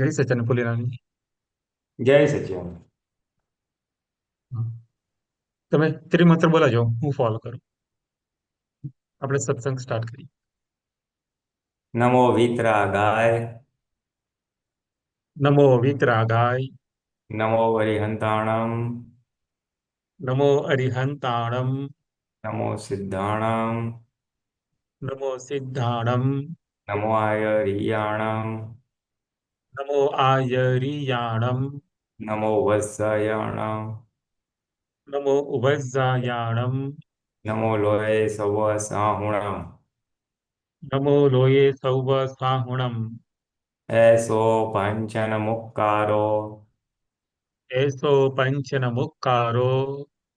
જય સચન ફુલેરાની. જય સચિન. તમે ત્રિમંત્ર બોલાજો, હું ફોલો કરું. આપણે સત્સંગ સ્ટાર્ટ કરીએ. નમો વિતરા ગાય. નમો વિતરાગાય. નમો વરિહંતાણમ. નમો અરિહંતાણમ. નમો સિદ્ધાણમ. નમો સિદ્ધાણમ. નમો આયરિયાણમ. નમો આયરિયાણમ. નમો વત્સયાણમ. નમો ઉભયજાયાણમ. નમો લોય સવ સાહુણમ. નમો લોયે સૌવ સાહુણમ. એસો પંચન મુક્કારો. એસો પંચન મુક્કારો.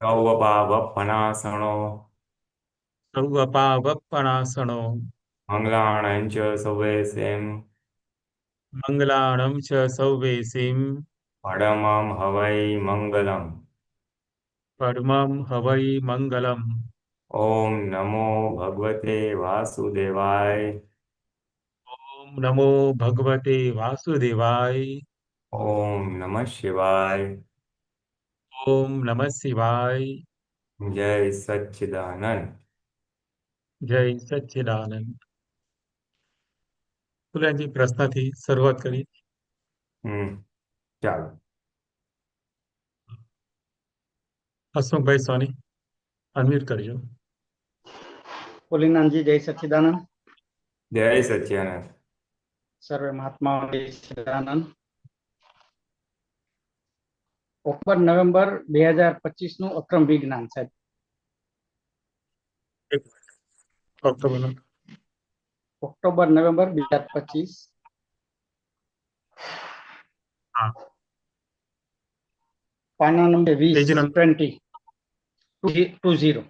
સૌ પાપ પનાસણો. સર્વ પાવપણાસણો. મંગલાણં ચ સવેસેમ. મંગલાણમ ચ સૌવેસીમ. પરમં હવૈ મંગલમ. પરમં હવૈ મંગલમ. ઓમ નમો ભગવતે વાસુદેવાય. ઓમ નમો ભગવતે વાસુદેવાય. ઓમ નમઃ શિવાય. ઓમ નમઃ શિવાય. જય સચ્ચિદાનંદ. જય સચ્ચિદાનંદ. ફુલેનજી પ્રશ્નથી શરૂઆત કરી. ચાલો. હસમુખભાઈ સોની, અનમ્યુટ કરજો. પુલિનાનજી જય સચ્ચિદાનંદ. જય સચ્ચિદાનંદ. સર્વે મહાત્માઓ જય સચ્ચિદાનંદ. ઓક્ટોબર નવેમ્બર 2025 નું અક્રમ વિજ્ઞાન સાહેબ. એક ઓક્ટોબર. October November 2025. હા, પાના નંબર પેજ નંબર. 20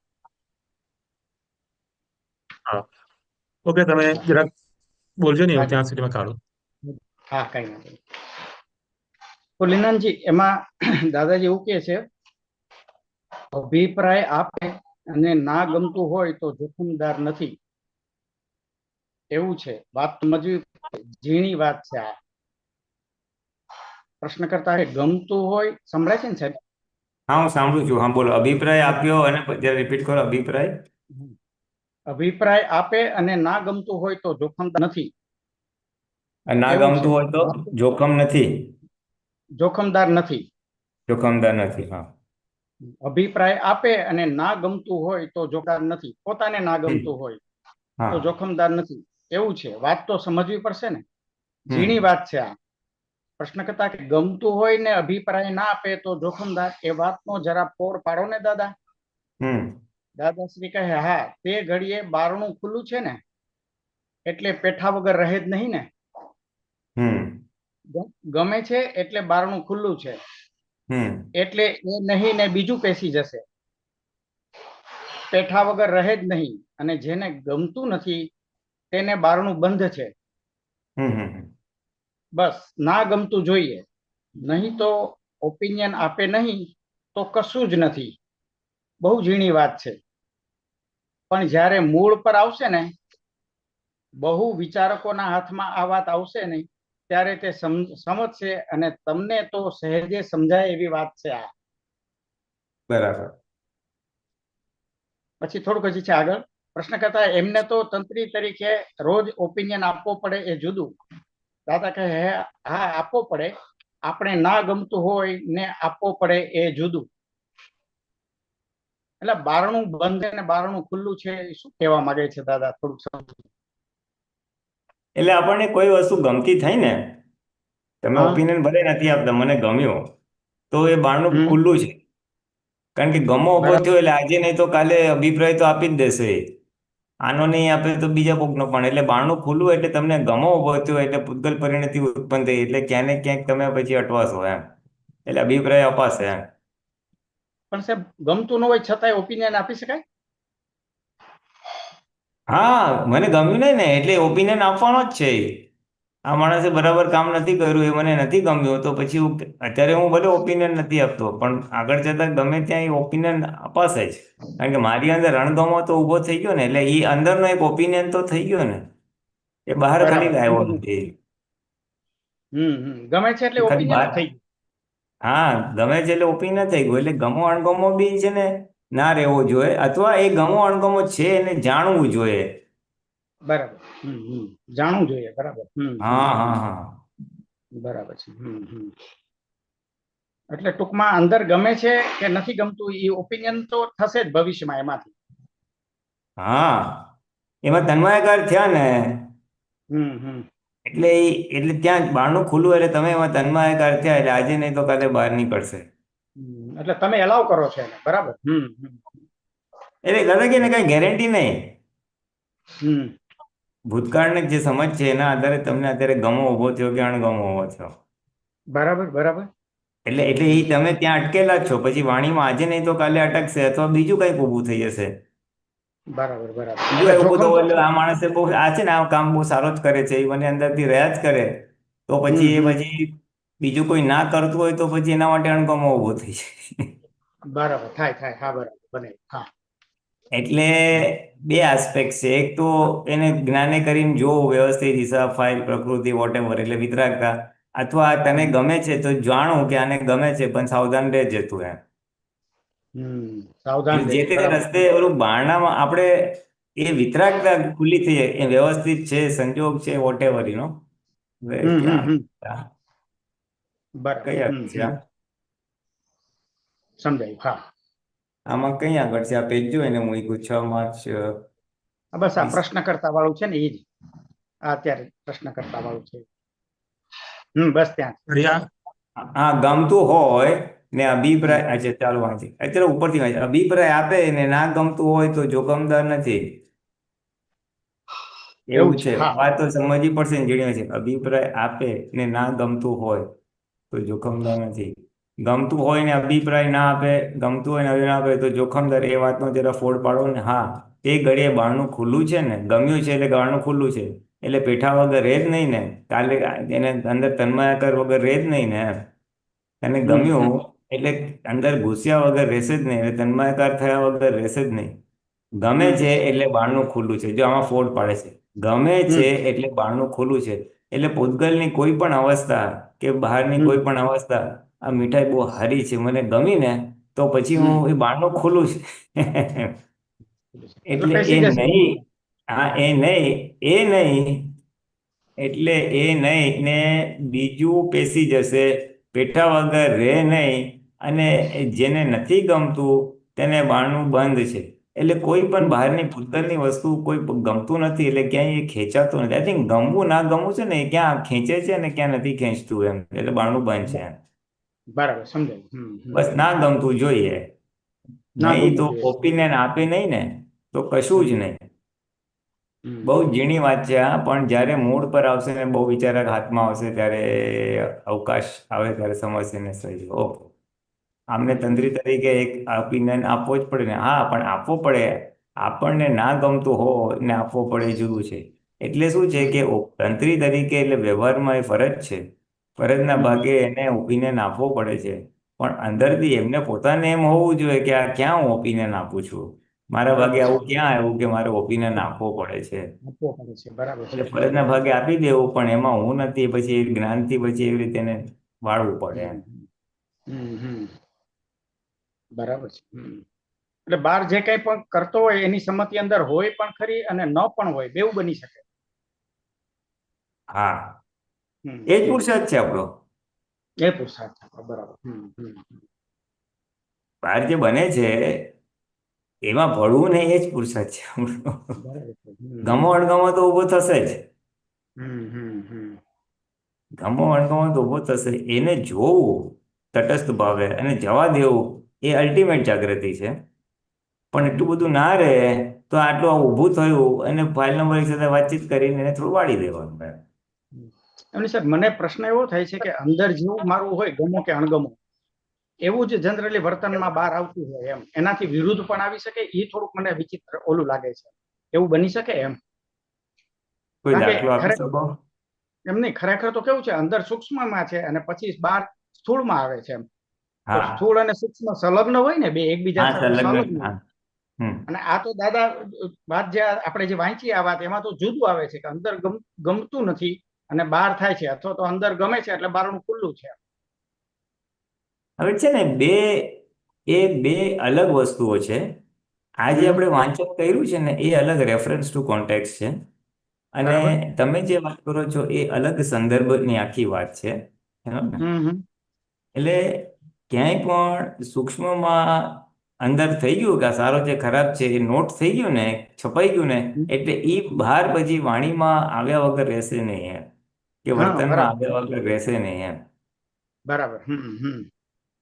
હા, ઓકે, તમે જરાક બોલજો ને, હું હાજી ત્યાં સુધીમાં કાઢું. હા કઈ નથી. પુલિનાનજી એમાં દાદાજી એવું કહે છે, અભિપ્રાય આપે અને ના ગમતું હોય તો જોખમદાર નથી. એવું છે, વાત સમજવી ઝીણી વાત છે. આ પ્રશ્ન કરતા ગમતું હોય સંભળાય છે ને સાહેબ? હા, હું સાંભળું છું. હા, બોલો. અભિપ્રાય આપ્યો અને પછી રિપીટ કરો. અભિપ્રાય. અભિપ્રાય આપે અને ના ગમતું હોય તો જોખમદાર નથી. અને ના એવું છે, ગમતું હોય તો જોખમ નથી. જોખમદાર નથી. જોખમદાર નથી. હા. અભિપ્રાય આપે અને ના ગમતું હોય તો જોખમદાર નથી. પોતાને ના ગમતું હોય તો હા. જોખમદાર નથી. એવું છે, વાત તો સમજવી પડશે ને. હમ. ઝીણી વાત છે આ. પ્રશ્ન કરતા કે ગમતું હોય ને અભિપ્રાય ના આપે તો જોખમદાર, એ વાતનો જરા ફોડ પાડો ને દાદા. હમ. દાદાશ્રી કહે, હા, તે ઘડીએ બારણું ખુલ્લું છે ને, એટલે પેઠા વગર રહે જ નહીં ને. હમ. ગમે છે એટલે બારણું ખુલ્લું છે, હમ. એટલે એ નહીં ને બીજું પેસી જશે. પેઠા વગર રહે જ નહીં. અને જેને ગમતું નથી તેને બારણું બંધ છે. હમ. હમ. બસ ના ગમતું જોઈએ, નહીં તો ઓપિનિયન આપે નહીં તો કશું જ નથી. બહુ ઝીણી વાત છે, પણ જ્યારે મૂળ પર આવશે ને, બહુ વિચારકોના હાથમાં આ વાત આવશે ને, ત્યારે તે સમજશે. અને તમને તો સહેજે સમજાય એવી વાત છે આ. બરાબર. પછી થોડુંક હજી છે આગળ. પ્રશ્ન કરતા એમને તો તંત્રી તરીકે રોજ ઓપિનિયન આપવો પડે, એ જુદું. દાદા કહે, હા આપવો પડે. આપણે ના ગમતું હોય ને આપવો પડે, એ જુદું. એટલે બારણું બંધ અને બારણું ખુલ્લું છે, એ શું કહેવા માંગે છે દાદા? થોડુંક સમજો. એટલે આપણને કોઈ વસ્તુ ગમતી થઈ ને, તમે હા. ઓપિનિયન ભલે નથી આપતા, મને ગમ્યું, તો એ બારણું હમ. ખુલ્લું છે. કારણ કે ગમો ઉભો બરાબર. થયો એટલે આજે નહીં તો કાલે અભિપ્રાય તો આપી જ દેશે. આનો નહીં આપે તો બીજા કોકનો પણ. એટલે બારણું ખુલ્લું એટલે તમને ગમો ઉભો થયો એટલે પૂતગલ પરિણતિ ઉત્પન્ન થઈ, એટલે ક્યાંક ને ક્યાંક તમે પછી અટવાશો એમ. એટલે અભિપ્રાય અપાશે એમ. પણ સાહેબ, ગમતું ન હોય છતાંય ઓપિનિયન આપી શકાય? હા, મને ગમ્યું નહીં ને એટલે ઓપિનિયન આપવાનો જ છે. આ માણસે બરાબર કામ નથી કર્યું, એ મને નથી ગમ્યું, તો પછી અત્યારે હું ભલે ઓપિનિયન નથી આપતો, પણ આગળ જતા ગમે ત્યાં એ ઓપિનિયન અપાશે જ. કારણ કે મારી અંદર રણગમો તો ઊભો થઈ ગયો ને, એટલે એ અંદરનો એક ઓપિનિયન તો થઈ ગયો ને, એ બહાર ખાલી બરાબર. આવ્યો નથી. ગમે છે એટલે એ ખાલી ઓપિનિયન જ બાર થઈ ગયું. હા ગમે છે એટલે ઓપિનિયન થઈ ગયું એટલે ગમો અણગમો બી છે ને ના રહેવો જોઈએ અથવા એ ગમો અણગમો છે એને જાણવું જોઈએ. બરાબર. જાણવું જોઈએ. બરાબર. હા હા હા બરાબર છે. એટલે ટૂંકમાં અંદર ગમે છે કે નથી ગમતું એ ઓપિનિયન તો થશે જ ભવિષ્યમાં એમાંથી. હા એમાં તન્માયાકાર થયા ને હમ એટલે ત્યાં બહારનું ખુલ્લું એટલે તમે એમાં તન્માયાકાર થયા એટલે આજે નહીં તો કાલે બહાર નીકળશે. એટલે તમે એલાવ કરો છો એને. બરાબર. એટલે દાદા કે ને કઈ ગેરંટી નહીં. હમ ભૂતકાળની જે સમજ છે એના આધારે તમને અત્યારે ગમો ઉભો થયો કે અણગમો ઉભો થયો. બરાબર. બરાબર. એટલે એ તમે ત્યાં અટકેલા જ છો પછી વાણીમાં આજે નહીં તો કાલે અટકશે અથવા બીજું કંઈક ઊભું થઈ જશે. બરાબર. બરાબર. બીજું એટલે કંઈક ઊભું જોખમ થવું તો એટલે છે. આ માણસે બહુ આ છે ને આ કામ બહુ સારો જ કરે છે એ મને અંદરથી રહ્યા જ કરે તો પછી એ હમ પછી બીજું કોઈ ના કરતું હોય તો પછી એના માટે અણગમો ઊભો થઈ જાય. બરાબર. થાય. હા, બરાબર. બને. હા. એટલે બે આસ્પેક્ટ છે એક તો એને જ્ઞાને કરીને જોવું વ્યવસ્થિત હિસાબ ફાઇલ પ્રકૃતિ વોટેવર એટલે વિતરાગતા અથવા તને ગમે છે તો જાણું કે આને ગમે છે પણ સાવધાન રહેજે તું એમ. સાવધાન એટલે જે રહેજો. તે બરાબર. રસ્તે ઓલું બારણામાં આપણે એ વિતરાગતા ખુલ્લી થઈ જાય એ વ્યવસ્થિત છે સંજોગ છે વોટેવર નો હવે ક્યાં હમ બરાબર. કઈ આગળ છે આ? સમજાયું. હા. આમાં કઈ આગળ છે આ પેજ જો એને હું 6 માર્ચ બસ આ 20 પ્રશ્નકર્તા વાળું છે ને એ જ. આ અત્યારે પ્રશ્નકર્તા વાળું છે. બસ ત્યાં. રિયા હા ગમતું હોય ને અભિપ્રાય અચ્છા ચાલો વાંચી અત્યારે ઉપરથી વાંચી અભિપ્રાય આપે ને ના ગમતું હોય તો જોખમદાર નથી. એવું છે હા. વાત તો સમજવી પડશે ને જેને છે અભિપ્રાય આપે ને ના ગમતું હોય તો જોખમદાર નથી. ગમતું હોય ને અભિપ્રાય ના આપે ગમતું હોય ને ના આપે તો જોખમદાર એ વાતનો જરા ફોડ પાડો ને. હા એ ઘડીએ બારણું ખુલ્લું છે ને ગમ્યું છે એટલે બારણું ખુલ્લું છે એટલે પેઠા વગર રહે જ નહીં ને કાલે એને અંદર તન્માયાકાર વગર રહે જ નહીં ને એમ. તને ગમ્યું એટલે અંદર ઘૂસ્યા વગર રહેશે જ નહીં એટલે તન્માયાકાર થયા વગર રહેશે જ નહીં. ગમે છે એટલે બારણું ખુલ્લું છે જો આમાં ફોડ પાડે છે ગમે છે એટલે બારણું ખુલ્લું છે એટલે પૂતગલની કોઈ પણ અવસ્થા કે બહારની કોઈ પણ અવસ્થા આ મીઠાઈ બહુ સારી છે મને ગમી ને તો પછી હું એ બારણું ખુલ્લું છે. એટલે એટલે એ પેસી જશે. નહીં હા એ નહીં એટલે એ નહીં ને બીજું પેસી જશે પેઠા વગર રહે નહીં અને જેને નથી ગમતું તેને બારણું બંધ છે. એટલે કોઈ પણ બહારની ભૂતગલની વસ્તુ કોઈ ગમતું નથી એટલે ક્યાંય એ ખેંચાતું નથી. આઈ થિંક ગમવું ના ગમવું છે ને એ ક્યાં ખેંચે છે ને ક્યાં નથી ખેંચતું એમ એટલે બારણું બંધ છે એમ. બરાબર. સમજાયું. બસ ના ગમતું જોઈએ ના નહીં તો ગમવું જોઈએ. ઓપિનિયન આપે નહીં ને તો કશું જ નહીં. બહુ જ ઝીણી વાત છે આ પણ જ્યારે મૂળ પર આવશે ને બહુ વિચારક હાથમાં આવશે ત્યારે અવકાશ આવે ત્યારે સમજશે ને સહી ઓકે આમને તંત્રી તરીકે એક ઓપિનિયન આપવો જ પડે ને હા પણ આપવો પડે આપણને ના ગમતું હોય ને આપવો પડે એ જુદું છે. એટલે શું છે કે તંત્રી તરીકે એટલે વ્યવહારમાં એ ફરજ છે ફરજના ભાગે એને ઓપિનિયન આપવો પડે છે પણ અંદરથી એમને પોતાને એમ હોવું જોઈએ કે આ ક્યાં હું ઓપિનિયન આપું છું મારા ભાગે બરાબર છે. આવું ક્યાં આવ્યું કે મારે ઓપિનિયન આપવો પડે છે. આપવો પડે છે. બરાબર છે. એટલે ફરજના ભાગે આપી દેવું પણ એમાં હું નથી પછી એ જ્ઞાનથી પછી એવી રીતે એને વાળવું પડે એમ. બરાબર છે. એટલે બહાર જે કઈ પણ કરતો હોય એની સંમતિ અંદર હોય પણ ખરી અને ન પણ હોય બેવું બની શકે. હા એ જ પુરુષાર્થ છે આપણો. એ પુરુષાર્થ છે. બરાબર. બહાર જે બને છે એમાં ભળવું ને એ જ પુરુષાર્થ છે આપણો. બરાબર છે. ગમો અણગમો તો ઊભો થશે જ. ગમો અણગમો તો ઊભો થશે એને જોવું તટસ્થ ભાવે અને જવા દેવું એ અલ્ટિમેટ જાગૃતિ છે પણ એટલું બધું ના રહે તો આટલું ઊભું થયું અને ફાઇલ નંબર એક સાથે વાતચીત કરીને એને થોડું વાળી દેવાનું એમ. એમની સર મને પ્રશ્ન એવો થાય છે કે અંદર જેવું મારું હોય ગમો કે અણગમો એવું જ જનરલી વર્તનમાં બહાર આવતું હોય એમ એનાથી વિરુદ્ધ પણ આવી શકે એ થોડુંક મને વિચિત્ર ઓલું લાગે છે એવું બની શકે એમ. કોઈ કારણ કે દાખલો આપી ખરેખર શકો? એમ નહીં ખરેખર તો કેવું છે અંદર સૂક્ષ્મમાં છે અને પછી બહાર સ્થૂળમાં આવે છે એમ. તો હા સ્થૂળ અને સૂક્ષ્મ સંલગ્ન હોય ને બે એકબીજા હા સાથે સંલગ્ન સંલગ્ન હા અને આ તો દાદા વાત જે આપણે જે વાંચી આ વાત એમાં તો જુદું આવે છે કે અંદર ગમતું નથી અને બહાર થાય છે, અથવા તો અંદર ગમે છે એટલે બારણું ખુલ્લું છે. હવે છે ને બે અલગ વસ્તુઓ છે. આ જે આપણે વાંચન કર્યું છે ને એ અલગ રેફરન્સ ટુ કોન્ટેક્ટ છે, અને બરાબર. તમે જે વાત કરો છો એ અલગ સંદર્ભની આખી વાત છે. બરાબર ને? હમ હમ એટલે ક્યાંય પણ સૂક્ષ્મમાં અંદર થઈ ગયું કે આ સારો છે ખરાબ છે એ નોટ થઈ ગયું ને, છપાઈ ગયું ને, હમ. એટલે એ બહાર પછી વાણીમાં આવ્યા વગર રહેશે નહીં એમ, કે હા, વર્તનમાં બરાબર આવ્યા વગર રહેશે નહીં એમ. બરાબર. હમ.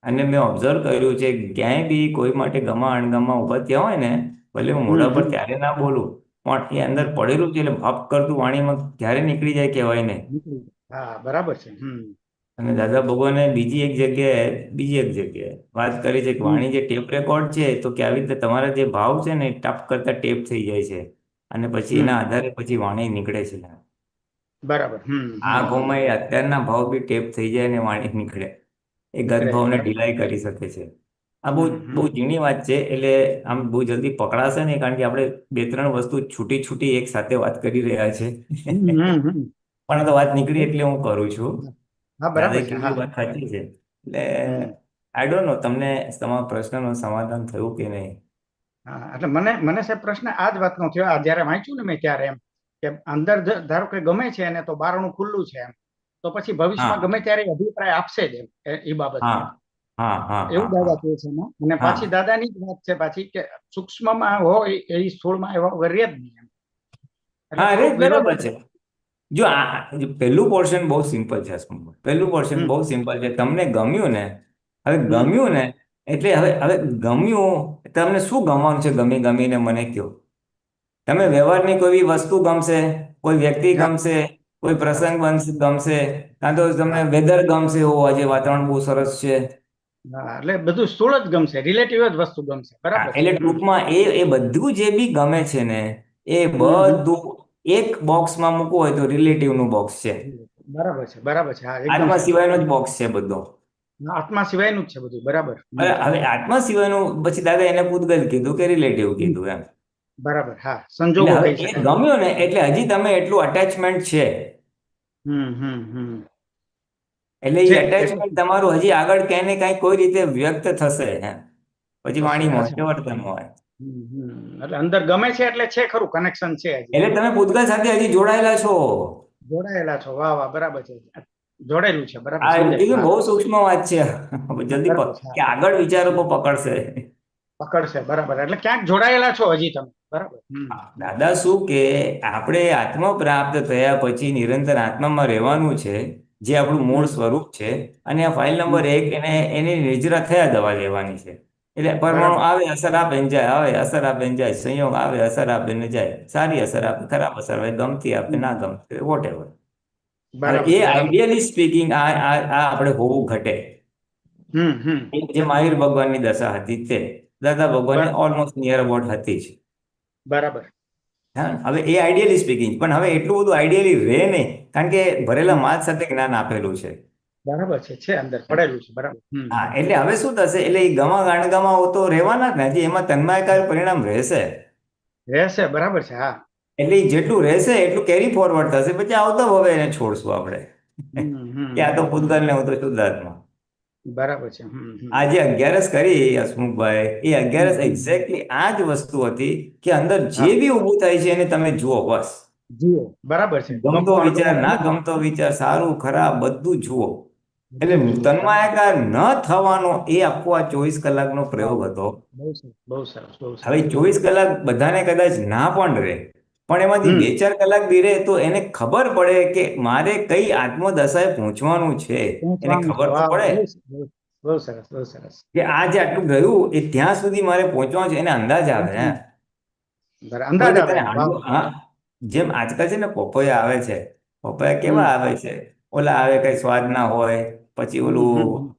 અને મેં ઓબ્ઝર્વ કર્યું છે ક્યાંય બી કોઈ માટે ગમા અણગમા ઉભા થયા હોય ને, ભલે હું મોઢા પર હમ. ત્યારે ના બોલું, પણ એ અંદર પડેલું છે એટલે ભાપ કરતું વાણીમાં ક્યારે નીકળી જાય કહેવાય નહીં. હા, બરાબર છે. અને દાદા ભગવાને બીજી એક જગ્યાએ વાત કરી છે કે હમ વાણી જે ટેપ રેકોર્ડ છે, તો કે આવી રીતે તમારા જે ભાવ છે ને એ ટપ કરતા ટેપ થઈ જાય છે, અને પછી હમ. એના આધારે પછી વાણી નીકળે છે. બરાબર. આંખોમાં એ અત્યારના ભાવ બી ટેપ થઈ જાય અને વાણી નીકળે. એ નીકળે છે. ગતભાવને બરાબર. ઢીલાઈ કરી શકે છે. આ બહુ બહુ હમ. ઝીણી વાત છે, એટલે આમ બહુ જલ્દી પકડાશે નહીં, કારણ કે આપણે બે ત્રણ વસ્તુ છૂટી છૂટી એક સાથે વાત કરી રહ્યા છે. હમ. પણ આ તો વાત નીકળી એટલે હું કરું છું. હા, બરાબર દાદાએ છે. કીધું હા. એ વાત સાચી છે. એટલે હમ. આઈ ડોન્ટ નો તમને તમારા પ્રશ્નનું સમાધાન થયું કે નહીં. હા, એટલે મને મને સાહેબ પ્રશ્ન આ જ વાતનો થયો, આ જ્યારે વાંચ્યું ને મેં ત્યારે, એમ કે અંદર ધારો કે ગમે છે એને તો બારણું ખુલ્લું છે એમ, તો પછી ભવિષ્યમાં હા ગમે ત્યારે અભિપ્રાય આપશે જ એમ એ બાબતમાં. હા હા હા એવું હા હા દાદા કહે છે એમાં. અને હા પાછી દાદાની જ વાત છે પાછી, કે સૂક્ષ્મમાં હોય એ સ્થૂળમાં એવા વગર રહે જ નહીં એમ. એટલે હા, અરે થોડુંક બરાબર વિરોધાભાસ. છે. જો જો પહેલું પોર્શન બહુ સિમ્પલ છે હસમુખભાઈ. પહેલું પોર્શન હમ બહુ સિમ્પલ છે. તમને ગમ્યું ને, હવે હમ ગમ્યું ને, એટલે હવે ગમ્યું, તમને શું ગમવાનું છે ગમીને મને કહો. તમે વ્યવહારની કોઈ બી વસ્તુ ગમશે, કોઈ વ્યક્તિ હા, ગમશે, કોઈ બરાબર. પ્રસંગ ગમશે, કાં તો તમને હા વેધર ગમશે, ઓ આજે વાતાવરણ બહુ સરસ છે. હા, એટલે બધું સ્થૂળ જ ગમશે, રિલેટિવ જ વસ્તુ ગમશે. હા, બરાબર છે. એટલે ટૂંકમાં એ બધું જે બી ગમે છે ને, એ હમ. બધું એક બોક્સમાં મૂકવું હોય તો રિલેટિવનું બોક્સ છે. બરાબર છે. બરાબર છે. હા, એકદમ આત્મા સાચું. સિવાયનો જ બોક્સ છે બધો. આત્મા સિવાયનું જ છે બધું. બરાબર. હવે આત્મા સિવાયનું પછી દાદા એને પૂતગલ કીધું કે રિલેટિવ હમ. કીધું એમ. બરાબર. હા, એટલે સંજોગો હવે કહી એ શકાય. ગમ્યો ને એટલે હજી તમે એટલું અટેચમેન્ટ છે, હમ. એટલે એ છે એટલે અટેચમેન્ટ તમારું હજી આગળ ક્યાંય ને કાંઈ કોઈ રીતે વ્યક્ત થશે એમ. પછી થશે. વાણીમાં હોય અચ્છા. કે વર્તનમાં હોય. એટલે અંદર ગમે છે એટલે છે ખરું, કનેક્શન છે હજી. એટલે તમે પૂતગલ સાથે હજી જોડાયેલા છો. જોડાયેલા છો. વાહ વાહ, બરાબર છે. જોડાયેલું છે. બરાબર, આ એવું સમજાયું. કીધું ને, હા બહુ સૂક્ષ્મ વાત છે. જલ્દી બરાબર છે. કે હા, આગળ વિચારો તો પકડશે. પકડશે. બરાબર, એટલે ક્યાંક જોડાયેલા છો હજી તમે. બરાબર. દાદા શું કે આપણે આત્મા પ્રાપ્ત થયા પછી નિરંતર આત્મામાં રહેવાનું છે, જે આપણું મૂળ હમ. સ્વરૂપ છે. અને આ ફાઇલ હમ. નંબર 1 એની નિજરા થયા દવા લેવાની છે. એટલે પરમાણુ બરાબર. આવે અસર આપે ને જાય, આવે અસર આપે ને જાય, સંયોગ આવે અસર આપે ને જાય, સારી અસર આપે, ખરાબ અસર આવે, ગમતી આપે, ના હમ. ગમતી, વોટ એવર. હવે બરાબર. એ બરાબર. આઈડિયલી સ્પીકિંગ આ આપણે હોવું ઘટે. હમ. જે મહાવીર ભગવાનની દશા હતી તે દાદા ભગવાનની બરાબર. ઓલમોસ્ટ નિયર અબાઉટ હતી જ. બરાબર. હા, હવે એ આઈડિયલી સ્પીકિંગ, પણ હવે એટલું બધું આઈડિયલી રહે નહીં, કારણ કે ભરેલા હમ. માલ સાથે જ્ઞાન આપેલું છે. બરાબર છે અંદર પડેલું છે. બરાબર. હા, એટલે હવે શું થશે, એટલે એ ગમા ગાણગામાં તો રહેવાના જ ને, હજી એમાં તન્માયકાર પરિણામ રહેશે. રહેશે. બરાબર છે. હા. એટલે એ જેટલું રહેશે એટલું કેરી ફોરવર્ડ થશે, પછી આવતા હવે એને છોડશું આપણે. કે આ તો પૂતગલ ને હું તો શુદ્ધાત્મા. બરાબર છે. આ જે 11સ કરી હસમુખભાઈ, એ 11સ હમ. એક્ઝેક્ટલી આ જ વસ્તુ હતી કે અંદર જે હા, બી ઊભું થાય છે એને તમે જુઓ બસ. જુઓ. બરાબર છે. ગમતો ગમતું વિચાર, અણગમતું ના બધું ગમતો વિચાર, સારું ખરાબ બધું જુઓ. એટલે બધું જુઓ. બરાબર. તન્માયાકાર ન થવાનો એ આખો આ 24 કલાકનો વાહ, પ્રયોગ હતો. બહુ સરસ. બહુ સરસ. બહુ હવે સરસ. 24 કલાક બધાને કદાચ ના પણ રહે, પણ એમાંથી હમ. 2-4 કલાક બી રહે તો એને ખબર પડે કે મારે કઈ આત્મદશાએ પહોંચવાનું છે. એને પહોંચવાનું છે. ખબર તો વાહ વાહ, પડે બહુ સરસ. બહુ સરસ. કે આ જે આટલું ગયું એ ત્યાં સુધી મારે પહોંચવાનું છે, એને અંદાજ આવે હે. કોઈ અંદાજ બી આવે તને એને. વાહ હાંડવો, વાહ. હા, જેમ આજકાલ છે ને પપૈયા આવે છે, પપૈયા કેવા હમ. આવે છે, ઓલા આવે કઈ સ્વાદ ના હોય, પછી ઓલું હમ.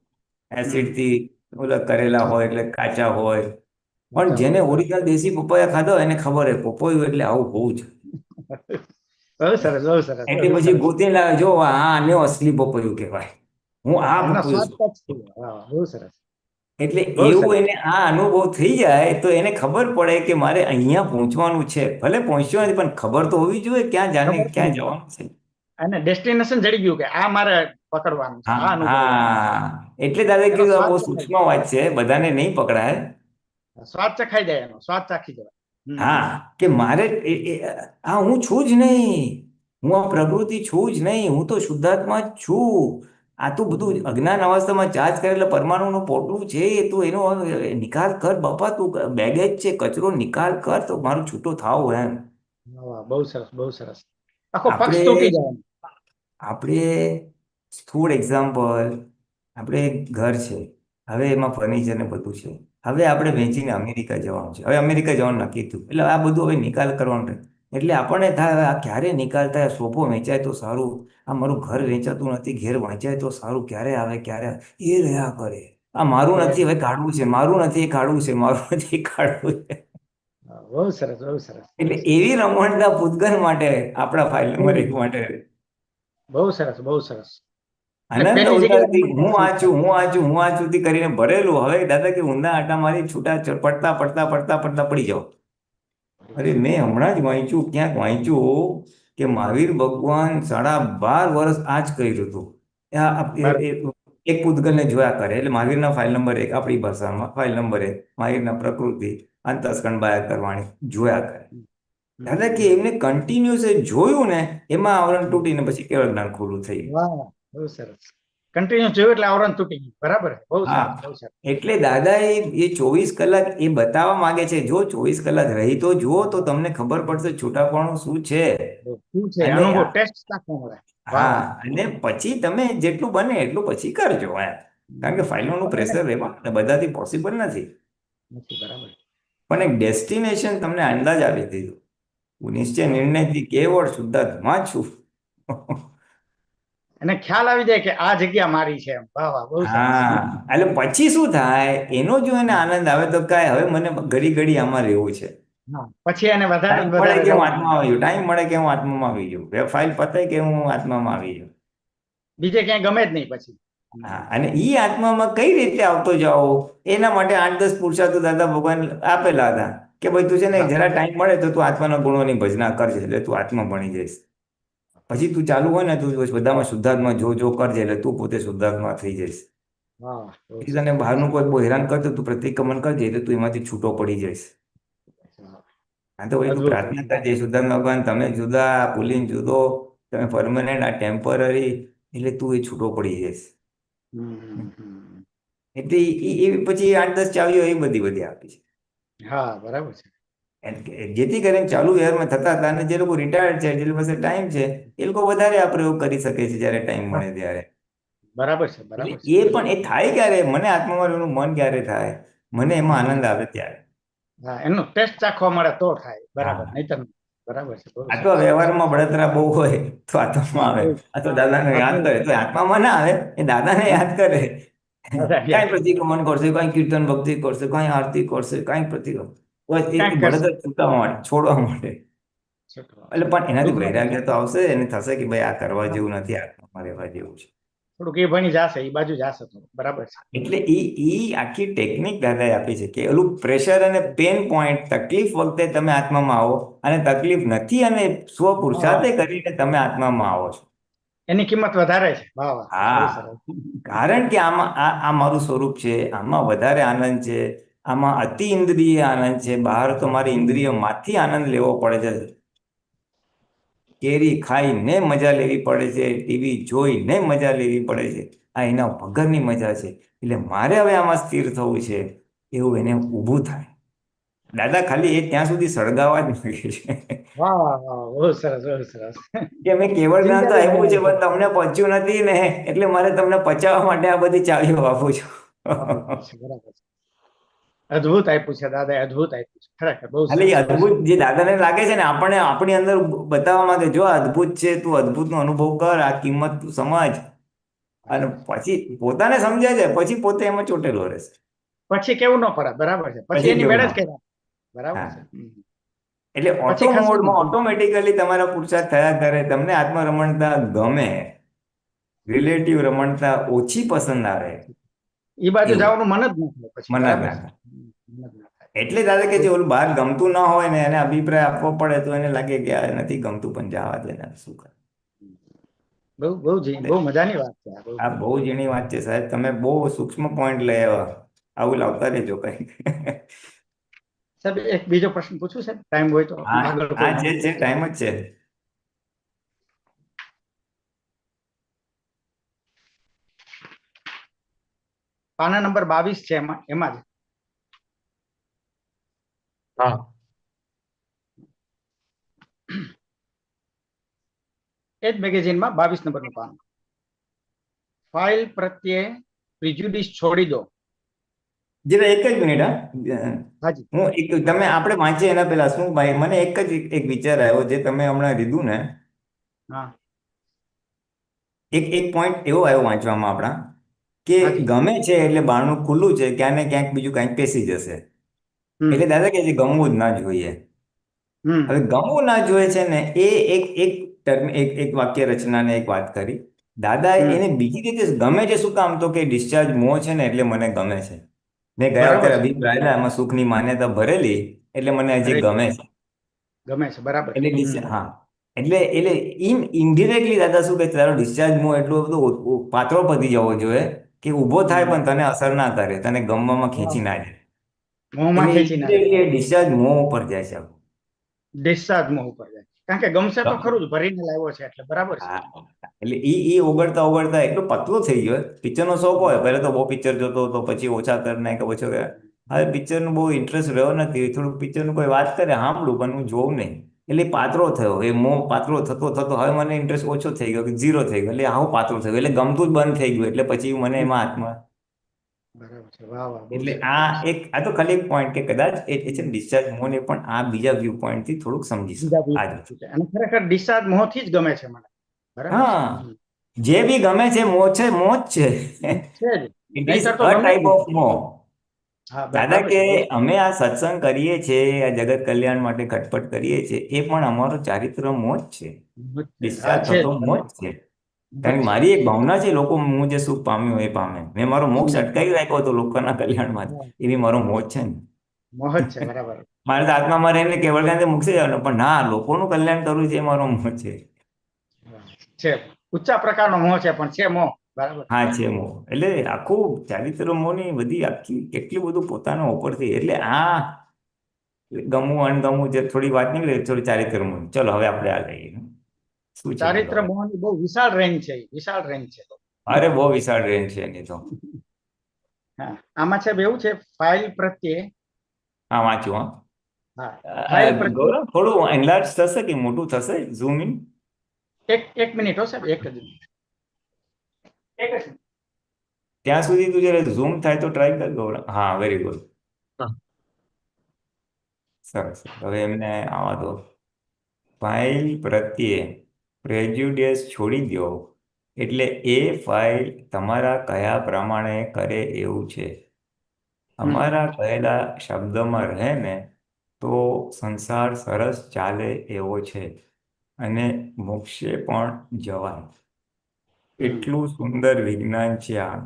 એસિડથી ઓલા કરેલા હોય એટલે કાચા હોય. પણ અચ્છા જેને હોય. બરાબર. ઓરિજિનલ દેશી પપૈયા ખાધા હોય એને ખબર હોય પપૈયું એટલે આવું હોવું જ. બહુ સરસ. બહુ સરસ. એટલે બહુ પછી સરસ. ગોતીને લાવે, જો આ આને અસલી પપૈયું કહેવાય, હું આ એનો પપૈયું સ્વાદ છું. ટચ થઈ ગયો. વાહ, બહુ સરસ. એટલે બહુ એવું સરસ. એને આ અનુભવ થઈ જાય તો એને ખબર પડે કે મારે અહીંયા પહોંચવાનું છે. ભલે પહોંચ્યો નથી પણ ખબર તો હોવી જોઈએ ક્યાં જાને ખબર ક્યાં પડી. જવાનું છે. અને ડેસ્ટિનેશન જડી ગયું કે આ મારે પકડવાનું છે, આ હા અનુભવવાનું હા, એટલે દાદા એનો કીધું આ સ્વાદ બહુ ચખાઈ સૂક્ષ્મ વાત છે, બધાને નહીં પકડાય. જાય, સ્વાદ ચખાઈ જાય, એનો સ્વાદ ચાખી જવાય. હા, કે મારે આ હું છું જ નહીં, હું આ પ્રકૃતિ છું જ નહીં, હું તો શુદ્ધાત્મા જ છું. આ તો બધું અજ્ઞાન અવસ્થામાં ચાર્જ કરેલા પરમાણુનું પોટલું છે, તું એનો નિકાલ કર બાપા, તું બેગેજ છે, કચરો નિકાલ કર તો મારું છૂટો થાવ એમ. વાહ, બહુ સરસ, બહુ સરસ. આખો પક્ષ આપણે તૂટી જાય. આપણે સ્થૂળ એક્ઝામ્પલ, આપણે એક ઘર છે, હવે એમાં ફર્નિચર ને બધું છે, હવે આપણે વેચીને અમેરિકા જવાનું છે, હવે અમેરિકા જવાનું નક્કી થયું, એટલે આ બધું હવે નિકાલ કરવાનું રહે. એટલે આપણને થાય હવે આ ક્યારે નિકાલ થાય, સોફો વેચાય તો સારું, આ મારું ઘર વેચાતું નથી, ઘેર વેચાય તો સારું, ક્યારે આવે ક્યારે આવે, એ રહ્યા કરે. આ મારું નથી હવે કાઢવું છે, મારું નથી એ કાઢવું છે, મારું નથી એ કાઢવું છે. બહુ સરસ, બહુ સરસ, બહુ એટલે સરસ. એવી રમણતા પૂતગલ માટે, આપણા ફાઇલ નંબર 1 માટે. બહુ સરસ, બહુ સરસ. એટલે અનંત પેલી જગ્યાએ અવતારથી હું આ છું, હું આ છું, હું આ છું થી કરીને ભરેલું, હવે દાદા કે ઊંધા આટા મારી છૂટા પડતા પડતા પડતા પડતા પડી જાઓ. અરે મેં હમણાં જ વાંચ્યું, ક્યાંક વાંચ્યું કે મહાવીર ભગવાન 12.5 વર્ષ આ જ કર્યું હતું. બરાબર. એક પૂતગલને જોયા કરે, એટલે મહાવીરના ફાઇલ નંબર 1, આપણી ભાષામાં ફાઇલ નંબર 1, મહાવીરના પ્રકૃતિ અંતસ્કંદ બાયા કરવાણી જોયા કરે. દાદા કે એમને કન્ટિન્યુઅસ જોયું ને, એમાં આવરણ તૂટીને પછી કેવળ જ્ઞાન ખુલ્લું થઈ ગયું. વાહ, બહુ સરસ. કન્ટિન્યુ જોયું એટલે આવરણ તૂટી ગયું. બરાબર, બહુ સરસ, હા, બહુ સરસ. એટલે દાદા એ 24 કલાક એ બતાવવા માંગે છે, જો 24 કલાક રહી તો જુઓ તો તમને ખબર પડશે છૂટાપણું શું છે. શું છે અને અનુભવ, ટેસ્ટ નાખવા મળે. વાહ, હા, વાહ. અને પછી તમે જેટલું બને એટલું પછી કરજો એમ, કારણ કે ફાઇલોનું પ્રેશર રહેવા અને બધાથી પોસિબલ નથી. નથી, બરાબર. પણ એક ડેસ્ટિનેશન તમને અંદાજ આપી દીધું, હું નિશ્ચય નિર્ણયથી કેવળ શુદ્ધાત્મા છું. અને ખ્યાલ આવી જાય કે આ જગ્યા મારી છે એમ. વાહ, વાહ, બહુ સરસ. હા, એટલે પછી શું થાય એનો જો એને આનંદ આવે તો કાંઈ હવે મને ઘડી ઘડી આમાં રહેવું છે. હા, પછી એને વધારે ટાઈમ ને મળે વધારે કે હું જવાનું. આત્મામાં આવી જાઉં, ટાઈમ મળે કે હું આત્મામાં આવી જાઉં, ફાઇલ પતે કે હું આત્મામાં આવી જાઉં. બીજે ક્યાંય ગમે જ નહીં પછી. હા, અને ઈ આત્મામાં કઈ રીતે આવતો જાઓ, એના માટે 8-10 પુરુષાર્થો દાદા ભગવાન આપેલા હતા કે ભાઈ તું છે ને હા, જરા ટાઈમ મળે તો તું આત્માના ગુણોની ભજના કરજે, એટલે તું આત્મા બની જઈશ. પછી તું ચાલુ હોય ને તું બધામાં શુદ્ધાત્મા જો કરજે, એટલે તું પોતે શુદ્ધાત્મા થઈ જઈશ. વાહ, બહુ પછી સરસ, તને બહુ બહારનું સરસ. કોઈ બહુ હેરાન કરતો તું પ્રતિક્રમણ કરજે, એટલે તું એમાંથી છૂટો પડી જઈશ. વાહ, હા, તો ભાઈ તું અદ્ભુત, પ્રાર્થના અદ્ભુત. કરજે, શુદ્ધાત્મા ભગવાન તમે જુદા, પુલિન જુદો, તમે પરમનન્ટ, આ ટેમ્પરરી, એટલે તું એ છૂટો પડી જઈશ. હમ, હમ, હમ. એટલે પછી 8-10 ચાવીઓ એ બધી બધી આપી છે. હા, બરાબર છે. જેથી કરીને ચાલુ યરમાં થતા હતા, અને જે લોકો રિટાયર્ડ છે, જે લોકો પાસે ટાઈમ છે, એ લોકો વધારે આ પ્રયોગ કરી શકે છે જ્યારે ટાઈમ હા, મળે ત્યારે. બરાબર છે, એટલે બરાબર છે. એ પણ એ થાય ક્યારે, મને આત્મામાં રહેવાનું મન ક્યારે થાય, મને એમાં આનંદ આવે ત્યારે. હા, એનો ટેસ્ટ ચાખવા મળે તો થાય. બરાબર, હા, નહીતર નહીં. બરાબર છે, બહુ આ તો સરસ. વ્યવહારમાં બળતરા બહુ હોય તો આત્મામાં આવે, આ તો દાદાને યાદ કરે તો આત્મામાં ના આવે, એ દાદાને યાદ કરે. કાંઈ પ્રતિક્રમણ કરશે, કાંઈ કીર્તન ભક્તિ કરશે, કાંઈ આરતી કરશે, કાંઈ પ્રતિક્રમણ, બસ એ કાંઈક કરશે. બળતરા છૂટવા માટે, છોડવા માટે. એટલે પણ એનાથી દુઃખમાં વૈરાગ્ય તો આવશે, એને થશે કે ભાઈ આ કરવા હા, જેવું નથી, આત્મામાં રહેવા જેવું છે. થોડુંક એ ભણી જશે, એ બાજુ જશે થોડું. બરાબર છે. એટલે ઈ આખી ટેકનિક દાદાએ આપી છે કે ઓલું પ્રેશર અને પેન પોઈન્ટ, તકલીફ વખતે તમે આત્મામાં આવો, અને તકલીફ નથી અને સ્વ હા, પુરુષાર્થે કરીને તમે આત્મામાં આવો છો. એની કિંમત વધારે છે. વાહ, વાહ, બહુ હા, સરસ. કારણ કે આમાં આ મારું સ્વરૂપ છે, આમાં વધારે આનંદ છે, આમાં અતિ ઇન્દ્રિય આનંદ છે. બહાર તો મારે ઇન્દ્રિયોમાંથી આનંદ લેવો પડે છે. કેરી ખાઈને મજા લેવી પડે છે, ટીવી જોઈને મજા લેવી પડે છે, આ એના વગરની મજા છે. એટલે મારે હવે આમાં સ્થિર થવું છે, એવું એને ઊભું થાય. દાદા ખાલી એ ત્યાં સુધી સળગાવવા જ માંગે છે વાહ, વાહ, વાહ, બહુ સરસ, બહુ સરસ. કે મેં કેવળ જ્ઞાન તો ચિંતા જ આપ્યું છે, નહીં. પણ તમને પચ્યું નથી ને, એટલે મારે તમને પચાવવા માટે આ બધી ચાવીઓ આપું છું. બરાબર છે. અદ્ભુત આપ્યું છે દાદા, અદ્ભુત આપ્યું છે. ખરેખર બહુ એટલે એ સરસ, બહુ અદ્ભુત સરસ. જે દાદાને લાગે છે ને, આપણને આપણી અંદર બતાવવા માંગે, જો આ અદ્ભુત છે, તું અદ્ભુતનો અનુભવ કર, આ કિંમત તું સમજ. અને પછી પોતાને સમજાય છે, પછી પોતે એમાં ચોટેલો રહેશે. પછી કેવું ન પડે. બરાબર છે, પછી પછી એની કેવું મેળે જ ના. કર્યા. બરાબર હા, છે. એટલે ઓટો પછી ખસવું મોડમાં નહીં. ઓટોમેટિકલી તમારા પુરુષાર્થ થયા કરે, તમને આત્મરમણતા ગમે, રિલેટિવ રમણતા ઓછી પસંદ આવે, એ બાજુ એવું જવાનું મન જ ન થાય પછી. મન જ બરાબર ના છે. થાય. મન જ ના થાય. એટલે દાદા કે જે ઓલું બહાર ગમતું ના હોય ને, એને અભિપ્રાય આપવો પડે તો એને લાગે કે આ નથી ગમતું, પણ જવા દે ને, શું કરે. બહુ મજાની વાત છે આ, બહુ. આ બહુ ઝીણી વાત છે સાહેબ, તમે બહુ સૂક્ષ્મ પોઈન્ટ લઈ આવ્યા. આવું લાવતા રહેજો કઈ. સાહેબ એક બીજો પ્રશ્ન પૂછું સાહેબ, ટાઈમ હોય તો હા આગળ હા, કોઈ. છે ટાઈમ જ છે. પાના નંબર 22 છે, એમાં એમાં જ હા. એ જ મેગેઝિનમાં 22 નંબરનું પાનું. ફાઇલ પ્રત્યે પ્રિજ્યુડિસ છોડી દો. જરા એક જ મિનિટ, હા. હાજી. હું એક તમે આપણે વાંચીએ એના પહેલા શું ભાઈ, મને એક વિચાર આવ્યો જે તમે હમણાં લીધું ને. હા. એક પોઈન્ટ એવો આવ્યો વાંચવામાં આપણા, કે હાજી. ગમે છે એટલે બારણું ખુલ્લું છે, ક્યાંક ને ક્યાંક બીજું કાંઈક પેસી જશે. એટલે હમ દાદા કે છે ગમવું જ ના જોઈએ. હવે હમ ગમવું ના જોઈએ છે ને, એ એક ટર્મ, એક વાક્ય રચનાને એક વાત કરી. દાદા હમ એને બીજી રીતે ગમે છે શું કામ, તો કે ડિસ્ચાર્જ મોહ છે ને એટલે મને ગમે છે. મેં ગયા બરાબર વખતે છે. અભિપ્રાય એમાં સુખની માન્યતા ભરેલી, એટલે મને હજી અરે ગમે છે. ગમે છે, બરાબર. એટલે હા, એટલે ઇનડિરેક્ટલી દાદા શું કહે છે, તારો ડિસ્ચાર્જ મોહ એટલો બધો પાતળો પતી જવો જોઈએ કે ઊભો થાય હમ પણ તને અસર ના કરે, તને ગમવામાં વાહ. ખેંચી ના જાય. મોંમાં એટલે ખેંચી ના જાય. ઇનડિરેક્ટલી ડિસ્ચાર્જ મોહ ઉપર જાય છે આપણું. ડિસ્ચાર્જ મોં ઉપર જાય, કારણ કે ગમશે તો ખરું જ, ભરીને લાવ્યો છે એટલે બરાબર છે. હા, એટલે ઈ ઓગળતા ઓગળતા એટલો પતલો થઈ ગયો. પિક્ચરનો શોખ હોય, પહેલા તો બહુ પિક્ચર જોતો હતો, પછી ઓછા કરી નાખ્યા, પછી હવે પિક્ચરનું બહુ ઇન્ટરેસ્ટ રહ્યો નથી. થોડુંક પિક્ચરનું કોઈ વાત કરે સાંભળું, પણ હું જોઉં નહીં. એટલે પાતળો થયો, એ મોહ પાતળો થતો થતો હવે મને ઇન્ટરેસ્ટ ઓછો થઈ ગયો, કે ઝીરો થઈ ગયો. એટલે આવું પાતળો થયો, એટલે ગમતું જ બંધ થઈ ગયું. એટલે પછી મને હમ, એમાં હાથમાં. બરાબર છે. વાહ વાહ, બહુ એટલે સરસ, બહુ સરસ. આ તો ખાલી એક પોઈન્ટ, કે કદાચ એ છે ડિસ્ચાર્જ મોને પણ આ બીજા વ્યૂ પોઈન્ટ થી થોડુંક સમજી શકો બીજા આજ. દિવસ છે. અને ખરેખર ડિસ્ચાર્જ મોંથી જ ગમે છે મને. બરાબર છે. હા, જે બી ગમે છે મોહ છે, મોહ જ છે. છે જ. ઇટ ઇઝ નહીંતર તો અ ગમે જ ટાઈપ નહીં. ઓફ મોહ. હા, દાદા બરાબર કે છે, બહુ. અમે આ સત્સંગ કરીએ છીએ, આ જગત કલ્યાણ માટે ખટપટ કરીએ છીએ, એ પણ અમારો ચારિત્ર મોહ જ છે. હિંમત છે. હા, ડિસ્ચાર્જ છે થતો જ, મોહ બરાબર. જ છે. કારણ હિંમત કે છે. મારી એક ભાવના છે, લોકો હું જે સુખ પામ્યો એ પામે. મેં મારો મોક્ષ હમ. અટકાવી રાખ્યો હતો લોકોના કલ્યાણમાં, હા, એ બી મારો મોહ જ છે ને. મોહ જ છે, બરાબર. મારે તો આત્મામાં રહીને કેવળ ગાંધી મૂકશે જવાનું, પણ ના, લોકોનું કલ્યાણ કરવું છે એ મારો મોહ છે. છે. ઊંચા પ્રકારનો મોહ છે, પણ છે મોહ. બરાબર. હા, છે મોહ. એટલે આખું ચારિત્ર મોહની બધી આખી કેટલું બધું પોતાના ઉપરથી. એટલે ગમવું અણગમવું જે થોડી વાત નીકળી, થોડી ચારિત્ર મોહ. ચલો હવે આપણે આ લઈએ. શું છે બોલો ચારિત્ર હવે? મોહની બહુ વિશાળ રેન્જ છે, વિશાળ રેન્જ છે. અરે બહુ વિશાળ રેન્જ છે એની તો. હા, આમાં છે એવું છે, ફાઇલ પ્રત્યે. હા, વાંચું હા. હા, ફાઇલ પ્રત્યે. ગૌરવ થોડું એનલાર્જ થશે કે મોટું થશે, ઝૂમ ઇન? એક મિનિટ હો સાહેબ, એક જ મિનિટ. એક જ મિનિટ. ત્યાં સુધી તું જયારે ઝૂમ થાય તો ટ્રાય કર ગૌરવ. હા, વેરી ગુડ. હા. સરસ. હવે એમને આવા દો. ફાઇલ પ્રત્યે પ્રેજ્યુડિસ છોડી દો, એટલે એ ફાઇલ તમારા કયા પ્રમાણે કરે એવું છે. હમ અમારા કહેલા શબ્દમાં રહે ને તો સંસાર સરસ ચાલે એવો છે, અને મોક્ષે પણ જવાય. હમ એટલું સુંદર વિજ્ઞાન છે આ,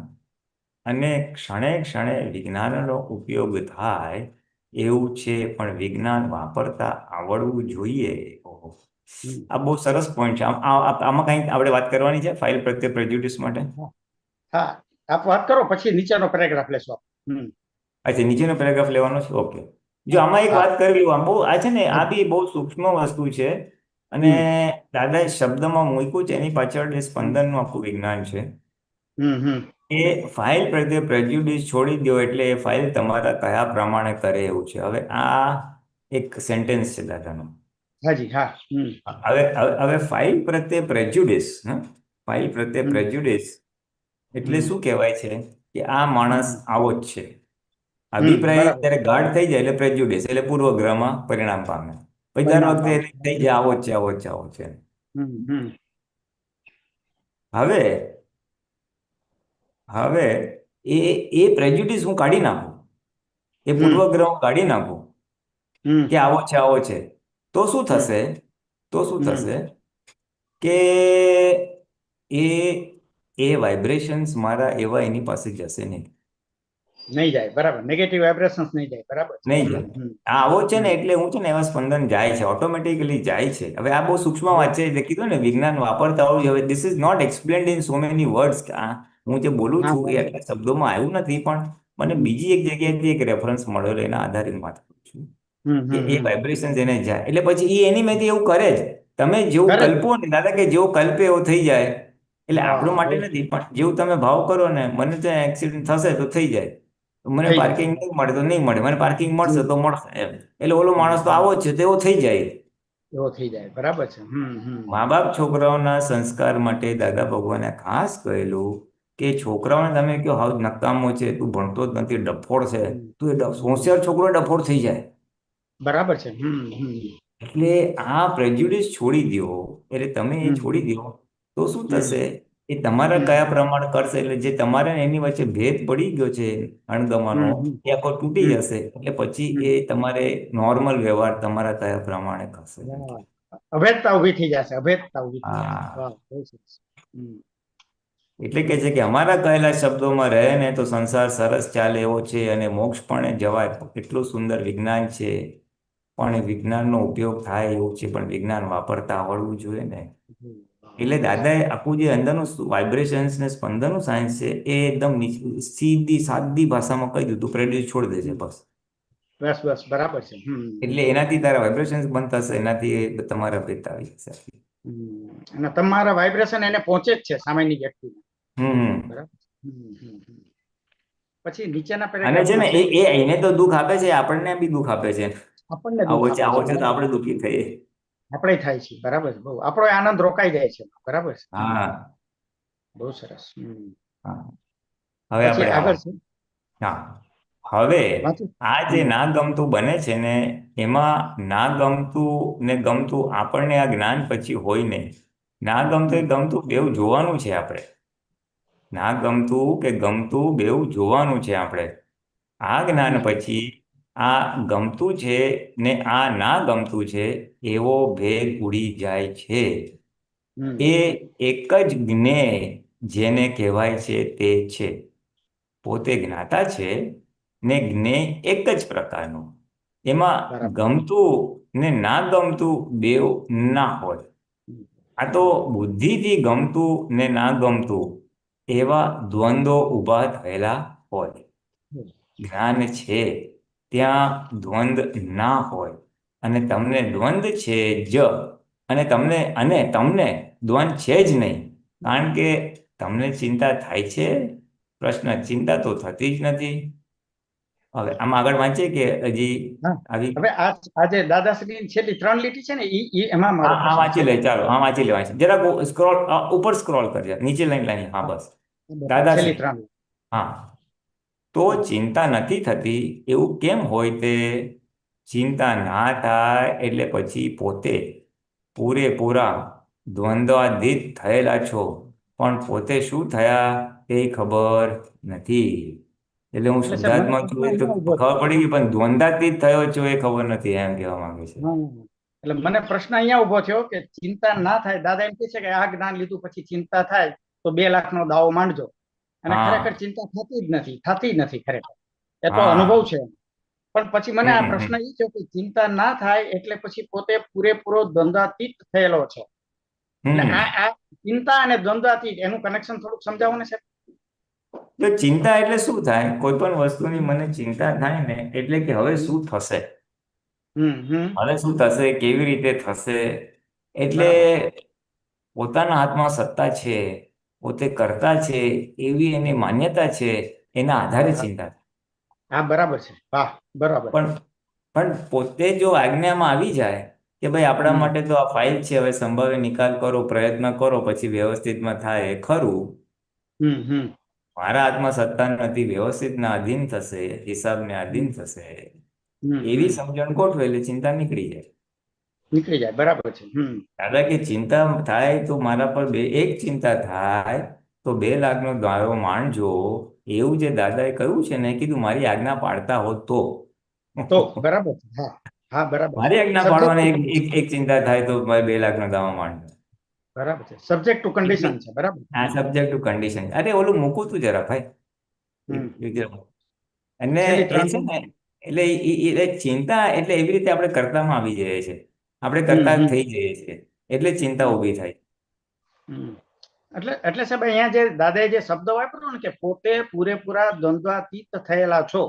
અને ક્ષણે ક્ષણે વિજ્ઞાનનો ઉપયોગ થાય એવું છે, પણ વિજ્ઞાન વાપરતા આવડવું જોઈએ. ઓહો. હમ. આ બહુ સરસ પોઈન્ટ છે. આમાં કંઈક આપણે વાત કરવાની છે ફાઇલ પ્રત્યે પ્રેજ્યુડિસ માટે. હા, હા, આપ વાત કરો, પછી નીચેનો પેરેગ્રાફ લેશો. અચ્છા, નીચેનો પેરેગ્રાફ લેવાનો છે, ઓકે. જો હા આમાં એક હા. વાત કરી લઉં, બહુ આ છે ને, આ હા. બી બહુ સૂક્ષ્મ વસ્તુ છે. અને હમ દાદાએ શબ્દમાં મૂક્યું છે, એની પાછળ એ હમ સ્પંદનનું આખું વિજ્ઞાન છે. હમ. એ ફાઇલ પ્રત્યે પ્રેજ્યુડિસ છોડી દો, એટલે એ ફાઇલ તમારા કયા પ્રમાણે કરે એવું છે. હવે આ એક સેન્ટેન્સ છે દાદાનું. હાજી, હા. હવે ફાઇલ પ્રત્યે પ્રેજ્યુડિસ, ફાઇલ પ્રત્યે હમ પ્રેજ્યુડિસ એટલે હમ શું કહેવાય છે, કે આ માણસ હમ આવો જ છે. અભિપ્રાય બરાબર. જ્યારે ગાઢ થઈ જાય એટલે પ્રેજ્યુડિસ, એટલે પૂર્વગ્રહમાં પરિણામ પામે. પછી દર પરિણામ વખતે પામે. એને થઈ જાય આવો જ છે, આવો જ છે, આવો જ છે. હમ. હવે હવે એ પ્રેજ્યુડિસ હું કાઢી નાખું, એ હમ પૂર્વગ્રહ હું કાઢી નાખું, હમ કે આવો છે, આવો છે, તો શું હમ થશે? તો શું હમ થશે કે એ વાઇબ્રેશન્સ મારા એવા એની પાસે જશે નહીં. નહીં જાય, બરાબર, નેગેટિવ વાઇબ્રેશન્સ નહીં જાય, બરાબર છે. નહીં જાય. હમ આ આવો છે ને હમ એટલે હું છે ને એવા સ્પંદન જાય છે, ઓટોમેટિકલી જાય છે. હવે આ બહુ સૂક્ષ્મ હમ વાત છે, એટલે કીધું ને વિજ્ઞાન વાપરતા હોવું જોઈએ. હવે this is not explained in so many words. આ હું જે બોલું હા, છું એ બરાબર. આટલા શબ્દોમાં આવ્યું નથી, પણ મને હમ બીજી એક જગ્યાએથી એક રેફરન્સ મળેલો, એના આધારિત વાત કરું છું હમ કે હમ એ હમ વાઇબ્રેશન એને જાય એટલે પછી એ એની મેથી એવું કરે જ. તમે જેવું કરે છે. કલ્પો ને દાદા, કે જેવું કલ્પે એવું થઈ જાય. એટલે આપણું વાહ, માટે બહુ નથી, પણ જેવું તમે ભાવ કરો ને, મને તો એક્સિડન્ટ થશે તો થઈ જાય, મને થઈ જાય. પાર્કિંગ નહીં મળે તો નહીં મળે, મને પાર્કિંગ મળશે હમ તો મળશે એમ. એટલે ઓલો માણસ તો હમ આવો જ છે, તો એવો થઈ જાય. એવો થઈ જાય, બરાબર છે. હમ મા બાપ છોકરાઓના સંસ્કાર માટે દાદા ભગવાને ખાસ કહેલું કે છોકરાઓને તમે કહો હાવ નકામો છે, તું ભણતો જ નથી, ડફોડ છે, હમ તું એ હમ હોશિયાર છોકરો ડફોડ થઈ જાય. બરાબર છે. હમ એટલે આ પ્રેજ્યુડિસ છોડી દો. એટલે તમે એ હમ છોડી દો તો શું હમ થશે? એ તમારા હમ કયા પ્રમાણે કરશે, એટલે જે તમારે ને એની વચ્ચે ભેદ પડી ગયો છે અણગમાનો, હમ હમ એ આખો તૂટી હમ જશે. એટલે પછી હમ એ તમારે નોર્મલ વ્યવહાર તમારા કયા પ્રમાણે કરશે. વાહ. અભેદતા ઊભી થઈ જશે, અભેદતા ઊભી થઈ જશે. હા, વાહ, બહુ સરસ. હમ એટલે કે છે કે અમારા કહેલા શબ્દોમાં રહે ને તો સંસાર સરસ ચાલે એવો છે, અને મોક્ષ પણ જવાય. કેટલું સુંદર વિજ્ઞાન છે, પણ એ વિજ્ઞાનનો ઉપયોગ થાય એવું છે, પણ વિજ્ઞાન વાપરતા આવડવું જોઈએ ને. વાહ, એટલે બહુ સરસ. દાદાએ આખું જે અંદરનું વાઇબ્રેશન્સ ને સ્પંદનનું સાયન્સ છે એ એકદમ સીધી સાદી ભાષામાં કહી દીધું, પ્રેડિસ છોડી દેજે હમ. બસ. બસ બસ, બરાબર છે. એટલે એનાથી તારા વાઇબ્રેશન્સ બંધ થશે, એનાથી એ તમારા ભેદ આવી જશે. અને તમારા વાઇબ્રેશન એને પહોંચે જ છે સામેની વ્યક્તિને, હમ. બરાબર. પછી નીચેના અને છે પેરેગ્રાફમાં ને છે એ એને તો દુઃખ આપે છે, આપણને બી દુઃખ આપે છે. આપણને આવો દુઃખ છે આપે આવો છે, છે તો બરાબર. આપણે દુઃખી થઈએ. આપણે થાય છે, બરાબર છે. બહુ આપણો આનંદ રોકાઈ જાય છે, બરાબર છે. હા. બહુ સરસ. હા. હવે પછી આપણે આવો. આગળ છે. હા. હવે વાંચું. આ જે ના ગમતું બને છે ને, એમાં ના ગમતું ને ગમતું આપણને આ જ્ઞાન પછી હોય નહીં. ના ગમતું એ ગમતું બેવ જોવાનું છે આપણે. ના ગમતું કે ગમતું બેવ જોવાનું છે આપણે. આ જ્ઞાન પછી આ ગમતું છે ને આ ના ગમતું છે, એવો ભેદ ઉડી જાય છે. એ એક જ જ્ઞેય જેને કહેવાય છે તે છે. પોતે જ્ઞાતા છે ને જ્ઞેય એક જ પ્રકારનું. એમાં બરાબર. ગમતું ને ના ગમતું બેવ ના હોય. આ તો બુદ્ધિથી ગમતું ને ના ગમતું એવા દ્વંદ્વો ઊભા થયેલા હોય. જ્ઞાન છે ત્યાં દ્વંદ્વ ના હોય, અને તમને દ્વંદ્વ છે જ, અને તમને દ્વંદ્વ છે જ નહીં, કારણ કે તમને ચિંતા થાય છે. પ્રશ્ન, ચિંતા તો થતી જ નથી. હવે આમ આગળ વાંચીએ કે હજી હા, આવી? હવે આજે દાદાશ્રી છેલ્લી 3 લીટી છે ને, ઈ એમાં મારો હા, પ્રશ્ન વાંચી છે. લે, ચાલો, હા, વાંચી લે, જરાક સ્ક્રોલ ઉપર સ્ક્રોલ કરજે, નીચે લાઈન, હા, હા, બસ. છેલ્લી દાદાશ્રી. 3. હા. તો ચિંતા નથી થતી એવું કેમ હોય તે? ચિંતા ના થાય એટલે પછી પોતે પૂરેપૂરા દ્વંદ્વાતીત થયેલા છો, પણ પોતે શું થયા તે ખબર નથી. એટલે હું એટલે સાહેબ, મને શુદ્ધાત્મા છું પ્રશ્ન એ તો અહીંયા ઉભો ખબર થયો. પડી ગઈ, પણ દ્વંદ્વાતીત થયો છો એ ખબર નથી, એમ કહેવા માંગે છે. હા, એટલે મને પ્રશ્ન અહીંયા ઉભો થયો કે ચિંતા ના થાય. દાદા એમ કહે છે કે આ જ્ઞાન લીધું પછી ચિંતા થાય તો 2 લાખનો દાવો માંડજો, અને ખરેખર હા, ચિંતા થતી જ નથી ખરેખર. એ તો અનુભવ હા. છે. પણ પછી મને આ હમ, પ્રશ્ન હમ. એ છે કે ચિંતા ના થાય એટલે પછી પોતે પૂરેપૂરો દ્વંદ્વાતીત થયેલો છે. એટલે હમ. આ ચિંતા અને દ્વંદ્વાતીત એનું કનેક્શન થોડુંક સમજાવો ને સાહેબ. તો ચિંતા એટલે શું થાય? કોઈ પણ વસ્તુની મને ચિંતા થાય ને, એટલે કે હવે શું થશે? હવે શું થશે? કેવી રીતે થશે? એટલે બરાબર. પોતાના હાથમાં સત્તા છે, પોતે કરતા છે, એવી એની માન્યતા છે, એના આધારે ચિંતા થાય. હા, બરાબર છે. વાહ, બરાબર. પણ પણ પોતે જો આજ્ઞામાં આવી જાય કે ભાઈ આપણા હમ માટે તો આ ફાઇલ છે, હવે સંભાવે નિકાલ કરો, પ્રયત્ન કરો, પછી વ્યવસ્થિતમાં થાય એ ખરું. હમ હમ મારા હાથમાં સત્તા નથી, વ્યવસ્થિતના આધીન થશે, હિસાબને આધીન હમ થશે, એવી હમ સમજણ ગોઠવે એટલે ચિંતા નીકળી જાય. નીકળી જાય, બરાબર છે. દાદા કે ચિંતા થાય તો મારા પર એક ચિંતા થાય તો 2 લાખનો દાવો માંડજો, એવું જે દાદાએ કહ્યું છે ને, કીધું મારી આજ્ઞા પાડતા હોત તો. તો બરાબર છે. હા હા, બરાબર છે. મારી આજ્ઞા સબ્જેક્ટ પાડવાની ટુ એક ચિંતા થાય તો મારે 2 લાખનો દાવો માંડજો. બરાબર છે. સબ્જેક્ટ ટુ એટલે કન્ડિશન છે, બરાબર. આ સબ્જેક્ટ ટુ કન્ડિશન. અરે ઓલું મૂકું તું જરા ભાઈ. હમ એક જરા. અને છેલ્લી એ ત્રણ છે ને એટલે એ ચિંતા એટલે એવી રીતે આપણે કર્તામાં આવી જઈએ છે, આપણે હમ કર્તા હમ થઈ જઈએ છીએ એટલે ચિંતા હમ ઊભી થાય. હમ. એટલે સાહેબ અહીંયા જે દાદાએ જે શબ્દ વાપર્યો ને કે પોતે પૂરેપૂરા દ્વંદ્વાતીત થયેલા છો,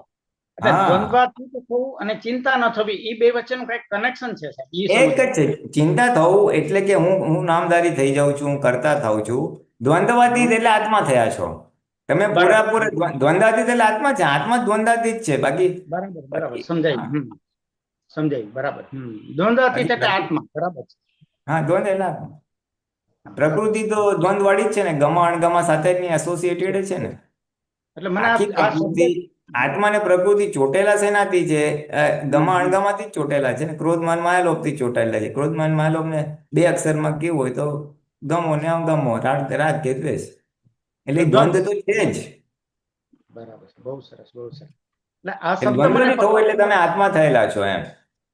એટલે હા, દ્વંદ્વાતીત થવું અને ચિંતા ન થવી એ બે વચ્ચેનું કઈક કનેક્શન છે સાહેબ, એ એક જ સમજવું. છે. ચિંતા થવું એટલે કે હું નામધારી થઈ જાઉં છું, હું કરતા થાઉં છું. દ્વંદ્વાતીત હમ. એટલે આત્મા થયા છો તમે. બરાબર પૂરા દ્વંદ્વાતીત એટલે આત્મા છે, આત્મા જ દ્વંદ્વાતીત છે. બાકી બરાબર બરાબર બાકી સમજાયું. હા, સમજાયું બરાબર. દ્વંદ્વાતીત બાકી એટલે આત્મા, બરાબર છે. હા, દ્વંદ્વ એટલે આત્મા. હા, બરાબર પ્રકૃતિ છે. તો દ્વંદ્વવાળી જ છે ને, ગમા અણગમા સાથે જ એસોસિએટેડ છે ને. એટલે મને આખી આ શબ્દ પ્રકૃતિ, આત્મા ને પ્રકૃતિ ચોટેલા શેનાથી છે? ગમા અણગમાથી જ ચોટેલા છે ને. ક્રોધમાન માયાલોભથી ચોટેલા છે. ક્રોધમાન માયાલોભ ને બે અક્ષરમાં કેવું હોય તો ગમો ને અણગમો, રાગ કે દ્વેષ. એટલે એટલે દ્વંદ્વ દ્વંદ્વ. તો છે જ. બરાબર છે, બહુ સરસ બહુ સરસ. એટલે આ એટલે શબ્દ મને દ્વંદ્વથી થવું એટલે પકડાણો. તમે આત્મા થયેલા છો એમ.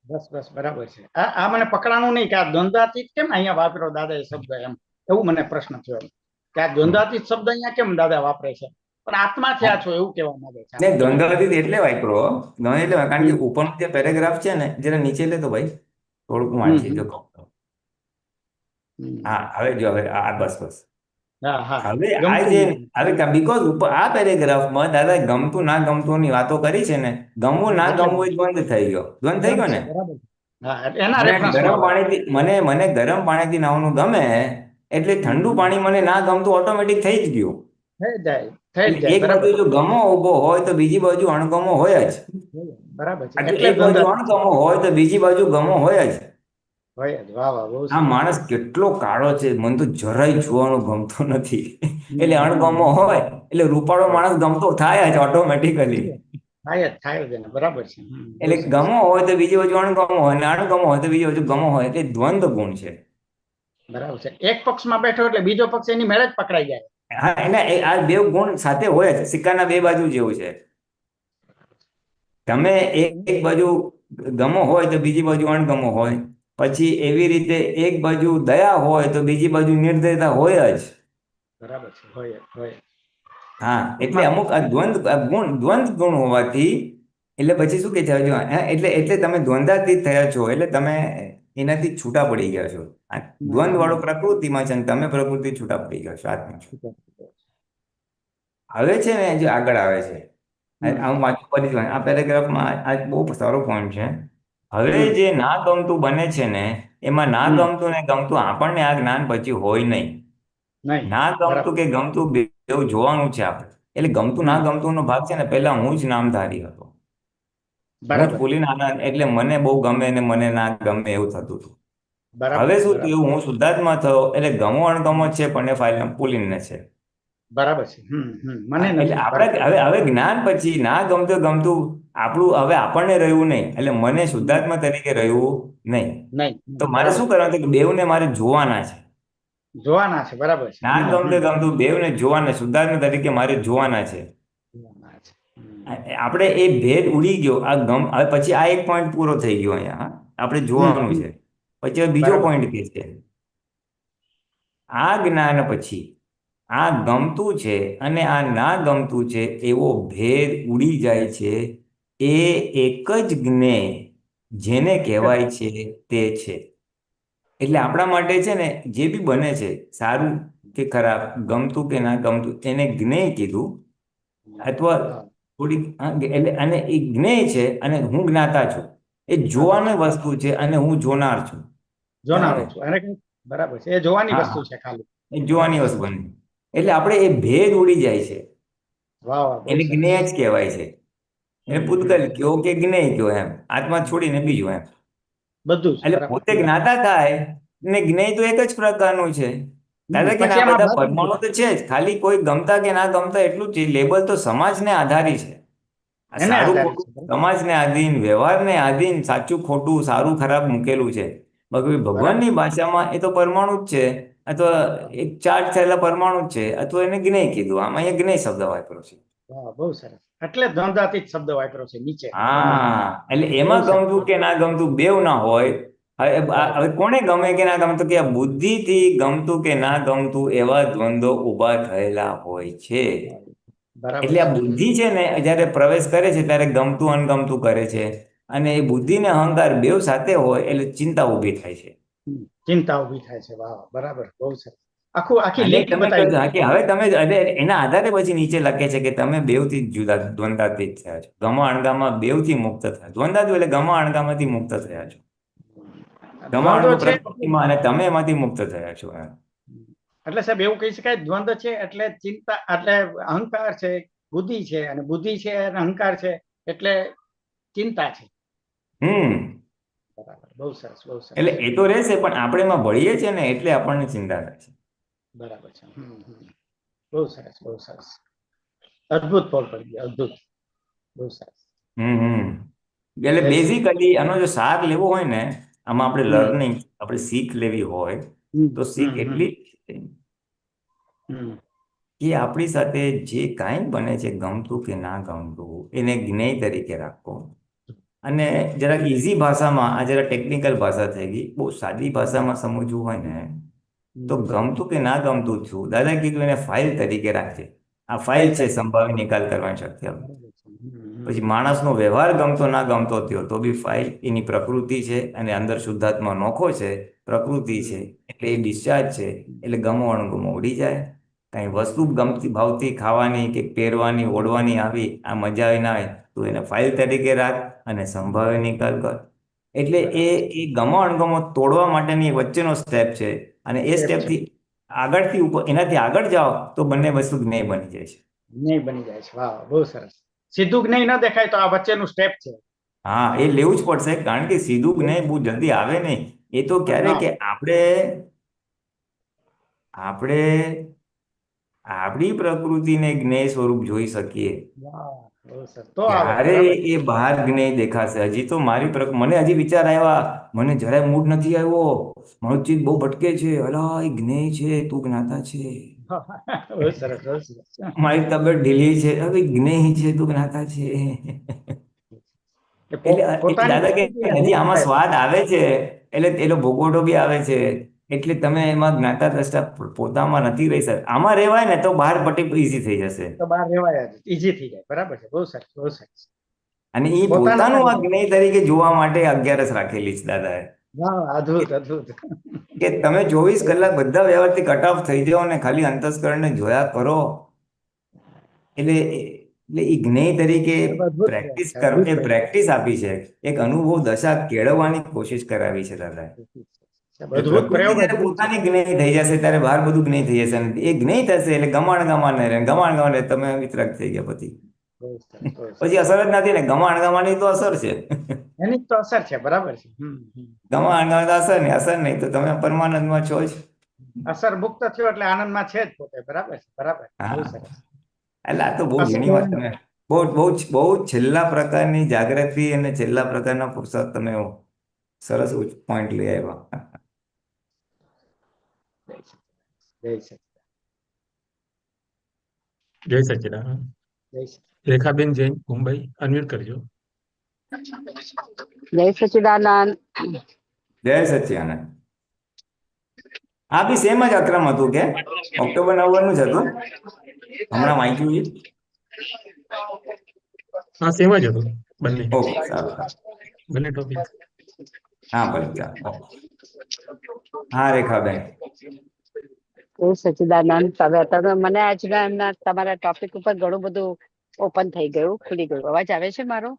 બસ બસ બરાબર છે. આ મને પકડાણું નહીં કે આ દ્વંદ્વાતીત કેમ અહીંયા વાપર્યો દાદા એ શબ્દ, એમ એવું મને પ્રશ્ન થયો કે આ હમ. દ્વંદ્વાતીત શબ્દ અહીંયા કેમ દાદા વાપરે છે, પણ આત્મા થયા છો એવું કહેવા માંગે છે ને આપણને. દ્વંદ્વાતીત એટલે વાપરો, દ્વંદ્વ એટલે કારણ કે હમ ઉપરનો જે પેરેગ્રાફ છે ને, જરા નીચે લેતો ભાઈ, થોડુંક હમ વાંચી હમ દો. હમ. હા, હવે જો, હવે આ બસ બસ. હા હા હવે આ ગમતું જે, ના હવે બીકોઝ આ પેરેગ્રાફમાં દાદા ગમતું ના ગમતું ની વાતો કરી છે ને, ગમવું ના એટલે ગમવું એ દ્વંદ્વ થઈ ગયો, દ્વંદ્વ થઈ ગયો દ્વંદ છે, ને. બરાબર છે. હા એટલે એના મને રેફરન્સમાં ગરમ વાત. પાણીથી મને ગરમ પાણીથી નાહવાનું ગમે, એટલે ઠંડુ હમ. પાણી મને ના ગમતું ઓટોમેટિક થઈ જ ગયું. થઈ જ એટલે જાય એક બાજુ બરાબર. જો ગમો ઉભો હોય તો બીજી બાજુ અણગમો હોય જ. બરાબર છે, આ જો એટલે એક બાજુ દ્વંદ્વાતીત છે. અણગમો હોય તો બીજી બાજુ ગમો હોય જ. હોય જ. વાહ વાહ, બહુ આ સરસ બહુ માણસ સરસ. કેટલો કાળો છે, મને તો જરાય જોવાનું ગમતો નથી. એટલે અણગમો હમ. હોય એટલે રૂપાળો હોય. માણસ ગમતો થાય જ ઓટોમેટિકલી. થાય જ એને, બરાબર છે. બહુ એટલે સરસ. ગમો હોય તો બીજી બાજુ અણગમો હોય, અને અણગમો હોય તો બીજી બાજુ ગમો હોય, એટલે દ્વંદ્વ ગુણ છે. બરાબર છે, એક પક્ષમાં બેઠો એટલે બીજો પક્ષ એની મેળે જ પકડાઈ જાય. હા, આ બે ગુણ સાથે હોય જ, સિક્કાના બે બાજુ જેવું છે. તમે એક બાજુ ગમો હોય તો બીજી બાજુ અણગમો હોય, પછી એવી રીતે એક બાજુ દયા હોય તો બીજી બાજુ નિર્દયતા હોય જ. બરાબર છે, હોય હોય. હા, એટલે ટૂંકમાં અમુક આ દ્વંદ્વ ગુણ હોવાથી, એટલે પછી શું કે છે જો, એટલે તમે દ્વંદ્વાતીત થયા છો, એટલે તમે એનાથી છૂટા પડી ગયા છો. આ દ્વંદ્વ વાળો પ્રકૃતિમાં છે, અને તમે પ્રકૃતિ છૂટા પડી ગયા છો, આત્મા છો. હવે છે ને જે આગળ આવે છે, હું વાંચું ફરીથી આ પેરેગ્રાફમાં, આ બહુ સારો પોઈન્ટ છે. હવે જે ના ગમતું બને છે ને, એમાં ના ગમતું ને ગમતું આપણને આ જ્ઞાન પછી હોય નહીં. નહીં. ના ગમતું બરાબર. કે ગમતું એવું જોવાનું છે આપણે. એટલે ગમતું ના ગમતું નો ભાગ છે ને, પહેલા હું જ નામધારી હતો. હું જ બરાબર ભૂલીને આનંદ, એટલે મને બહુ ગમે ને મને ના ગમે એવું થતું હતું. બરાબર હવે શું બરાબર થયું, હું શુદ્ધાત્મા થયો, એટલે ગમો અણગમો છે પણ એ ફાઇલ પુલિનને છે. બરાબર છે. મને એટલે નથી. આપણે બરાબર. હવે જ્ઞાન પછી ના ગમતું ગમતું આપણું હવે આપણને રહ્યું નહીં, એટલે મને શુદ્ધાત્મા તરીકે રહ્યું નહીં. નહીં. તો મારે બરાબર શું છે. કરવાનું છે કે બેવને મારે જોવાના છે. જોવાના છે. બરાબર છે. ના ગમતું ગમતું બેવને જોવાના, શુદ્ધાત્મા તરીકે મારે જોવાના છે. જોવાના છે. આપણે એ ભેદ ઉડી ગયો, આ ગમ, હવે પછી આ એક પોઈન્ટ પૂરો થઈ ગયો અહીંયા, હા? આપણે જોવાનું છે. પછી હવે બીજો બરાબર. પોઈન્ટ કે છે, આ જ્ઞાન પછી આ ગમતું છે અને આ ના ગમતું છે એવો ભેદ ઉડી જાય છે. એ એક જ જ્ઞેય જેને કહેવાય છે તે છે. એટલે આપણા માટે છે ને, જે બી બને છે, સારું કે ખરાબ, ગમતું કે ના ગમતું, એને જ્ઞેય કીધું. અથવા થોડીક એટલે, અને એ જ્ઞેય છે અને હું જ્ઞાતા છું. એ જોવાની વસ્તુ છે અને હું જોનાર છું. જોનારો બરાબર ને? છું. એને બરાબર છે, એ જોવાની હા, વસ્તુ છે ખાલી. એ જોવાની વસ્તુ બની. એટલે આપણે એ ભેદ ઉડી જાય છે. વાહ વાહ, બહુ એને સરસ. જ્ઞેય જ કહેવાય છે. એને પૂતગલ કયો કે જ્ઞેય કયો, એમ આત્મા છોડીને બીજું એમ. બધું જ એટલે બરાબર. પોતે જ્ઞાતા થાય ને જ્ઞેય તો એક જ પ્રકારનું છે. દાદા કે પછી આ એમાં બધા બદલી પરમાણુ તો છે જ, ખાલી કોઈ ગમતા કે ના ગમતા એટલું જ છે. લેબલ તો સમાજને આધારી છે. આ એને સારું આધારિત ખોટું છે. બરાબર. સમાજને આધીન, વ્યવહારને આધીન, સાચું ખોટું, સારું ખરાબ મૂકેલું છે. બાકી બરાબર. ભગવાનની ભાષામાં એ તો પરમાણુ જ છે, અથવા એક ચાર્જ થયેલા પરમાણુ જ છે, અથવા એને જ્ઞેય કીધું. આમાં અહીંયા જ્ઞેય શબ્દ વાપર્યો છે. વાહ, બહુ સરસ. એટલે દ્વંદ્વાતીત શબ્દ વાપર્યો છે નીચે. હા, એટલે બહુ એમાં સરસ. ગમતું કે ના ગમતું બેવ ના હોય. હવે બરાબર. કોને ગમે કે ના ગમે, તો કે આ બુદ્ધિથી ગમતું કે ના ગમતું એવા દ્વંદ્વો ઊભા થયેલા હોય છે. બરાબર એટલે આ છે. બુદ્ધિ છે ને જ્યારે પ્રવેશ કરે છે ત્યારે ગમતું અણગમતું કરે છે, અને એ બુદ્ધિ ને અહંકાર બેવ સાથે હોય એટલે ચિંતા ઊભી થાય છે. ચિંતા ઊભી થાય છે. વાહ, બરાબર, બહુ સરસ. આખી અને લીટી તમે બતાવી કહ્યું દીધી. કે હવે તમે એટલે એના આધારે પછી નીચે લખે છે કે તમે બેવથી જુદા દ્વંદ્વાતીત થયા છો, ગમા અણગામાં બેવથી મુક્ત થયા. દ્વંદ્વાતું એટલે ગમા અણગામાંથી મુક્ત થયા છો. ગમા દ્વંદ્વ અણગો છે પ્રકૃતિમાં અને તમે એમાંથી મુક્ત થયા છો એમ. એટલે સાહેબ એવું કહી શકાય, દ્વંદ્વ છે એટલે ચિંતા, એટલે અહંકાર છે, બુદ્ધિ છે, અને બુદ્ધિ છે અને અહંકાર છે એટલે ચિંતા છે. બરાબર, બહુ સરસ, બહુ એટલે સરસ. એ તો રહેશે, પણ આપણે એમાં ભળીએ છીએ ને એટલે આપણને ચિંતા થાય છે. બરાબર છે. બહુ સરસ, બહુ સરસ. અદ્ભુત પોલ પડી ગયો, અદ્ભુત, બહુ સરસ. એટલે જય શ્રી બેઝિકલી આનો જો સાર લેવો હોય ને, આમાં આપણે હમ લર્નિંગ, આપણે શીખ લેવી હોય હમ તો શીખ હમ હમ એટલી જ છે હમ કે આપણી સાથે જે કાંઈ બને છે, ગમતું કે ના ગમતું, એને જ્ઞેય તરીકે રાખો. અને જરાક ઇઝી ભાષામાં, આ જરા ટેકનિકલ ભાષા થઈ ગઈ, બહુ સાદી ભાષામાં સમજવું હોય ને તો ગમતું કે ના ગમતું થયું, દાદા કીધું એને ફાઇલ તરીકે રાખજે. આ ફાઇલ છે, સંભાવી નિકાલ કરવાની શક્તિ આપે. બરાબર છે. પછી માણસનો વ્યવહાર ગમતો ના ગમતો થયો તો બી ફાઇલ એની પ્રકૃતિ છે, અને અંદર શુદ્ધાત્મા નોખો છે, પ્રકૃતિ છે, એટલે એ ડિસ્ચાર્જ છે, એટલે ગમો અણગમો ઉડી જાય. કાંઈ વસ્તુ ગમતી ભાવતી ખાવાની કે પહેરવાની ઓઢવાની આવી, આ મજા આવી ના આવે, તું એને ફાઇલ તરીકે રાખ અને સંભાવે નિકાલ કર. એટલે એ ગમો અણગમો તોડવા માટેની વચ્ચેનો સ્ટેપ છે, અને એ Step છે. સ્ટેપથી આગળથી ઉપર એનાથી આગળ જાઓ તો બંને વસ્તુ જ્ઞેય બની જાય છે. જ્ઞેય બની જાય છે. વાહ, બહુ સરસ. સીધું જ્ઞેય ન દેખાય તો આ વચ્ચેનું સ્ટેપ છે. હા, એ લેવું જ પડશે, કારણ કે સીધું જ્ઞેય બહુ જલ્દી આવે નહીં. એ તો ક્યારે ના. કે આપણે આપણે આપણી પ્રકૃતિને જ્ઞેય સ્વરૂપ જોઈ શકીએ વાહ, બહુ સરસ. તો આવે, ત્યારે બરાબર. એ બહાર જ્ઞેય દેખાશે. હજી તો મને હજી વિચાર આવ્યા, મને જરાય મૂડ નથી આવ્યો, મારું ચિત્ત બહુ ભટકે છે, અલા એ જ્ઞેય છે, તું જ્ઞાતા છે. બહુ સરસ, બહુ સરસ. મારી તબિયત ઢીલી છે, હવે જ્ઞેય છે, તું જ્ઞાતા છે. એટલે પોતાની દાદા કે પ્રકૃતિ હજી અનુભવ આમાં થાય. સ્વાદ આવે છે, એટલે એનો ભોગવટો બી આવે છે, એટલે તમે એમાં જ્ઞાતા દ્રષ્ટા પોતામાં નથી રહી શકતા. આમાં રહેવાય ને તો બહાર પટી ઈઝી થઈ જશે. તો બહાર રહેવાય જ, ઈઝી થઈ જાય. બરાબર છે, બહુ સરસ, બહુ સરસ. અને એ પોતાના પોતાનું આ જ્ઞેય તરીકે જોવા માટે 11 રાખેલી છે દાદાએ. વાહ, અદ્ભુત, અદ્ભુત. કે તમે 24 કલાક બધા વ્યવહારથી કટ ઓફ થઈ જાઓ ને ખાલી અંતસ્કરણને જોયા કરો, એટલે એ જ્ઞેય તરીકે અદ્ભુત પ્રયાસ પ્રેક્ટિસ છે, કરો, અદ્ભુત એ પ્રયાસ. પ્રેક્ટિસ આપી છે, એક અનુભવ દશા કેળવવાની કોશિશ કરાવી છે દાદાએ. એટલે અદ્ભુત પ્રકૃતિ પ્રયોગ, જયારે અદ્ભુત છે. પોતાની જ્ઞેય થઈ જશે ત્યારે બહાર બધું જ્ઞેય થઈ જશે, અને એ જ્ઞેય થશે એટલે ગમાણ ગમાણ રહે, ગમાણ ગમાણ તમે વિતરાગ થઈ ગયા. બહુ સરસ, બહુ પછી સરસ. અસર જ નથી ને, ગમાણ ગમાણની તો અસર છે. એની જ તો અસર છે. બરાબર છે. ગમાણ ગમાણ તો અસર નહીં, અસર નહીં તો તમે પરમાનંદમાં છો જ. અસર મુક્ત થયો એટલે આનંદમાં છે જ પોતે. બરાબર છે, બરાબર. બહુ હા, સરસ. એટલે આ તો બહુ અસર ઝીણી વાત તમે બહુ બહુ બહુ છેલ્લા પ્રકારની જાગૃતિ અને છેલ્લા પ્રકારના પુરસાદ તમે સરસ પોઈન્ટ લઈ આવ્યા. જય સચિદાનંદ. જય સચ્ચિદાનંદ. જય સચિદાનંદ. રેખાબેન જૈન, મુંબઈ, અનમ્યુટ કરજો. જય સચિદાનંદ. જય સચ્ચિદાનંદ. આ બી સેમ જ અક્રમ હતું કે ઓક્ટોબર 9 નું જ હતું હમણાં વાંચ્યું છે. હા, સેમ જ હતું બંને ઓકે, સારું સારું. બંને ટોપિક. હા ભલે, ચાલો. હા રેખાબેન. જય સચિદાનંદ. તમે મને આજના એમના તમારા ટોપિક ઉપર ઘણું બધું ઓપન થઈ ગયું, ખુલી ગયું. અવાજ આવે છે મારો?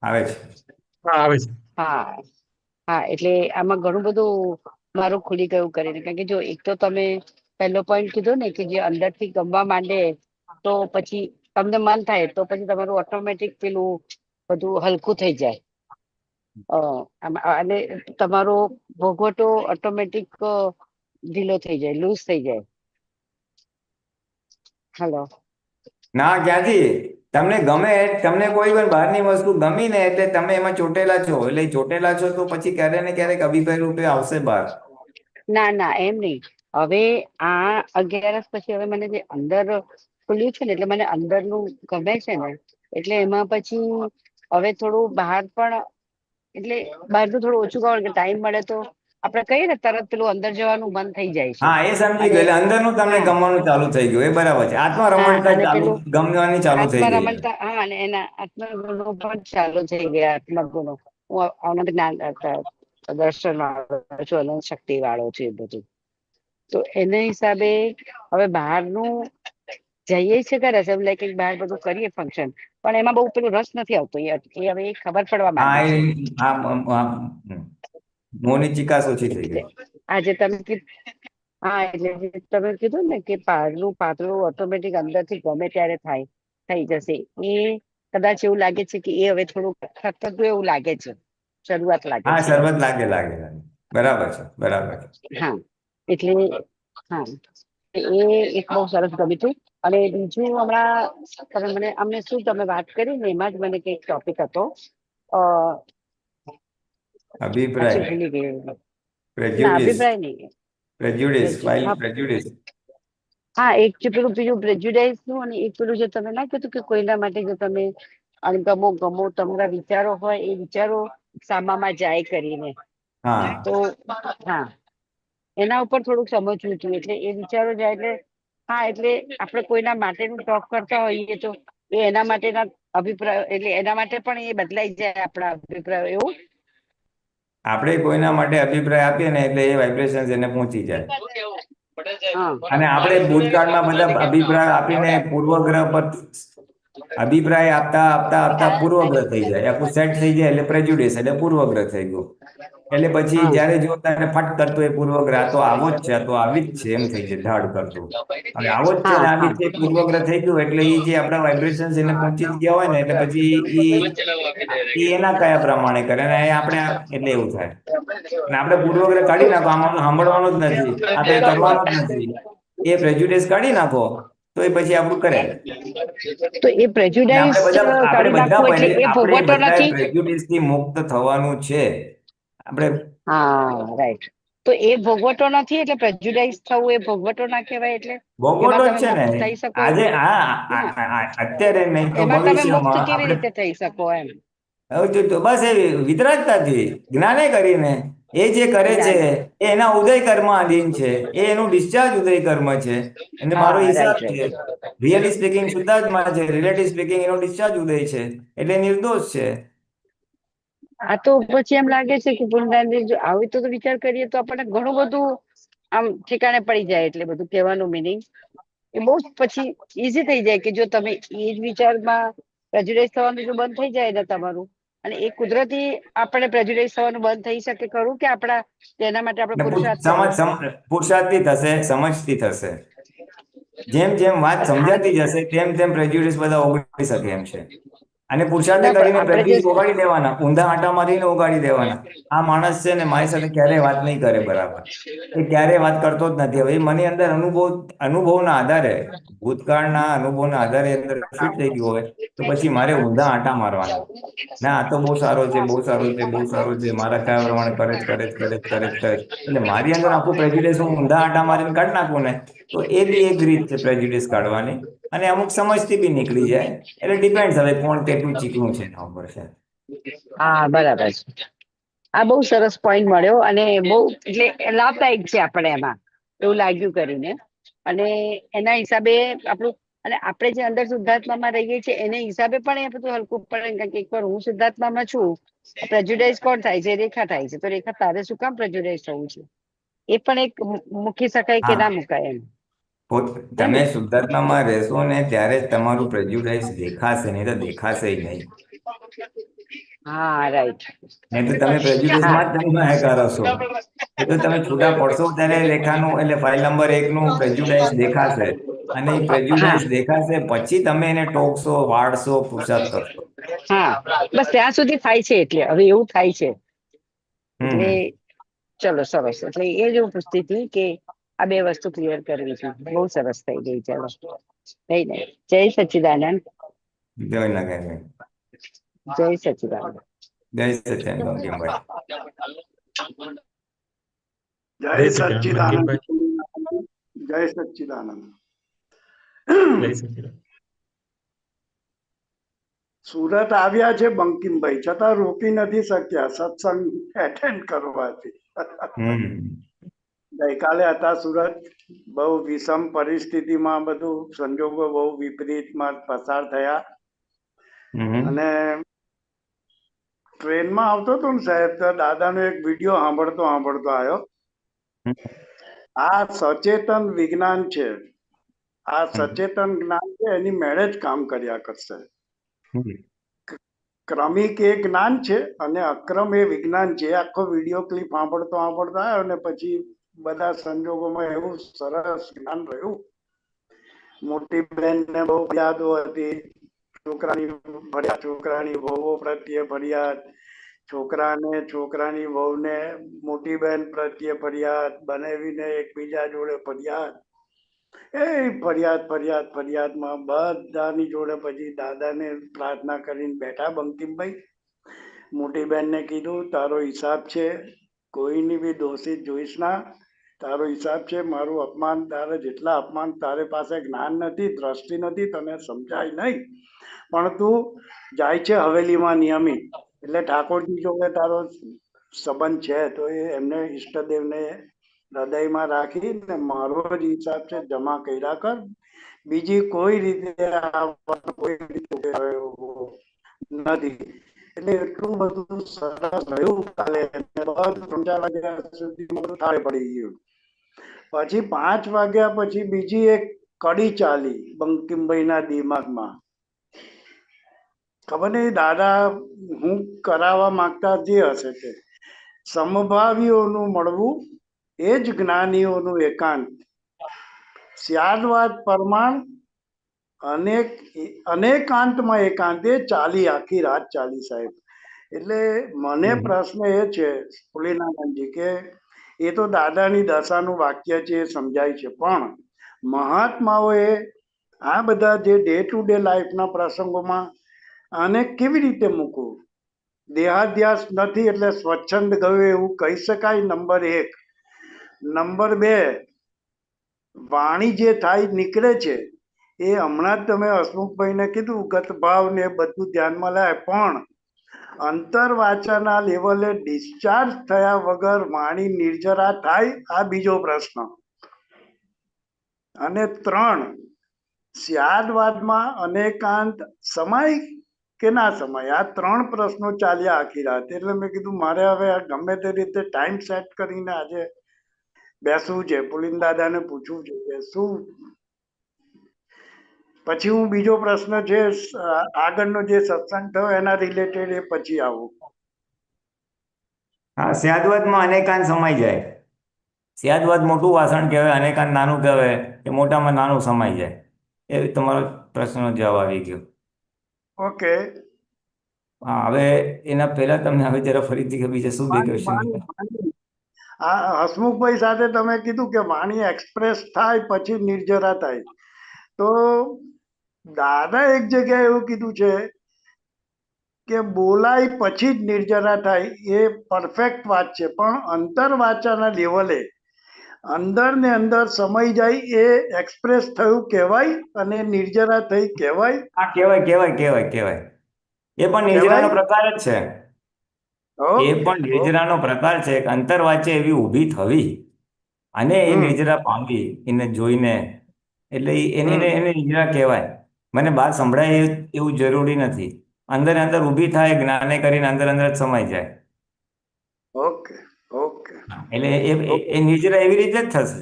આવે છે. હા, આવે છે. હા હા, એટલે આમાં ઘણું બધું મારું ખુલી ગયું કરીને. કારણ કે જો એક તો તમે પહેલો પોઈન્ટ કીધો ને કે જે અંદરથી ગમવા માંડે તો પછી તમને મન થાય તો પછી તમારું ઓટોમેટિક પેલું બધું હલકું થઈ જાય, અને તમારો ભોગવટો ઓટોમેટિક ઢીલો થઈ જાય, લૂઝ થઈ જાય. હેલો. ના, ક્યાંથી તમને ગમે, તમને કોઈ પણ બહારની વસ્તુ ગમી ને એટલે તમે એમાં ચોટેલા છો, એટલે ચોટેલા છો તો પછી ક્યારેક ને ક્યારેક અભિપ્રાય રૂપે આવશે બહાર. ના ના, એમ નહીં. હવે આ 11 પછી હવે મને જે અંદર ખુલ્યું છે ને એટલે મને અંદરનું ગમે છે ને, એટલે એમાં પછી હવે થોડું બહાર પણ, એટલે બહારનું થોડું ઓછું ખાવાનું કે ટાઈમ મળે તો આપણે કહીએ ને તરત પેલું અંદર જવાનું બંધ થઈ જાય છે. હા, એ સમજી અને ગયો. એટલે અંદરનું તમને હા ગમવાનું ચાલુ થઈ ગયું, એ બરાબર છે. આત્મા હા રમણતા અને ચાલુ, પેલું ગમવાની ચાલુ થઈ ગઈ. આત્મરમણતા, હા, અને એના આત્મગુણો પણ ચાલુ થઈ ગયા. આત્મગુણો હું આનંદ જ્ઞાન દર્શન વાળો છું, અનંત શક્તિ વાળો છું, એ બધું. તો એના હિસાબે હવે બહારનું જઈએ છે ખરા એમ લાઈક બહાર બધું કરીએ ફંક્શન, પણ એમાં બહુ પેલું રસ નથી આવતો. એ હવે એ ખબર પડવા હા, માંડી છે. મોંની ચિકાસ ઓછી થઈ એટલે ગઈ. આજે તમે હા, એટલે જે તમે કીધું ને કે બહારનું પાતળું ઓટોમેટિક અંદરથી ગમે ત્યારે થઈ જશે, એ કદાચ એવું લાગે છે કે એ હવે થોડું ખતરતું એવું લાગે છે, શરૂઆત લાગે હા, છે. શરબત લાગે લાગે લાગે. બરાબર છે, બરાબર છે. હા, એટલે હા, એ એક બહુ સરસ ગમ્યું હતું. અને બીજું હમણાં તમે મને અમને શું તમે વાત કરી ને એમાં જ મને કંઈક ટોપિક હતો, પાછી અભિપ્રાય, ભૂલી ગઈ. ના, પ્રેજ્યુડિસ, અભિપ્રાય નહીં. પ્રેજ્યુડિસ, ફાઇલ હા, પ્રેજ્યુડિસ. હા, એક છે પેલું બીજું પ્રેજ્યુડાઇઝ નું, અને એક પેલું જે તમે ના કીધું કે કોઈના માટે જો તમે ગમો તમારા વિચારો હોય એ વિચારો સામામાં જાય કરીને, હા, તો હા, એના ઉપર થોડુંક સમજવું હતું. એટલે એ વિચારો જાય એટલે હા, એટલે આપણે કોઈના માટેનું ટોક કરતા હોઈએ તો એ એના માટેના અભિપ્રાય, એટલે એના માટે પણ એ બદલાઈ જાય આપણા અભિપ્રાય, એવું. આપણે કોઈના માટે અભિપ્રાય આપીએ ને એટલે એ વાઇબ્રેશન એને પહોંચી જાય. હા અને આપણે ભૂતકાળમાં બધા અભિપ્રાય આપીને પૂર્વગ્રહ પર અભિપ્રાય આપતા આપતા આપતા પૂર્વગ્રહ થઈ જાય, આખું સેટ થઈ જાય એટલે પ્રેજ્યુડિસ, એટલે પૂર્વગ્રહ થઈ ગયું. એટલે પછી હા જયારે જો તારે ફટ કરતો એ પૂર્વગ્રહ, આ તો આવો જ છે, આ તો આવી જ છે, એમ થઈ જાય ધાડ કરતું. હવે આવો જ છે હા ને હા આવી જ છે, પૂર્વગ્રહ થઈ ગયું એટલે એ જે આપણા વાઇબ્રેશન એને પહોંચી જ ગયા હોય ને, એટલે પછી એ એના કયા પ્રમાણે કરે ને એ આપણે, એટલે એવું થાય. અને આપણે પૂર્વગ્રહ કાઢી નાખો, આમાં તો સાંભળવાનો જ નથી, આ તો એ કરવાનો જ નથી, એ પ્રેજ્યુડિસ કાઢી નાખો તો એ પછી આપણું કરે. તો એ અને પ્રેજ્યુડાઇઝ આપણે કાઢી બધા નાખવું એટલે પહેલે એ આપણે ભોગવટો બધા નથી. પ્રેજ્યુડિસ થી મુક્ત થવાનું છે. આપણે હા, રાઈટ. તો એ ભોગવટો નથી, એટલે પ્રેજ્યુડાઇઝ થવું એ ભોગવટો ના કહેવાય. એટલે એમાં ભોગવટો જ તમે છે ને. મુક્ત થઈ શકો એમ. આજે હા, અત્યારે નહીં તો એમાં તમે મુક્ત ભવિષ્યમાં કેવી આપણે રીતે થઈ શકો એમ. હવે તો બસ એ વિતરાગતાથી જ્ઞાને કરીને એ જે કરે છે જ્ઞાન. એ એના ઉદય કર્મ આધીન છે, એ એનું ડિસ્ચાર્જ ઉદય કર્મ છે, અને મારો હા, હિસાબ રાઈટ છે. રાઈટ. રિયલી સ્પીકિંગ શુદ્ધાત્મા છે, રિલેટિવ સ્પીકિંગ એનો ડિસ્ચાર્જ ઉદય છે, એટલે નિર્દોષ છે. આ તો પછી એમ લાગે છે કે પૂર્ણદાનજી જો આવી તો વિચાર કરીએ તો આપણને ઘણું બધું આમ ઠેકાણે પડી જાય. એટલે બધું કહેવાનું મિનિંગ એ બહુ જ પછી ઈઝી થઈ જાય કે જો તમે એ જ વિચારમાં પ્રેજ્યુડાઇઝ થવાનું જો બંધ થઈ જાય ને તમારું, અને એ કુદરતી આપણે પ્રેજ્યુડાઇઝ થવાનું બંધ થઈ શકે ખરું, કે આપણા તેના માટે આપણે પુરુષાર્થ કરવો પડે. પુરુષાર્થથી થશે, સમજથી થશે. જેમ જેમ વાત હા સમજાતી જશે તેમ તેમ પ્રેજ્યુડિસ બધા ઓગળી શકે એમ છે. અને પુરુષાર્થ ના પણ કરીને આપણે જે પ્રેજ્યુડિસ ઓગાળી દેવાના, ઊંધા આંટા મારીને ઓગાળી દેવાના. આ માણસ છે ને મારી સાથે ક્યારેય વાત નહીં કરે બરાબર, એ ક્યારેય વાત કરતો જ નથી. હવે મને અંદર અનુભવના આધારે, ભૂતકાળના અનુભવના આધારે અંદર ફિટ થઈ ગયું હોય તો પછી મારે ઊંધા આંટા મારવાના. ના, આ તો બહુ સારો છે, બહુ સારો છે, બહુ સારો છે, મારા કયા પ્રમાણે કરે જ કરે જ કરે જ કરે જ કરે જ. એટલે મારી અંદર આખું પ્રેજ્યુડિસ હું ઊંધા આંટા મારીને કાઢી નાખું ને, તો એ બી એક રીત છે પ્રેજ્યુડિસ કાઢવાની. અને અમુક સમજથી બી નીકળી જાય. એટલે ડિપેન્ડ્સ હવે કોણ કેટલું ચીકણું છે એના ઉપર છે. હા, બરાબર છે. આ બહુ સરસ પોઈન્ટ મળ્યો, અને બહુ એટલે લાભદાયક છે આપણે એમાં, એવું લાગ્યું કરીને. અને એના હિસાબે આપણું, અને આપણે જે અંદર શુદ્ધાત્મામાં રહીએ છીએ એને હિસાબે પણ એ બધું હલકું પડે. કારણ કે એકવાર હું શુદ્ધાત્મામાં છું, પ્રેજ્યુડાઇઝ કોણ થાય છે? રેખા થાય છે. તો રેખા, તારે શું કામ પ્રેજ્યુડાઇઝ થવું છે? એ પણ એક મૂકી શકાય કે હા, ના મુકાય એમ. હે તમે ને? શુદ્ધાત્મામાં રહેશો ને ત્યારે જ તમારું પ્રેજ્યુડાઇઝ દેખાશે, નહીં તો દેખાશે નહીં. હા, રાઈટ. નહીં તો તમે પ્રેજ્યુડિસમાં જ જન્માકાર હશો. એ તો તમે છૂટા પડશો ત્યારે રેખાનું, એટલે ફાઇલ નંબર 1 નું પ્રેજ્યુડાઇઝ દેખાશે. અને એ હા પ્રેજ્યુડાઇઝ દેખાશે પછી તમે એને ટોકશો, વાળશો, પુરુષાર્થ કરશો. હા, બસ ત્યાં સુધી થાય છે. એટલે હવે એવું થાય છે. એટલે હમ. ચલો, સરસ. એટલે એ જ હું પૂછતી હતી કે આ બે વસ્તુ ક્લિયર કરવી છે. બહુ સરસ થઈ ગઈ. ચાલો, કઈ નહીં. જય સચ્ચિદાનંદ. જય નારાયણ. જય સચ્ચિદાનંદ. જય સચ્ચિદાનંદ ગમગીનભાઈ. જય જય સચિદાનંદ સચ્ચિદાનંદ. મંગીભાઈ. જય સચ્ચિદાનંદ. જય સચિદાનંદ. સુરત આવ્યા છે બંકિમભાઈ, છતાં રોકી નથી શક્યા સત્સંગ એટેન્ડ કરવાથી. હમ ગઈકાલે હતા સુરત, બહુ વિષમ પરિસ્થિતિમાં બધું સંજોગો બહુ વિપરીતમાં પસાર થયા. હમ અને ટ્રેનમાં આવતો હતો ને સાહેબ, તો દાદાનો એક વિડીયો સાંભળતો આવ્યો. આ સચેતન વિજ્ઞાન છે, આ સચેતન જ્ઞાન છે, એની મેળે જ કામ કર્યા કરશે. ક્રમિક એ જ્ઞાન છે અને અક્રમ એ વિજ્ઞાન છે. આખો વિડીયો ક્લિપ સાંભળતો આવ્યો અને પછી બધા સંજોગોમાં એવું સરસ જ્ઞાન રહ્યું. મોટી બેનને બહુ યાદો હતી, છોકરાની ફરિયાદ, છોકરાની વહુઓ પ્રત્યે ફરિયાદ, છોકરાની વહુને મોટી બેન પ્રત્યે ફરિયાદ, બનાવીને એકબીજા જોડે ફરિયાદ, એ ફરિયાદમાં બધાની જોડે પછી દાદાને પ્રાર્થના કરીને બેઠા બંકિમભાઈ. મોટી બેનને કીધું, તારો હિસાબ છે, કોઈની બી દોષિત જોઈશ ના, તારો હિસાબ છે. મારું અપમાન, તારે જેટલા અપમાન, તારે પાસે જ્ઞાન નથી, દ્રષ્ટિ નથી, તને સમજાય નહીં, પણ તું જાય છે હવેલીમાં નિયમિત, એટલે ઠાકોરજી જોડે તારો સંબંધ છે, તો એ એમને ઈષ્ટદેવને હૃદયમાં રાખી ને મારો જ હિસાબ છે જમા કર્યા કર. બીજી કોઈ રીતે નથી. એટલે એટલું બધું સરસ રહ્યું કાલે. 3-4 વાગ્યા સુધી થાળે પડી ગયું. પછી 5 વાગ્યા પછી બીજી એક કડી ચાલી બંકિમભાઈના દિમાગમાં. ખબર નહીં દાદા હું કરાવવા માંગતા જે હશે તે. સમભાવીઓનું મળવું એ જ જ્ઞાનીઓનું એકાંત. સ્યાદવાદ પરમાણ અનેકાંતમાં એકાંત. એ ચાલી, આખી રાત ચાલી સાહેબ. એટલે મને પ્રશ્ન એ છે પુલિનાનંદજી, કે એ તો દાદાની દશાનું વાક્ય છે, એ સમજાય છે, પણ મહાત્માઓએ આ બધા જે ડે ટુ ડે લાઈફના પ્રસંગોમાં આને કેવી રીતે મૂકવું? દેહાધ્યાસ નથી એટલે સ્વચ્છંદ ગયું એવું કહી શકાય, નંબર 1. નંબર 2, વાણી જે થાય નીકળે છે એ હમણાં જ તમે હસમુખભાઈને કીધું ગત ભાવ ને બધું ધ્યાનમાં લાય, પણ અંતરવાચાના લેવલે ડિસ્ચાર્જ થયા વગર વાણી નિર્જરા થાય? આ બીજો પ્રશ્ન. અને 3, સ્યાદવાદમાં અનેકાંત સમાય કે ના સમાય? આ 3 પ્રશ્નો ચાલ્યા આખી રાત. એટલે મેં કીધું મારે હવે ગમે તે રીતે ટાઈમ સેટ કરીને આજે બેસવું છે, પુલિન દાદાને પૂછવું છે કે શું. પછી હું બીજો પ્રશ્ન છે આગળનો જે સત્સંગ થયો એના રિલેટેડ, એ પછી આવું. હા, સ્યાદવાદમાં અનેકાંત સમાઈ જાય. સ્યાદવાદ મોટું વાસણ કહેવાય, અનેકાંત નાનું કહેવાય, કે મોટામાં નાનું સમાઈ જાય. એ તમારો પ્રશ્નનો જવાબ આવી ગયો. ઓકે. હા, હવે એના પહેલા તમે હવે જરા ફરીથી બીજા શું બે ક્વેશ્ચન? આ હસમુખભાઈ સાથે તમે કીધું કે વાણી એક્સપ્રેસ થાય પછી નિર્જરા થાય, તો દાદા એક જગ્યાએ એવું કીધું છે કે બોલાય પછી જ નિર્જરા થાય. એ પરફેક્ટ વાત છે, પણ અંતરવાચાના લેવલે અંદર ને અંદર સમય જાય એ એક્સપ્રેસ થયું કહેવાય અને નિર્જરા થઈ કહેવાય? હા, કહેવાય. એ પણ નિર્જરાનો પ્રકાર જ છે. એ પણ નિર્જરાનો પ્રકાર છે. અંતરવાચે એવી ઊભી થવી અને એ નિર્જરા પામવી એને જોઈને, એટલે એને નિર્જરા કહેવાય. મને બહાર સંભળાય એવું જરૂરી નથી. અંદર ઊભી થાય, જ્ઞાને કરીને અંદર જ સમાઈ જાય. ઓકે. એટલે એ નિર્જરા એવી રીતે જ થશે.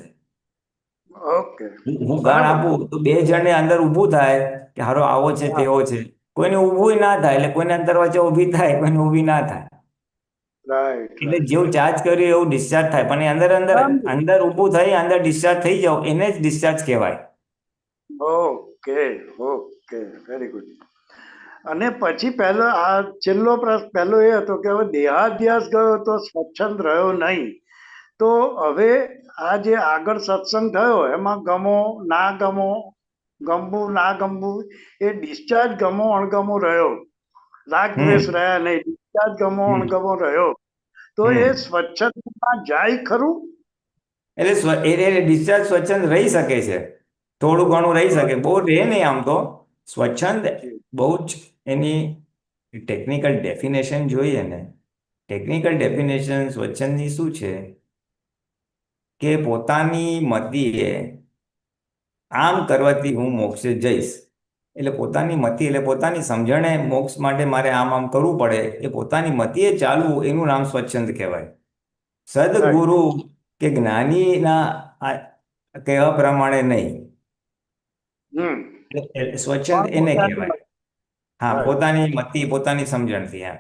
ઓકે. હું ગાણ આપું તો 2 જણને અંદર ઊભું થાય કે હારો આવો છે તેવો છે. કોઈને ઊભું ના થાય, એટલે કોઈને અંતરવાચે ઊભી થાય, કોઈને ઊભી ના થાય. એટલે જેવું ચાર્જ કર્યું એવું ડિસ્ચાર્જ થાય, પણ એ અંદર ઊભું થઈ અંદર ડિસ્ચાર્જ થઈ જાવ એને જ ડિસ્ચાર્જ કહેવાય. ઓકે. Very good. અને પછી છેલ્લો પ્રશ્ન પહેલો એ હતો કે હવે દેહાધ્યાસ ગયો તો સ્વચ્છંદ રહ્યો નહીં. તો હવે આ જે આગળ સત્સંગ થયો એમાં ગમો ના ગમો, ગમવું ના ગમવું, એ ડિસ્ચાર્જ ગમો અણગમો રહ્યો, રાગ દ્વેષ રહ્યા નહીં, ડિસ્ચાર્જ ગમો અણગમો રહ્યો, તો એ સ્વચ્છંદમાં જાય ખરું? એટલે ડિસ્ચાર્જ સ્વચ્છંદ રહી શકે છે, થોડું ઘણું રહી શકે, બહુ રહે નહીં. આમ તો સ્વચ્છંદ બહુ જ એની ટેકનિકલ ડેફિનેશન જોઈએ ને, ટેકનિકલ ડેફિનેશન સ્વચ્છંદની શું છે કે પોતાની મતિએ આમ કરવાથી હું મોક્ષે જઈશ. એટલે પોતાની મતિ એટલે પોતાની સમજણે મોક્ષ માટે મારે આમ કરવું પડે, એ પોતાની મતિએ ચાલવું, એનું નામ સ્વચ્છંદ કહેવાય. સદગુરુ કે જ્ઞાનીના કહેવા પ્રમાણે નહીં. હમ સ્વચ્છંદ પણ એને પોતાની કહેવાય. હા, right. પોતાની મતિ, પોતાની સમજણથી. હા,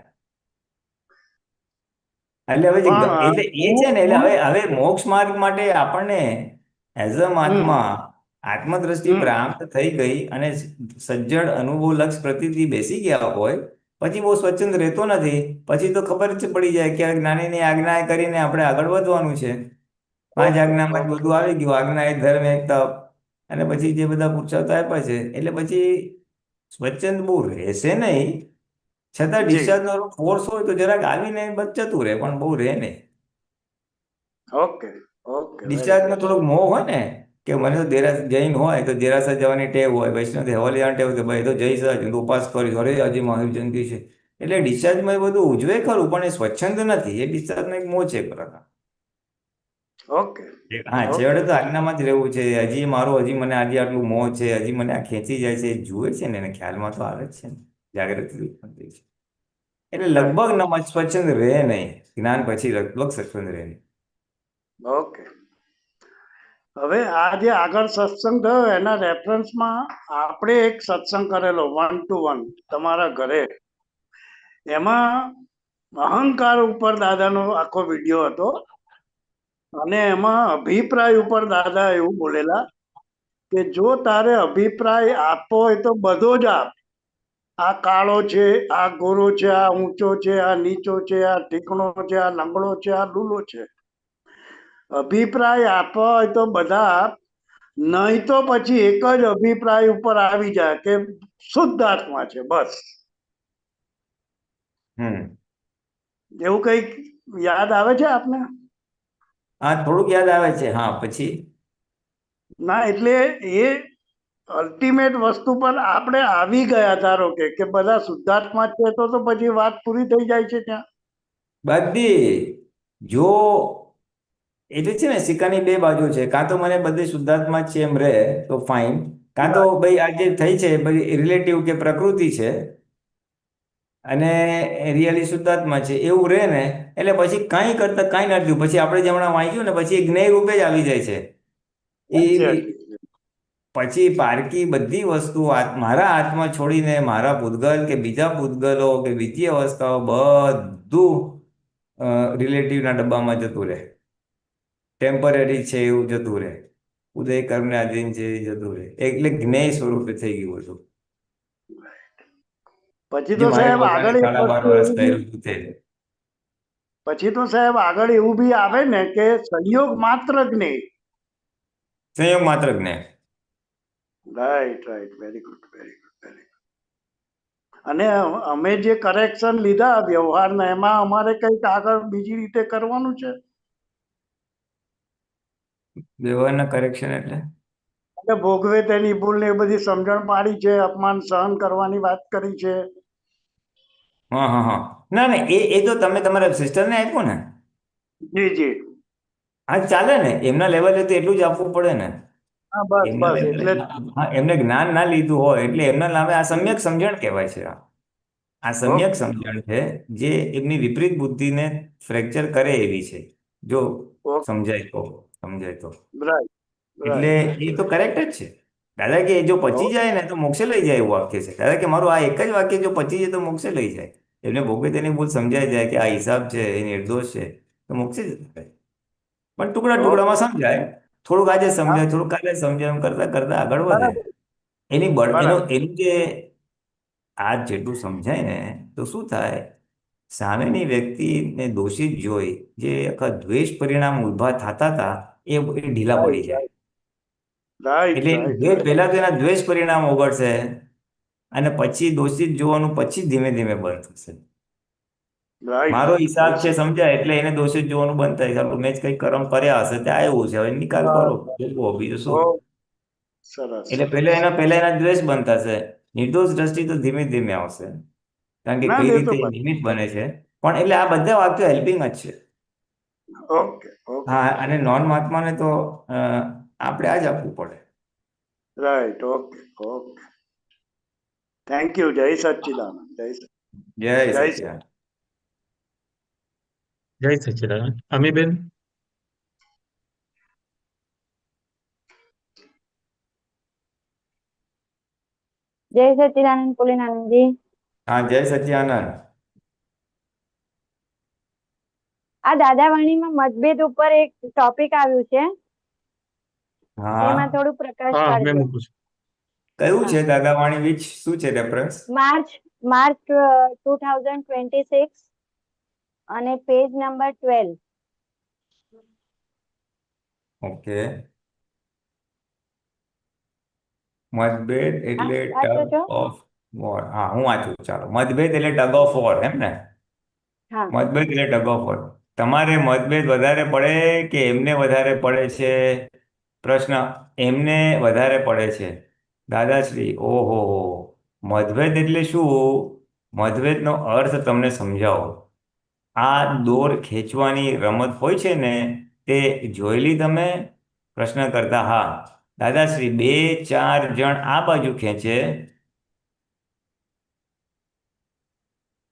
એટલે હવે પણ એટલે એ છે ને, એટલે હવે મોક્ષ માર્ગ માટે આપણને એઝ અ મહાત્મા આત્મદ્રષ્ટિ હમ પ્રાપ્ત થઈ ગઈ અને સજ્જડ અનુભવ લક્ષ પ્રતીતિ બેસી ગયા હોય પછી બહુ સ્વચ્છંદ રહેતો નથી. પછી તો ખબર જ પડી જાય કે જ્ઞાનીની આજ્ઞા કરીને આપણે આગળ વધવાનું છે. 5 આજ્ઞામાં જ બધું આવી ગયું, આજ્ઞા એક ધર્મ એક તપ, અને પછી જે બધા પુરુષાર્થ આપ્યા છે, એટલે પછી સ્વચ્છંદ બહુ રહેશે નહીં. છતાં જી ડિસ્ચાર્જનો ફોર્સ હોય તો જરાક આવીને બસ જતું રહે, પણ બહુ રહે નહીં. ઓકે ઓકે વેરી ડિસ્ચાર્જનો ગુડ. થોડોક મોહ હોય ને, કે મને તો જૈન હોય તો દેરાસર જવાની ટેવ હોય, વૈષ્ણવ હવાલી જવાની ટેવ, કે ભાઈ તો જઈશ જ, ઉપાસ કરીશ, અરે આજે મહાવીર જયંતિ છે. એટલે ડિસ્ચાર્જમાં એ બધું ઉજવે ખરું, પણ એ સ્વચ્છંદ નથી. એ ડિસ્ચાર્જનો એક મોહ છે ખરા. ઓકે હા, ઓકે છેવટે તો આજ્ઞામાં જ રહેવું છે. હજી મને આજે આટલું મોહ છે, હજી મને આ ખેંચી જાય છે, એ જુએ છે ને, એને ખ્યાલમાં તો આવે જ છે ને, જાગૃતિ ઉત્પન્ન થઈ છે. એટલે રાઈટ લગભગ સ્વચ્છંદ રહે નહીં. જ્ઞાન પછી લગભગ સ્વચ્છંદ રહે નહીં. ઓકે. હવે આ જે આગળ સત્સંગ થયો એના રેફરન્સમાં આપણે એક સત્સંગ કરેલો 1-to-1 તમારા ઘરે, એમાં અહંકાર ઉપર દાદાનો આખો વિડીયો હતો, અને એમાં અભિપ્રાય ઉપર દાદા એવું બોલેલા કે જો તારે અભિપ્રાય આપવો હોય તો બધો જ આપ. આ કાળો છે, આ ગોરો છે, આ ઊંચો છે, આ નીચો છે, આ ઠીકણો છે, આ લંગડો છે, આ લૂલો છે, અભિપ્રાય આપવા હોય તો બધા આપ. નહીં તો પછી એક જ અભિપ્રાય ઉપર આવી જાય કે શુદ્ધ આત્મા છે, બસ. એવું કઈક યાદ આવે છે આપને? હા, થોડુંક યાદ આવે છે. હા, પછી ના, એટલે એ અલ્ટિમેટ વસ્તુ પર આપણે આવી ગયા, ધારો કે બધા શુદ્ધાત્મા છે, તો પછી વાત પૂરી થઈ જાય છે ત્યાં. બધી જો એટલે છે ને, સિક્કાની બે બાજુ છે. કાં તો મને બધી શુદ્ધાત્મા જ છે એમ રહે તો ફાઇન, કાં તો ભાઈ આ જે થઈ છે બધી રિલેટિવ કે પ્રકૃતિ છે અને રિયલી શુદ્ધાત્મા છે એવું રહે ને, એટલે પછી કાંઈ કરતા કાંઈ નથી થયું. પછી આપણે જે હમણાં વાંચ્યું ને, પછી એ જ્ઞેય રૂપે જ આવી જાય છે. એ પછી પારકી બધી વસ્તુ મારા હાથમાં છોડીને મારા પૂતગલ કે બીજા પૂતગલો કે બીજી અવસ્થાઓ બધું રિલેટિવના ડબ્બામાં જતું રહે. ટેમ્પરરી છે એવું જતું રહે. ઉદય કર્મને આધીન છે એ જતું રહે. એટલે જ્ઞેય સ્વરૂપે થઈ ગયું હતું. પછી જે તો મારી સાહેબ આગળ પોતાની એક સાડા 12 વસ્તુ વર્ષ એવું બી, થયેલું હતું તે. પછી તો સાહેબ આગળ એવું બી આવે ને કે સંયોગ માત્ર જ્ઞેય. સંયોગ માત્ર જ્ઞેય. Right right, very good very good very good. અને અમે જે કરેક્શન લીધા વ્યવહારના, એમાં અમારે કંઈક આગળ બીજી રીતે કરવાનું છે. વ્યવહારના કરેક્શન એટલે ભોગવે તેની ભૂલ ને એ બધી સમજણ પાડી છે, અપમાન સહન કરવાની વાત કરી છે. હા હા હા, ના ના, એ તો તમે તમારા સિસ્ટરને આપ્યું ને. જી જી. હા, ચાલે ને. એમના લેવલે તો એટલું જ આપવું પડે ને. હા, બસ એમના બસ, લેવલે એટલે હા, એમને જ્ઞાન ના લીધું હોય એટલે એમના નામે આ સમ્યક સમજણ કહેવાય છે. આ સમ્યક ઓકે સમજણ છે જે એમની વિપરીત બુદ્ધિને ફ્રેક્ચર કરે એવી છે. જો ઓકે, સમજાય તો રાઈટ એટલે રાઈટ એ રાઈટ. તો કરેક્ટ જ છે. દાદા કે જો પચી ઓકે જાય ને તો મોક્ષે લઈ જાય એવું વાક્ય છે. દાદા કે મારું આ એક જ વાક્ય જો પચી જાય તો મોક્ષે લઈ જાય. એમને ભોગવે તેની ભૂલ સમજાઈ જાય કે આ હિસાબ છે, એ નિર્દોષ છે, તો મોક્ષે જ જાય. પણ ટુકડા ઓકે. ટુકડામાં સમજાય. થોડુંક આજે હા, સમજાય, થોડુંક કાલે સમજાય, એમ કરતા કરતા આગળ વધે. બરાબર એનું બરાબર. એનું જે આ જેટલું સમજાય ને તો શું થાય, સામેની વ્યક્તિને દોષિત જોઈ જે આખા દ્વેષ પરિણામ ઊભા થતા હતા એ ઢીલા પડી રાઈટ જાય. રાઈટ એટલે એનું રાઈટ દ્વેષ, રાઈટ પહેલા તો એના દ્વેષ પરિણામ ઓગળશે અને પછી દોષિત જોવાનું પછી ધીમે ધીમે બંધ થશે. રાઈટ. મારો બહુ હિસાબ છે સરસ. સમજાય એટલે એને દોષિત જોવાનું બંધ થાય. ચાલો, મેં જ કંઈક કર્મ કર્યા હશે ત્યાં આવ્યું છે, હવે નિકાલ કરો, બસ, ભોગવો, બીજું બહુ શું. સરસ એટલે સરસ. પહેલા એના દ્વેષ બંધ થશે. નિર્દોષ દ્રષ્ટિ તો ધીમે ધીમે આવશે, કારણ કે ના કઈ એ તો રીતે નિમિત્ત બને છે. પણ એટલે આ બધા વાક્યો હેલ્પિંગ જ છે. ઓકે ઓકે હા, અને નોન મહાત્માને તો આપણે આ જ આપવું પડે. Right okay okay thank you. જય સચ્ચિદાનંદ. જય જય સચિદાનંદ. જય સચ્ચિદાનંદ. અમીબેન, જય સચ્ચિદાનંદ પુલિનાનંદજી. હા, જય સચિદાનંદ. આ દાદાવાણીમાં મતભેદ ઉપર એક ટોપિક આવ્યું છે, હા, એમાં થોડું પ્રકાશ હા મેં પાડજો. મૂકું છું. કયું હા. છે દાદાવાણી વિચ શું છે રેફરન્સ? માર્ચ માર્ચ 2026 અને પેજ નંબર 12. ઓકે. મતભેદ એટલે વાંચો ટગ છો? Of war. હા, હું વાંચું. ચાલો, મતભેદ એટલે ટગ ઓફ વોર, એમ ને? હા. મતભેદ એટલે ટગ ઓફ વોર. તમારે મતભેદ વધારે પડે કે એમને વધારે પડે છે? પ્રશ્ન. એમને વધારે પડે છે. દાદાશ્રી, ઓહો, મતભેદ એટલે શું? મતભેદનો અર્થ તમને સમજાવો. આ દોર ખેંચવાની રમત હોય છે ને, તે જોયેલી તમે? પ્રશ્ન કરતા, હા. દાદાશ્રી, 2-4 જણ આ બાજુ ખેંચે,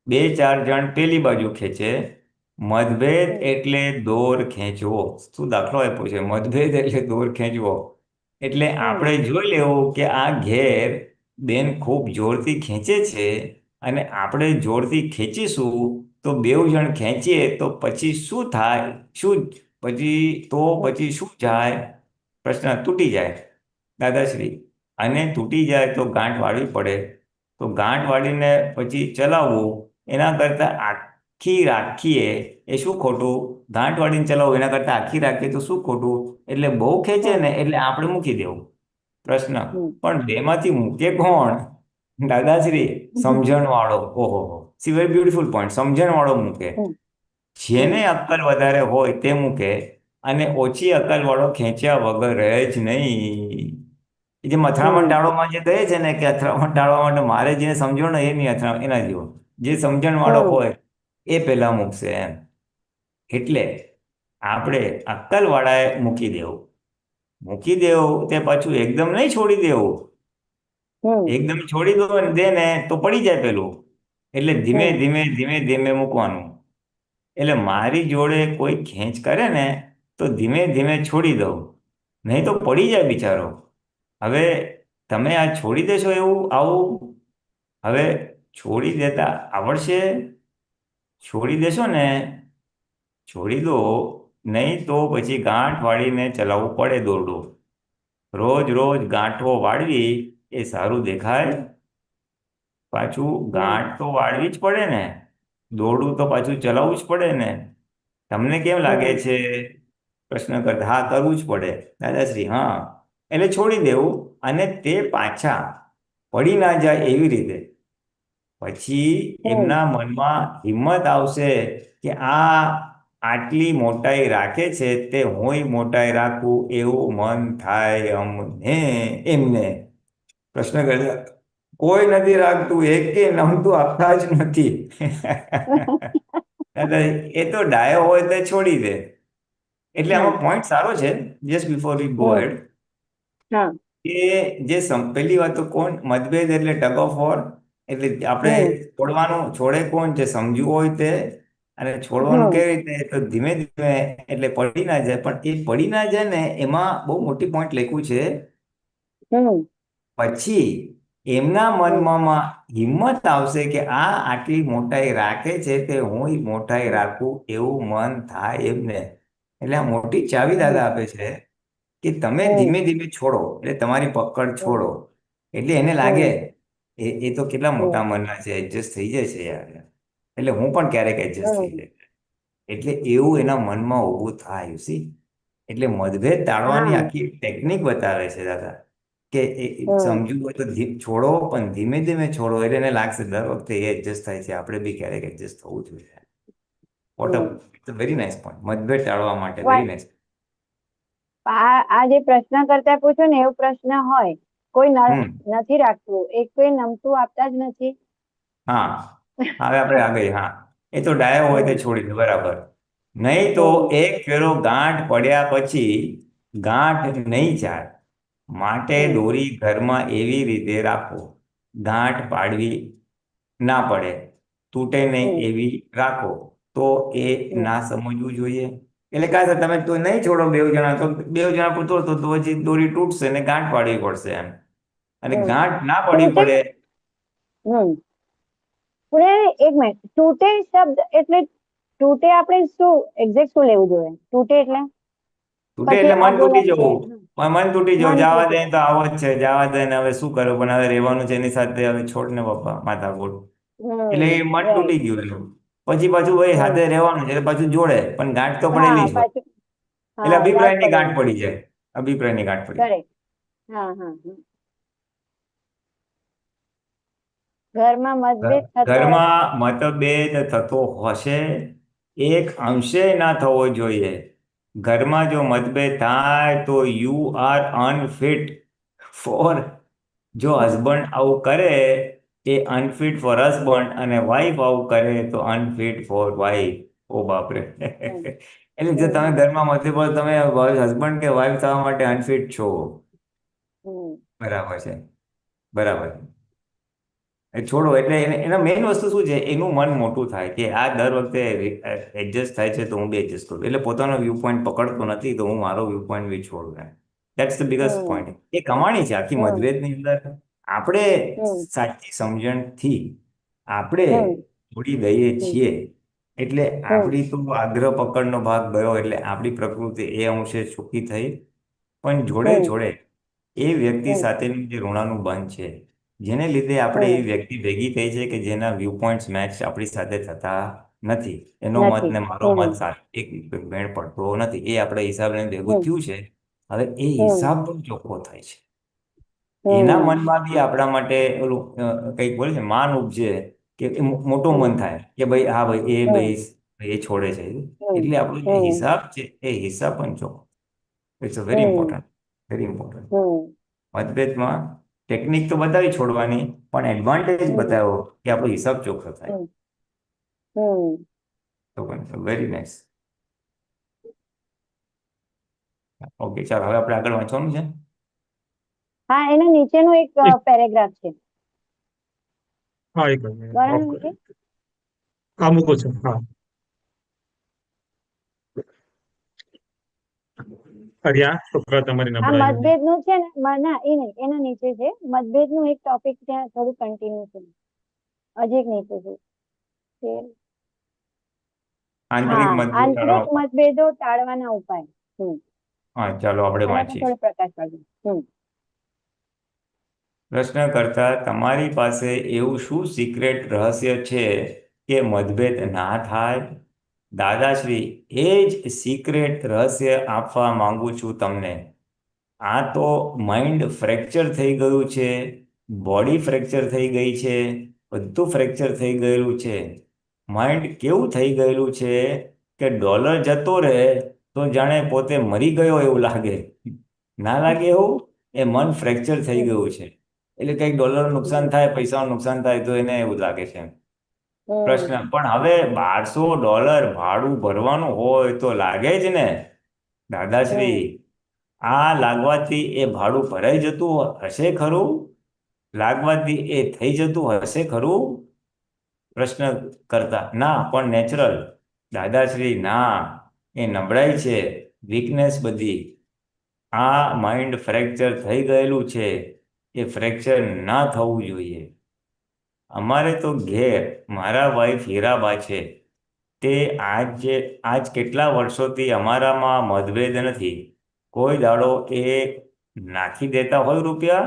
2-4 જણ પેલી બાજુ ખેંચે. મતભેદ એટલે દોર ખેંચવો. શું દાખલો આપ્યો છે? મતભેદ એટલે દોર ખેંચવો. એટલે આપણે જોઈ લેવું કે આ ઘેર બેન ખૂબ જોરથી ખેંચે છે, અને આપણે જોરથી ખેંચીશું તો 2 જણ ખેંચીએ તો પછી શું થાય? પછી શું જાય? પ્રશ્ન. તૂટી જાય. દાદાશ્રી, અને તૂટી જાય તો ગાંઠ વાળવી પડે. તો ગાંઠ વાળીને પછી ચલાવવું, એના કરતાં આખી રાખીએ એ શું ખોટું? ગાંઠ વાળીને ચલાવવું એના કરતાં આખી રાખીએ તો શું ખોટું? એટલે બહુ ખેંચે ને એટલે આપણે મૂકી દેવું. પ્રશ્ન. પણ બેમાંથી મૂકે કોણ? દાદાશ્રી, સમજણ વાળો. ઓહો, સી વેરી બ્યુટીફુલ પોઈન્ટ. સમજણ વાળો મૂકે. જેને અક્કલ વધારે હોય તે મૂકે, અને ઓછી અક્કલ વાળો ખેંચ્યા વગર રહે જ નહીં. એ જે અથડામણ ટાળવામાં જે કહે છે ને કે અથડામણ ટાળવા માટે મારે જેને સમજણ ને એ નહીં અથડામણ, એના જેવો. જે સમજણ વાળો હોય એ પહેલા મૂકશે, એમ. એટલે આપણે અક્કલ વાળાએ મૂકી દેવું. તે પાછું એકદમ નહીં છોડી દેવું. એકદમ છોડી દે ને તો પડી જાય પેલું. એટલે ધીમે ધીમે ધીમે ધીમે મૂકવાનું. એટલે મારી જોડે કોઈ ખેંચ કરે ને તો ધીમે ધીમે છોડી દઉં, નહીં તો પડી જાય બિચારો. હવે તમે આ છોડી દેશો એવું આવું? હવે છોડી દેતા આવડશે? છોડી દેશો ને, છોડી દો, નહીં તો પછી ગાંઠ વાળીને ચલાવવું પડે દોરડું. રોજ રોજ ગાંઠો વાળવી એ સારું દેખાય? પાછું ગાંઠ તો વાળવી જ પડે ને, દોરડું તો પાછું ચલાવવું જ પડે ને. તમને કેમ લાગે છે? પ્રશ્ન કરતા, હા, કરવું જ પડે. દાદાશ્રી, હા. એટલે છોડી દેવું, અને તે પાછા પડી ના જાય એવી રીતે. પછી એમના મનમાં હિંમત આવશે કે આ આટલી મોટાઈ રાખે છે, તે હુંય મોટાઈ રાખું એવું મન થાય એમને. પ્રશ્ન કરતા, કોઈ નથી રાખતું, એક કે નમતું આપતા જ નથી. એ તો ડાયો હોય તો છોડી દે. એટલે આમાં પોઈન્ટ સારો છે. જસ્ટ બિફોર વી ગો હેડ, કે પહેલી વાત તો મતભેદ એટલે ટગ ઓફ વોર. એટલે આપણે છોડે કોણ? જે સમજવું હોય તે. અને છોડવાનું કેવી રીતે? તો ધીમે ધીમે, એટલે પડી ના જાય. પણ એ પડી ના જાય ને, એમાં બહુ મોટી પોઈન્ટ લખ્યું છે. પછી એમના મનમાં હિંમત આવશે કે આ આટલી મોટાઈ રાખે છે, તે હુંય મોટાઈ રાખું એવું મન થાય એમને. એટલે આ મોટી ચાવી દાદા આપે છે કે તમે ધીમે ધીમે છોડો, એટલે તમારી પકડ છોડો. એટલે એને લાગે એ તો કેટલા મોટા મનના છે, એડજસ્ટ થઈ જાય છે યાર. એટલે હું પણ ક્યારેક એડજસ્ટ થઈ જાય. એટલે એવું એના મનમાં ઊભું થાય, યુ સી. એટલે મતભેદ ટાળવાની આખી ટેકનિક બતાવે છે દાદા, કે સમજવું હોય તો છોડો, પણ ધીમે ધીમે છોડો. એટલે એને લાગશે દર વખતે એ એડજસ્ટ થાય છે, આપણે બી ક્યારેક એડજસ્ટ થવું જોઈએ. What a very nice point. મતભેદ ટાળવા માટે વેરી નાઇસ. આ જે પ્રશ્ન કરતા પૂછો ને એવો પ્રશ્ન હોય, કોઈ હમ નથી રાખતું, એક કોઈ નમતું આપતા જ નથી. હા, હવે આપણે આગળ. હા, એ તો ડાયો હોય તે હમ છોડી દે, બરાબર. નહીં તો હમ એક ફેરો ગાંઠ પડ્યા પછી ગાંઠ નહીં જાય, માટે હમ દોરી ઘરમાં એવી રીતે રાખો ગાંઠ પાડવી ના પડે, તૂટે નહીં હમ એવી રાખો. તો એ હમ ના સમજવું જોઈએ. એટલે કાંઈ તમે તો નહીં છોડો બે જણા, તો બે જણા પૂરતો તો પછી દોરી તૂટશે ને ગાંઠ પાડવી પડશે એમ. અને હમ ગાંઠ ના પડવી તૂટે. પડે. હમ પુનેરી, એક મિનિટ, તૂટે શબ્દ એટલે તૂટે આપણે શું એક્ઝેક્ટ શું લેવું જોઈએ? તૂટે એટલે તૂટે પછી એટલે આ મન તૂટી બોલાય કે જવું. મન તૂટી જવું, મન જવા તૂટે. દે તો આવો જ છે, જવા દે ને હવે શું કરું, પણ હવે રહેવાનું છે એની સાથે, હવે છોડ ને બાપા માથાકૂટ. એટલે એ મન તૂટી રાઈટ. ગયું એનું. પછી પાછું ભાઈ હમ સાથે રહેવાનું છે એટલે પાછું જોડે, પણ ગાંઠ તો પડેલી હા જ હોય. પાછું. એટલે હા, ગાંઠ અભિપ્રાયની ગાંઠ પડેલી. પડી જાય. અભિપ્રાયની ગાંઠ પડી જાય. કરેક્ટ. હા હા ઘરમાં મતભેદ થતો હશે. ઘરમાં મતભેદ થતો હશે, એક અંશે ના થવો જોઈએ. ઘરમાં જો મતભેદ થાય તો યુ આર અનફિટ ફોર, જો હસબન્ડ આવું કરે એ અનફિટ ફોર હસબન્ડ, અને વાઈફ આવું કરે તો અનફિટ ફોર વાઈફ. ઓ બાપરે. હમ એટલે જો તમે હમ ઘરમાં મતભેદ, તમે હસબન્ડ કે વાઈફ થવા માટે અનફિટ છો. હમ બરાબર છે, બરાબર. એ છોડો. એટલે એના મેઇન વસ્તુ શું છે, એનું મન મોટું થાય કે આ દર વખતે એડજસ્ટ થાય છે તો હું બી એડજસ્ટ કરું, એટલે પોતાનો વ્યૂ પોઈન્ટ પકડતો નથી તો હું મારો વ્યૂ પોઈન્ટ બી છોડું એમ. That's the biggest hmm point. એ કમાણી છે આખી હમ મતભેદની અંદર. આપણે હમ સાચી સમજણથી આપણે હમ છોડી દઈએ હમ છીએ, એટલે હમ આપણી તો આગ્રહ પકડનો ભાગ ગયો, એટલે આપણી પ્રકૃતિ એ અંશે સુખી થઈ. પણ જોડે હમ જોડે એ વ્યક્તિ હમ સાથેનું જે ઋણાનું બંધ છે, જેને લીધે આપણે હમ એવી વ્યક્તિ ભેગી થઈ છે કે જેના વ્યૂ પોઈન્ટ્સ મેચ આપણી સાથે થતા નથી. એનો મત નથી. ને મારો હમ મત સાથે એક મેળ પડતો નથી. એ આપણે હિસાબને ભેગું હમ થયું છે. હવે એ હમ હિસાબ પણ ચોખ્ખો થાય છે. એના હમ મનમાં બી આપણા માટે ઓલું કંઈક બોલે છે, માન ઉપજે, કે એ મોટું હમ મન થાય કે ભાઈ હા ભાઈ એ હમ ભાઈ એ છોડે છે. હમ એટલે આપણો જે હમ હિસાબ છે એ હિસાબ પણ ચોખ્ખો. It's a very hmm important, very important. Hmm મતભેદમાં ટેકનિક તો બતાવી છોડવાની, પણ એડવાન્ટેજ હમ બતાવો કે આપણો હિસાબ ચોખ્ખો થાય. હમ હમ તો વેરી નાઇસ. ઓકે, ચાલો હવે આપણે આગળ વાંચવાનું છે. હા, એના નીચેનું એક પેરેગ્રાફ છે. હા, એક મિનિટ ગણ ઓફ નીચે. કરી. હા, મૂકું છું. હા, અરિયા શુક્ર તમારી આ નબળાઈઓની. મતભેદ નું છે ને, ના એ નહીં, એના નીચે છે મતભેદ નું એક ટોપિક, ત્યાં થોડું કન્ટિન્યુ છે. હજી એક નીચે છે. આંતરિક હા, મતભેદ આંતરિક મતભેદો ટાળવાના ઉપાય. હમ હા, ચાલો આપણે એના પર વાંચીએ. થોડો પ્રકાશ પાડજો. પ્રશ્ન કરતા, તમારી પાસે એવું શું સિક્રેટ રહસ્ય છે કે મતભેદ ના થાય? દાદાશ્રી, એ જ સિક્રેટ રહસ્ય આપવા માંગુ છું તમને. આ તો માઇન્ડ ફ્રેક્ચર થઈ ગયું છે, બોડી ફ્રેક્ચર થઈ ગઈ છે, બધું ફ્રેક્ચર થઈ ગયેલું છે. માઇન્ડ કેવું થઈ ગયેલું છે કે ડોલર જતો રહે તો જાણે પોતે મરી ગયો એવું લાગે. ના લાગે એવું? એ મન ફ્રેક્ચર થઈ ગયું છે. એટલે કંઈક ડોલરનું નુકસાન હમ થાય, પૈસાનું નુકસાન થાય તો એને એવું લાગે છે. પ્રશ્ન, હમ પણ હવે $1200 ભાડું ભરવાનું હોય તો લાગે જ ને દાદાશ્રી. હમ આ લાગવાથી એ ભાડું ભરાઈ જતું હશે ખરું? લાગવાથી એ થઈ જતું હશે ખરું? પ્રશ્ન કરતા, ના, પણ નેચરલ. દાદાશ્રી, ના, એ નબળાઈ છે, વીકનેસ બધી. આ માઇન્ડ ફ્રેક્ચર થઈ ગયેલું છે, એ ફ્રેક્ચર ના થવું જોઈએ. અમારે તો ઘેર મારા વાઈફ હીરાબા છે, તે આજ કેટલા વર્ષોથી અમારામાં મતભેદ નથી. કોઈ દાડો એ નાખી દેતા હોય રૂપિયા,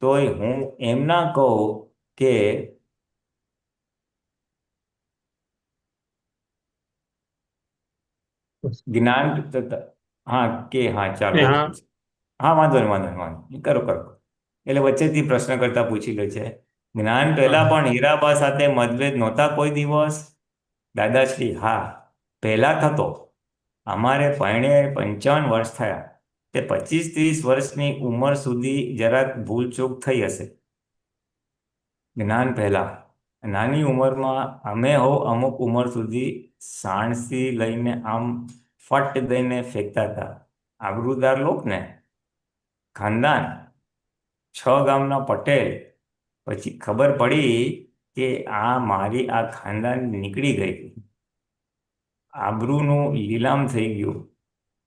તોય હું એમ ના કહું કે જ્ઞાન. હા કે હા, ચાલો, ને ઓકે. હા, હા, વાંધો નહીં, વાંધો નહીં, વાંધો નહીં. કરો કરો. એટલે વચ્ચેથી પ્રશ્ન કરતા પૂછી લે છે, જ્ઞાન હા, પહેલા પણ હીરાબા સાથે મતભેદ નહોતા કોઈ દિવસ? દાદાશ્રી, હા, પહેલા થતો. અમારે પરણે 55 વર્ષ થયા. તે 25-30 વર્ષની ઉંમર સુધી જરાક ભૂલચૂક થઈ હશે જ્ઞાન પહેલા. નાની ઉંમરમાં અમે અમુક ઉંમર સુધી સાણસી લઈને આમ ફટ દઈને ફેંકતા હતા. આબરૂદાર લોક ને, ખાનદાન, 6 ગામના પટેલ. પછી ખબર પડી કે આ મારી આ ખાનદાન નીકળી ગઈ, આબરૂનું લીલામ થઈ ગયું.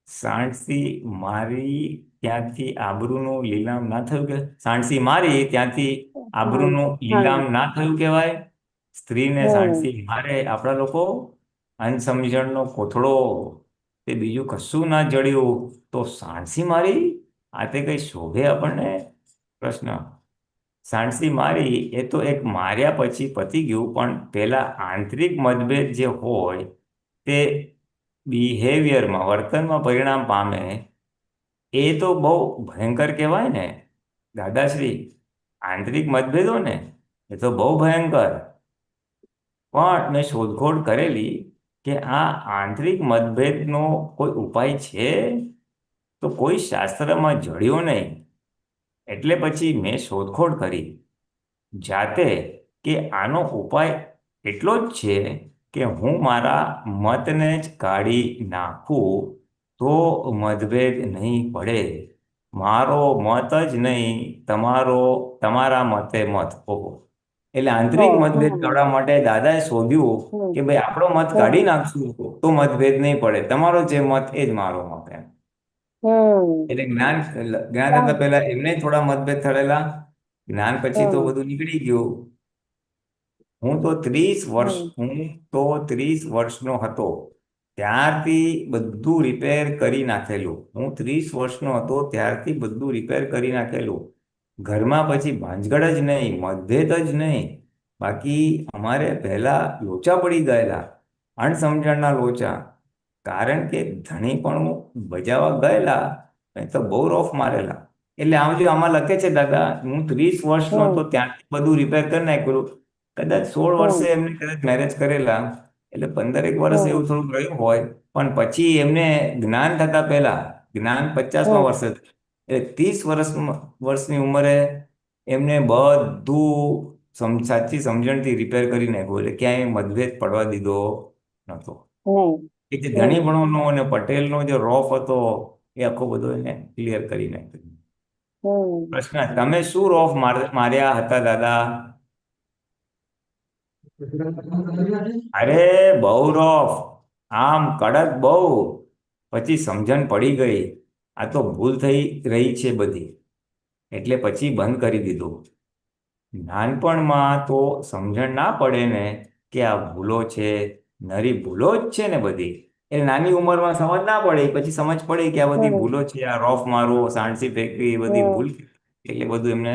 સાણસી મારી ત્યાંથી આબરૂનું લીલામ ના થયું કે સાણસી મારી ત્યાંથી આબરૂનું લીલામ ના થયું કહેવાય. સ્ત્રીને સાણસી મારે આપણા લોકો અનસમજણનો કોથળો, તે બીજું કશું ના જડ્યું તો સાણસી મારી, આ તે કઈ શોભે આપણને? પ્રશ્ન. સાણસી મારી એ તો એક માર્યા પછી પતી ગયું, પણ પેલા આંતરિક મતભેદ જે હોય તે બિહેવિયરમાં, વર્તનમાં પરિણામ પામે, એ તો બહુ ભયંકર કહેવાય ને દાદાશ્રી. આંતરિક મતભેદો ને એ તો બહુ ભયંકર. પણ મેં શોધખોળ કરેલી કે આ આંતરિક મતભેદનો કોઈ ઉપાય છે તો કોઈ શાસ્ત્રમાં જડ્યો નહીં. એટલે પછી મેં શોધખોળ કરી જાતે કે આનો ઉપાય એટલો જ છે કે હું મારા મતને જ કાઢી નાખું તો મતભેદ નહીં પડે. મારો મત જ નહીં, તમારા મતે મત. ઓહો. એટલે આંતરિક મતભેદ કાઢવા માટે દાદાએ શોધ્યું કે ભાઈ આપણો મત કાઢી નાખશું તો મતભેદ નહીં પડે. તમારો જે મત એ જ મારો મત. એમ એટલે જ્ઞાન થતા પહેલા એમને થોડા મતભેદ થયેલા, જ્ઞાન પછી તો બધું નીકળી ગયું. હું તો 30 વર્ષનો હતો ત્યારથી બધું રિપેર કરી નાખેલું. હું 30 વર્ષનો હતો ત્યારથી બધું રિપેર કરી નાખેલું. ઘરમાં પછી ભાંજગડ જ નહીં, મતભેદ જ નહીં. બાકી અમારે પહેલા લોચા પડી ગયેલા, અણસમજણના લોચા. કારણ કે ધણી પણ બજાવવા ગયેલા તો બહુ રોફ મારેલા. એટલે આમાં લખે છે દાદા, હું 30 વર્ષનો હતો ત્યાંથી બધું રિપેર કરી નાખેલું. કદાચ 16 વર્ષે એમને કદાચ મેરેજ કરેલા, એટલે 15 વર્ષ એવું થોડું રહ્યું હોય. પણ પછી એમને જ્ઞાન થતા પહેલા, જ્ઞાન 50મા વર્ષે, એટલે 30 વર્ષની ઉંમરે એમને બધું સાચી સમજણથી રિપેર કરી નાખ્યું. એટલે ક્યાંય મતભેદ પડવા દીધો નહોતો. એ જે ધણીપણોનો અને પટેલનો જે રોફ હતો એ આખો બધો એને ક્લિયર કરી નાખ્યો. પ્રશ્ન, તમે શું રોફ માર્યા હતા દાદા? અરે બહુ રોફ, આમ કડક બહુ. પછી સમજણ પડી ગઈ આ તો ભૂલ થઈ રહી છે બધી, એટલે પછી બંધ કરી દીધું. નાનપણમાં તો સમજણ ના પડે ને કે આ ભૂલો છે, નરી ભૂલો જ છે ને બધી. એટલે નાની ઉંમરમાં સમજ ના પડે, પછી સમજ પડે કે આ બધી ભૂલો છે, આ રોફ મારવો, સાણસી ફેંકવી, એ બધી ભૂલ. એટલે બધું એમને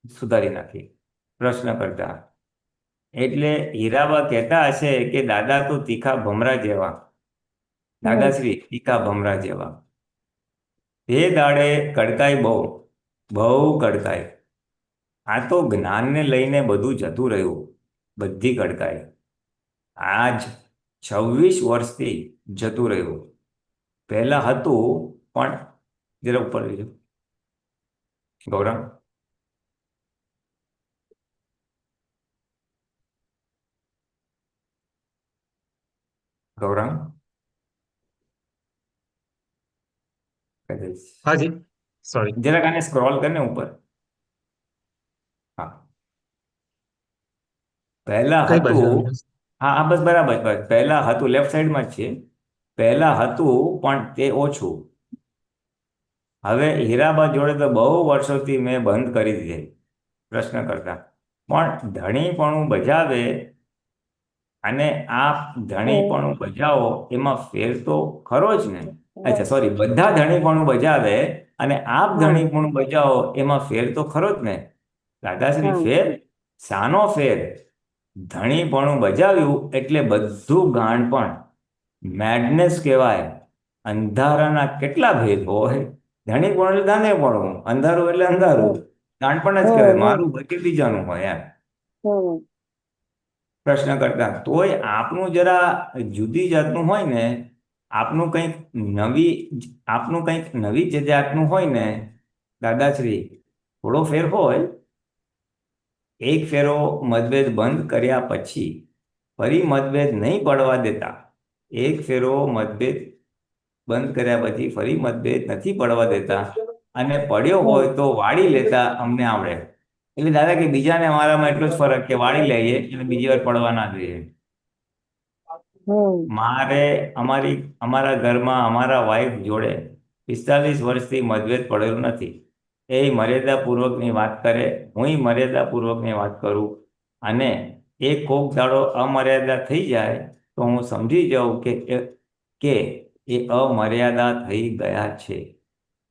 સુધારી નાખી. પ્રશ્ન કરતા, એટલે હીરાબા કહેતા હશે કે દાદા તો તીખા ભમરા જેવા. દાદાશ્રી તીખા ભમરા જેવા. તે દાડે કડકાઈ બહુ કડકાઈ. આ તો જ્ઞાનને લઈને બધું જતું રહ્યું, બધી કડકાઈ. આજ 26 વર્ષથી જતું રહ્યું. પહેલા હતું પણ જરા ઉપર લેજો ગૌરવ. ગૌરવ હાજી, સોરી. જરાક આને સ્ક્રોલ કરીને ઉપર. હા, પહેલા કઈ બાજુ હતું. આવ્યું? હા, બસ બરાબર. પહેલા હતું, લેફ્ટ સાઈડમાં જ છે. પહેલા હતું પણ તે ઓછું. હવે હીરાબા જોડે તો બહુ વર્ષોથી મેં બંધ કરી દીધી. પ્રશ્ન કરતા, પણ ધણીપણું બજાવે અને આપ ધણીપણું બજાવો એમાં ફેર તો ખરો જ ને? અચ્છા, સોરી, બધા ધણીપણું બજાવે અને આપ ધણીપણું બજાવો એમાં ફેર તો ખરો જ ને? દાદાશ્રી, ફેર શાનો ફેર? ધણીપણું બજાવ્યું એટલે બધું ગાણપણ, મેડનેસ કહેવાય. અંધારાના કેટલા ભેદ હોય. ધણીપણું એટલે ગાંધેપણું, અંધારું એટલે અંધારું, ગાણપણ જ કહેવાય. મારું હોય કે બીજાનું હોય એમ. પ્રશ્ન કરતા, તોય આપનું જરા જુદી જાતનું હોય ને આપનું કંઈક નવી જે જાતનું હોય ને દાદાશ્રી, થોડો ફેર હોય, એક ફેરો મતભેદ બંધ કર્યા પછી ફરી મતભેદ નહીં પડવા દેતા, એક ફેરો મતભેદ બંધ કર્યા પછી ફરી મતભેદ નથી પડવા દેતા, અને પડ્યો હોય તો વાળી લેતા અમને આવડે. એટલે દાદા કે બીજાને અમારામાં એટલો જ ફરક કે વાળી લઈએ એટલે બીજી વાર પડવા ના જોઈએ. અમારા ઘરમાં અમારા વાઈફ જોડે 45 વર્ષથી મતભેદ પડેલો નથી. એ મર્યાદાપૂર્વકની વાત કરે, હું મર્યાદાપૂર્વકની વાત કરું, અને એ કોક દાડો અમર્યાદા થઈ જાય તો હું સમજી જાઉં કે એ અમર્યાદા થઈ ગયા છે.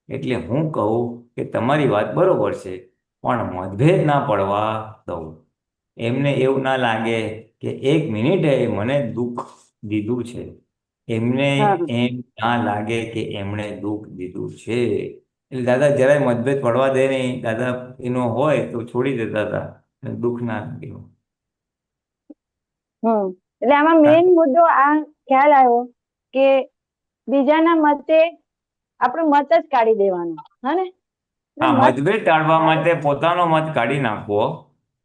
એટલે હું કહું કે તમારી વાત બરોબર છે, પણ મતભેદ ના પડવા દઉં. એમને એવું ના લાગે કે 1 મિનિટે મને દુઃખ દીધું છે. એમને એમ ના લાગે કે એમણે દુઃખ દીધું છે. એટલે દાદા જરાય મતભેદ પડવા દે નહીં. દાદા એનો હોય તો છોડી દેતા હતા, દુઃખ ના લાગ્યું. એટલે આમાં મેઇન મુદ્દો આ ખ્યાલ આવ્યો કે બીજાના મતે આપણો મત જ કાઢી દેવાનો. હા, મતભેદ ટાળવા માટે પોતાનો મત કાઢી નાખવો,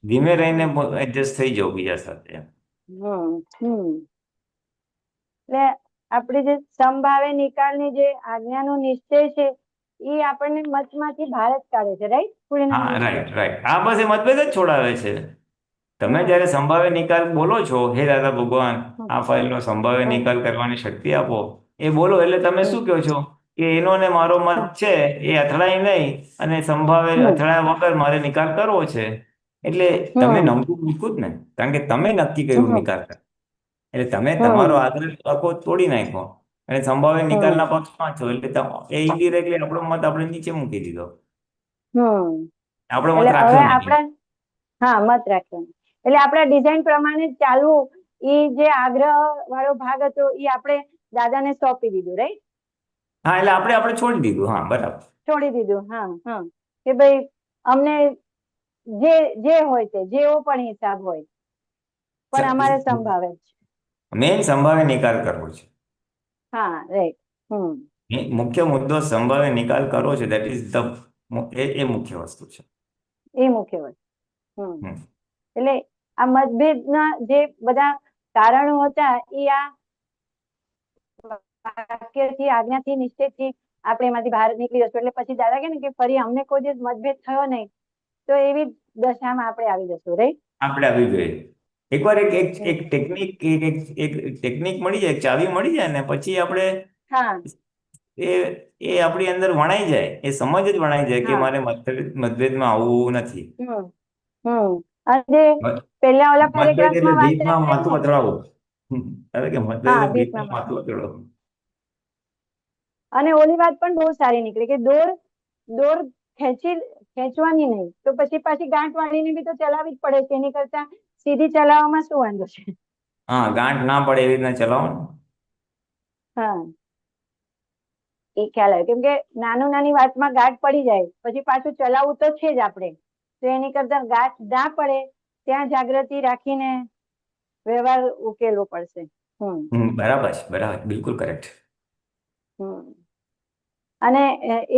ધીમે રહીને એડજસ્ટ થઈ જાવ બીજા સાથે. એટલે આપણે જે સંભાવે નિકાલની જે આજ્ઞાનો નિશ્ચય છે એ આપણને મતમાંથી બહાર જ કાઢે છે, રાઈટ? હા, રાઈટ. આ બસ એ મતભેદ જ છોડાવે છે. તમે જ્યારે સંભાવ્ય નિકાલ બોલો છો, હે દાદા ભગવાન આ ફાઇલનો સંભાવ્ય નિકાલ કરવાની શક્તિ આપો, એ બોલો એટલે તમે શું કહો છો કે એનો ને મારો મત છે એ અથડાય નહીં, અને સંભાવ્ય અથડાયા વગર મારે નિકાલ કરવો છે. એટલે તમે નમતું મૂક્યું જ ને, કારણ કે તમે નક્કી કર્યું નિકાલ કર. એટલે તમે તમારો આગ્રહ તકો તોડી નાખ્યો અને સંભાવ્ય નિકાલના પક્ષમાં છો. એટલે એ ઇનડિરેક્ટલી આપણો મત આપણે નીચે મૂકી દીધો. આપણો મત રાખ્યો નહીં. મત રાખ્યો. એટલે આપણા ડિઝાઇન પ્રમાણે ચાલવું, એ જે આગ્રહ વાળો ભાગ હતો એ આપણે દાદાને સોંપી દીધું, રાઈટ? હા, એટલે આપણે છોડી દીધું. હા, બરાબર, છોડી દીધું. કે ભાઈ અમને જે હોય તે, જેવો પણ હિસાબ હોય, પણ અમારે સંભાવે છે. મેઇન સંભાવ્ય નિકાલ કરવો છે. હા, રાઈટ. મુખ્ય મુદ્દો સંભાવ્ય નિકાલ કરવો છે. દેટ ઇઝ ધ એ મુખ્ય વસ્તુ છે. એ મુખ્ય વસ્તુ. એટલે આ મતભેદના જે બધા કારણો હતા એ આ વાક્યથી, આજ્ઞાથી, નિશ્ચયથી આપણે એમાંથી બહાર નીકળી જશું. એટલે પછી દાદા કહે ને કે ફરી અમને કોઈ દિવસ મતભેદ થયો નહીં, તો એવી દશામાં આપણે આવી જશું, રાઈટ? આપણે આવી જોઈએ. એકવાર એક ટેકનિક મળી જાય, એક ચાવી મળી જાય ને પછી આપણે એ આપણી અંદર વણાઈ જાય, એ સમજ જ વણાઈ જાય કે મારે મતભેદમાં આવવું નથી. અને પહેલા ઓલા મતભેદ એટલે પેરેગ્રાફમાં ભીતમાં માથું અથડાવવું. કે મતભેદ એટલે ભીતમાં માથું અથડાવવું. અને ઓલી વાત પણ બહુ સારી નીકળી કે દોર ખેંચવાની નહીં, તો પછી પાછી ગાંઠ વાળીને બી તો ચલાવવી જ પડે છે. એની કરતા સીધી ચલાવવામાં શું વાંધો છે? હા, ગાંઠ ના પડે એવી રીતના ચલાવો. એ ખ્યાલ આવે. કેમ કે નાની વાતમાં ગાંઠ પડી જાય પછી પાછું ચલાવવું તો છે જ આપણે. તો એની કરતા ગાંઠ ના પડે ત્યાં જાગૃતિ રાખીને વ્યવહાર ઉકેલવો પડશે. બરાબર છે, બરાબર, બિલકુલ કરેક્ટ. અને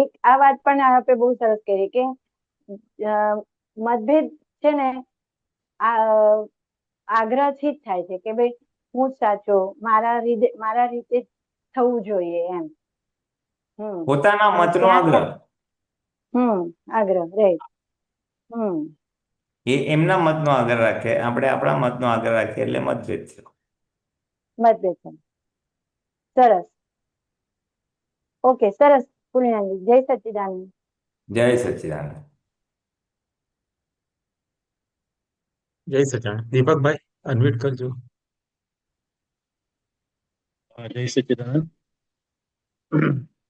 એક આ વાત પણ આપણે બહુ સરસ કરી કે મતભેદ છે ને આગ્રહથી જ થાય છે કે ભાઈ હું જ સાચો, મારા રીતે થવું જોઈએ એમ. પોતાના મતનો આગ્રહ. આગ્રહ, રાઈટ. એ એમના મતનો આગ્રહ રાખે, આપણે આપણા મતનો આગ્રહ રાખીએ, એટલે મતભેદ છે. સરસ. ઓકે, સરસ. પૂર્ણિમાજી, જય સચ્ચિદાનંદ. જય સચ્ચિદાનંદ. જય સચ્ચિદાનંદ. દીપકભાઈ અનમ્યુટ કરજો. જય સચ્ચિદાનંદ.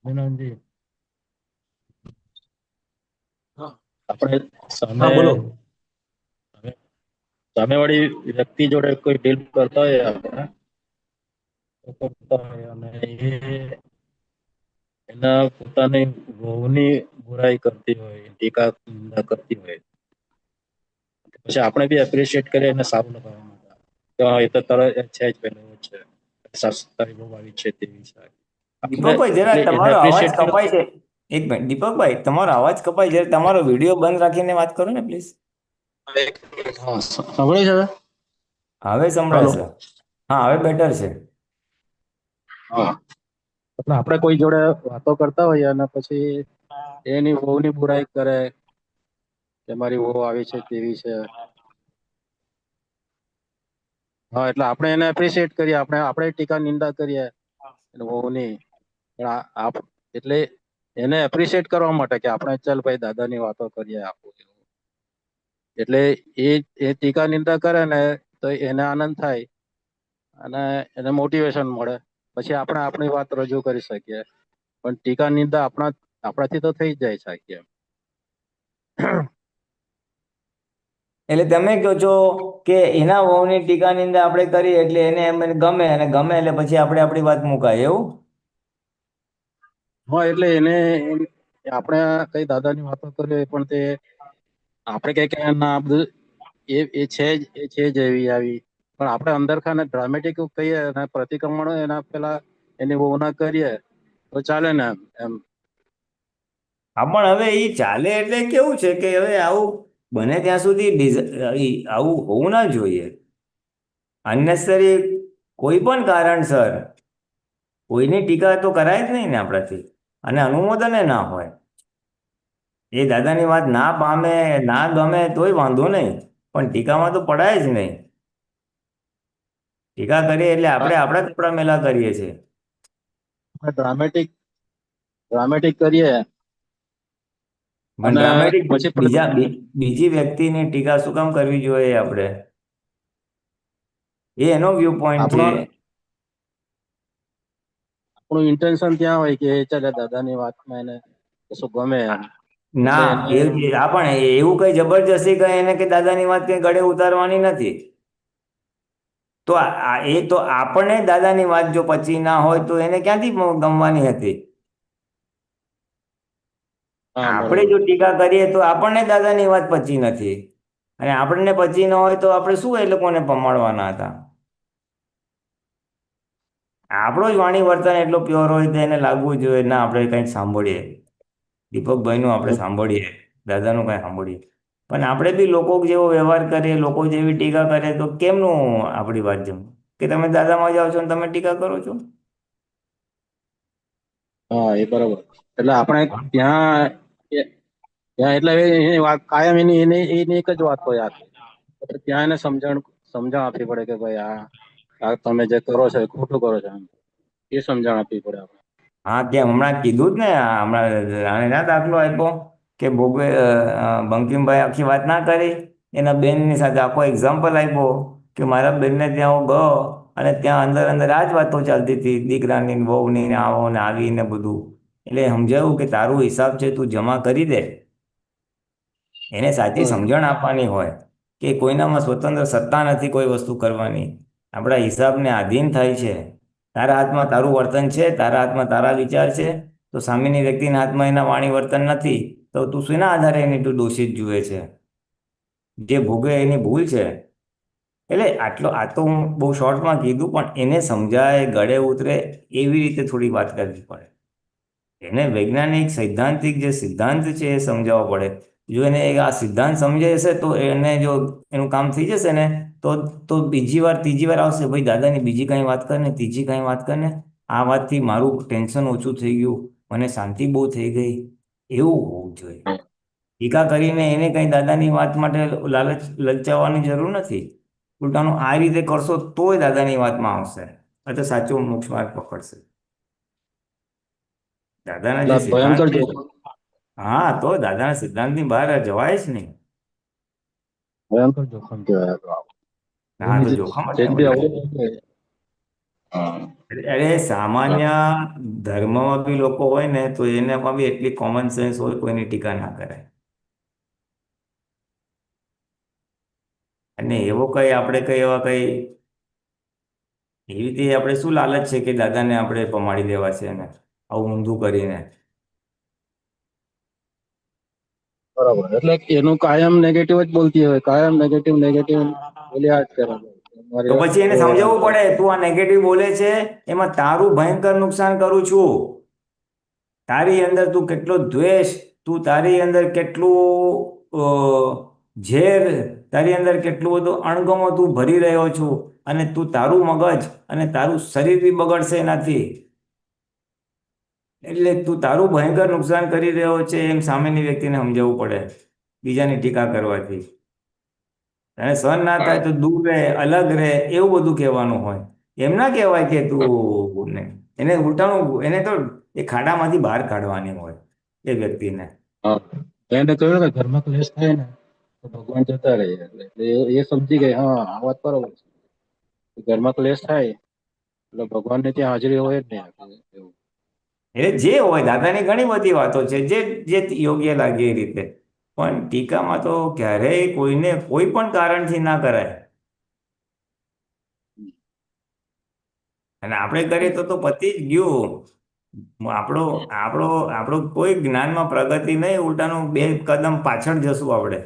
મેનનજી, આપણે સામેવાળી વ્યક્તિ જોડે કોઈ ડીલ કરતા હોય અને એના પોતાની વહુની બુરાઈ કરતી હોય, ટીકા કરતી હોય, પછી આપણે બી એપ્રિશિએટ કરીએ એને સારું લગાવવા માટે, એ તો તરત છે જ પેલું છે, તારી બહુ આવી છે તેવી છે. આપણે દીપકભાઈ જરા એટલે એને તમારો અવાજ એપ્રિશિએટ કરો. કપાય છે. એક મિનિટ દીપકભાઈ, તમારો અવાજ કપાય છે, તમારો વિડીયો બંધ રાખીને વાત કરો ને પ્લીઝ. હા, સાંભળે છે હવે? હવે સંભળાય હલો. છે. હા, હવે બેટર છે. હા, એટલે આપણે કોઈ જોડે વાતો કરતા હોઈએ અને પછી એની વહુની બુરાઈ કરે કે મારી વહુ આવી છે તેવી છે. હા, એટલે આપણે એને એપ્રિશિએટ કરીએ, આપણે ટીકા નિંદા કરીએ એની વહુની. પણ એટલે એને એપ્રિશિએટ કરવા માટે કે આપણે ચાલ ભાઈ દાદાની વાતો કરીએ આપું. એટલે એ ટીકા નિંદા કરે ને તો એને આનંદ થાય અને એને મોટિવેશન મળે. પછી આપણે આપણી વાત રજૂ કરી શકીએ. પણ ટીકા નિંદા આપણાથી તો થઈ જ જાય છે આખી એમ. એટલે તમે કહો છો કે એના વહુની ટીકા નિંદા આપણે કરીએ એટલે એને એમ ગમે, અને ગમે એટલે પછી આપણે આપણી વાત મુકાય એવું? હા, એટલે આપણે કઈ દાદાની વાતો કરીએ પણ તે આપણે કઈ ના બધું એ છે જ એવી આવી, પણ આપણે અંદર ખાને ડ્રામેટિક કહીએ અને પ્રતિક્રમણ એના પેલા એની વહુના કરીએ તો ચાલે ને એમ. હા, પણ હવે એ ચાલે એટલે કેવું છે કે હવે આવું બને ત્યાં સુધી આવું હોવું ના જોઈએ. અનનેસરી કોઈ પણ કારણસર કોઈની ટીકા તો કરાય જ નહીં ને આપણાથી, અને અનુમોદન ના હોય. એ દાદાની વાત ના પામે, ના ગમે તોય વાંધો નહીં, પણ ટીકામાં તો પડાય જ નહીં. ટીકા કરીએ એટલે આપણે આપણા કપડા મેલા કરીએ છીએ. ડ્રામેટિક કરીએ પણ અને ડ્રામેટિક પછી પેલું બીજી વ્યક્તિની ટીકા શું કામ કરવી જોઈએ આપણે? એ એનો વ્યૂ પોઈન્ટ છે. આપણું ઇન્ટેન્શન ત્યાં હોય કે ચાલે દાદાની વાતમાં એને કશું ગમે એમ. એટલે ના, એને આ પણ એવું કઈ જબરજસ્તી કઈ એને કે દાદાની વાત કઈ ગળે ઉતારવાની નથી. તો એ તો આપણને દાદાની વાત જો પચી ના હોય તો એને ક્યાંથી ગમવાની હતી? હા, આપણે બરોબર. જો ટીકા કરીએ તો આપણને દાદાની વાત પચી નથી, અને આપણને પચી ન હોય તો આપણે શું એ લોકોને પમાડવાના હતા? આપણો જ વાણી વર્તન એટલો પ્યોર હોય તો એને લાગવું જોઈએ ના આપણે કંઈક સાંભળીએ, દીપકભાઈનું આપણે સાંભળીએ, દાદાનું કંઈ સાંભળીએ. પણ આપણે બી લોકો જેવો વ્યવહાર કરીએ, લોકો જેવી ટીકા કરીએ તો કેમનું આપણી વાત જમે? કે તમે દાદામાં જાઓ છો અને તમે ટીકા કરો છો? હા, એ બરોબર. એટલે આપણે ત્યાં એટલે એની વાત કાયમ એની એક જ વાત હોય આખી. એટલે ત્યાં એને સમજણ આપવી પડે કે ભાઈ આ તમે જે કરો છો એ ખોટું કરો છો એમ. એ સમજણ આપવી પડે આપણે. હા, ત્યાં હમણાં કીધું જ ને, હમણાં ના દાખલો આપ્યો કે ભોગવે બંકિમભાઈ આખી વાત ના કરી, એના બેનની સાથે આખો એક્ઝામ્પલ આપ્યો કે મારા બેનને ત્યાં હું ગયો અને ત્યાં અંદર અંદર આ જ વાતો ચાલતી હતી, દીકરાની વહુની ને આવો ને આવી ને બધું. એટલે સમજાવું કે તારું હિસાબ છે તું જમા કરી દે. એને સાચી સમજણ આપવાની હોય કે કોઈનામાં સ્વતંત્ર સત્તા નથી કોઈ વસ્તુ કરવાની, આપણા હિસાબને આધીન થાય છે. તારા હાથમાં તારું વર્તન છે, તારા હાથમાં તારા વિચાર છે, તો સામેની વ્યક્તિના હાથમાં એના વાણી વર્તન નથી, તો તું શેના આધારે એની તું દોષિત જુએ છે? જે ભોગવે એની ભૂલ છે. એટલે આ તો હું બહુ શોર્ટમાં કીધું, પણ એને સમજાય, ગળે ઉતરે એવી રીતે થોડી વાત કરવી પડે. એને વૈજ્ઞાનિક સૈદ્ધાંતિક જે સિદ્ધાંત છે એ સમજાવવો પડે. જો એને આ સિદ્ધાંત સમજાય હશે તો એને જો એનું કામ થઈ જશે ને તો બીજી વાર ત્રીજી વાર આવશે, ભાઈ દાદાની બીજી કાંઈ વાત કર ને, ત્રીજી કાંઈ વાત કર ને, આ વાતથી મારું ટેન્શન ઓછું થઈ ગયું, મને શાંતિ બહુ થઈ ગઈ, એવું હોવું જોઈએ. ટીકા કરીને એને કંઈ દાદાની વાત માટે લલચાવવાની જરૂર નથી. ઉલટાનું આ રીતે કરશો તોય દાદાની વાતમાં આવશે, તો સાચો મોક્ષ માર્ગ પકડશે. દાદાના જે સિદ્ધાંત ભયંકર છે, જોખમ હા, તો દાદાના સિદ્ધાંતની બહાર જવાય જ નહીં. કહેવાય તો હા, તો જોખમ જ ને બી બધા. અવરોધ હોય. હા, અરે સામાન્ય ધર્મમાં બી લોકો હોય ને તો એનામાં બી એટલી કોમન સેન્સ હોય, કોઈની ટીકા ના કરે. અને એવો કઈ આપણે કઈ એવા કઈ એવી રીતે આપણે શું લાલચ છે કે દાદાને આપણે પમાડી દેવા છે એને આવું ઊંધું કરીને? બરાબર. એટલે એનું કાયમ નેગેટિવ જ બોલતી હોય, કાયમ નેગેટિવ બોલ્યા જ કરે. તમારી તો વાત પછી એને સમજાવવું પડે, તું આ નેગેટિવ બોલે છે એમાં તારું ભયંકર નુકસાન કરું છું. તારી અંદર તું કેટલો દ્વેષ, તું તારી અંદર કેટલું ઝેર, તારી અંદર કેટલું બધું અણગમો તું ભરી રહ્યો છું, અને તું તારું મગજ અને તારું શરીર બી બગડશે એનાથી. એટલે તું તારું ભયંકર નુકસાન કરી રહ્યો છે એમ સામેની વ્યક્તિને સમજાવવું પડે બીજાની ટીકા કરવાથી. તને સહન ના થાય તો દૂર રહે, અલગ રહે, એવું બધું કહેવાનું હોય. એમ ના કહેવાય કે તું ને એને ઉલટાનું, એને તો એ ખાડામાંથી બહાર કાઢવાની હોય એ વ્યક્તિને. હા, એને કહ્યું ને ઘરમાં ક્લેશ થાય ને તો ભગવાન જતા રહે, એટલે એ સમજી ગઈ, હા આ વાત બરોબર છે. ઘરમાં ક્લેશ થાય એટલે ભગવાનને ત્યાં હાજરી હોય જ નહીં એવું. એટલે જે હોય, દાદાની ઘણી બધી વાતો છે જે જે યોગ્ય લાગે એ રીતે, પણ ટીકામાં તો ક્યારેય કોઈને કોઈ પણ કારણથી ના કરાય. અને આપણે કરીએ તો પતી જ ગયું. આપણો આપણો આપણો કોઈ જ્ઞાનમાં પ્રગતિ નહીં, ઉલટાનું 2 કદમ પાછળ જશું આપણે.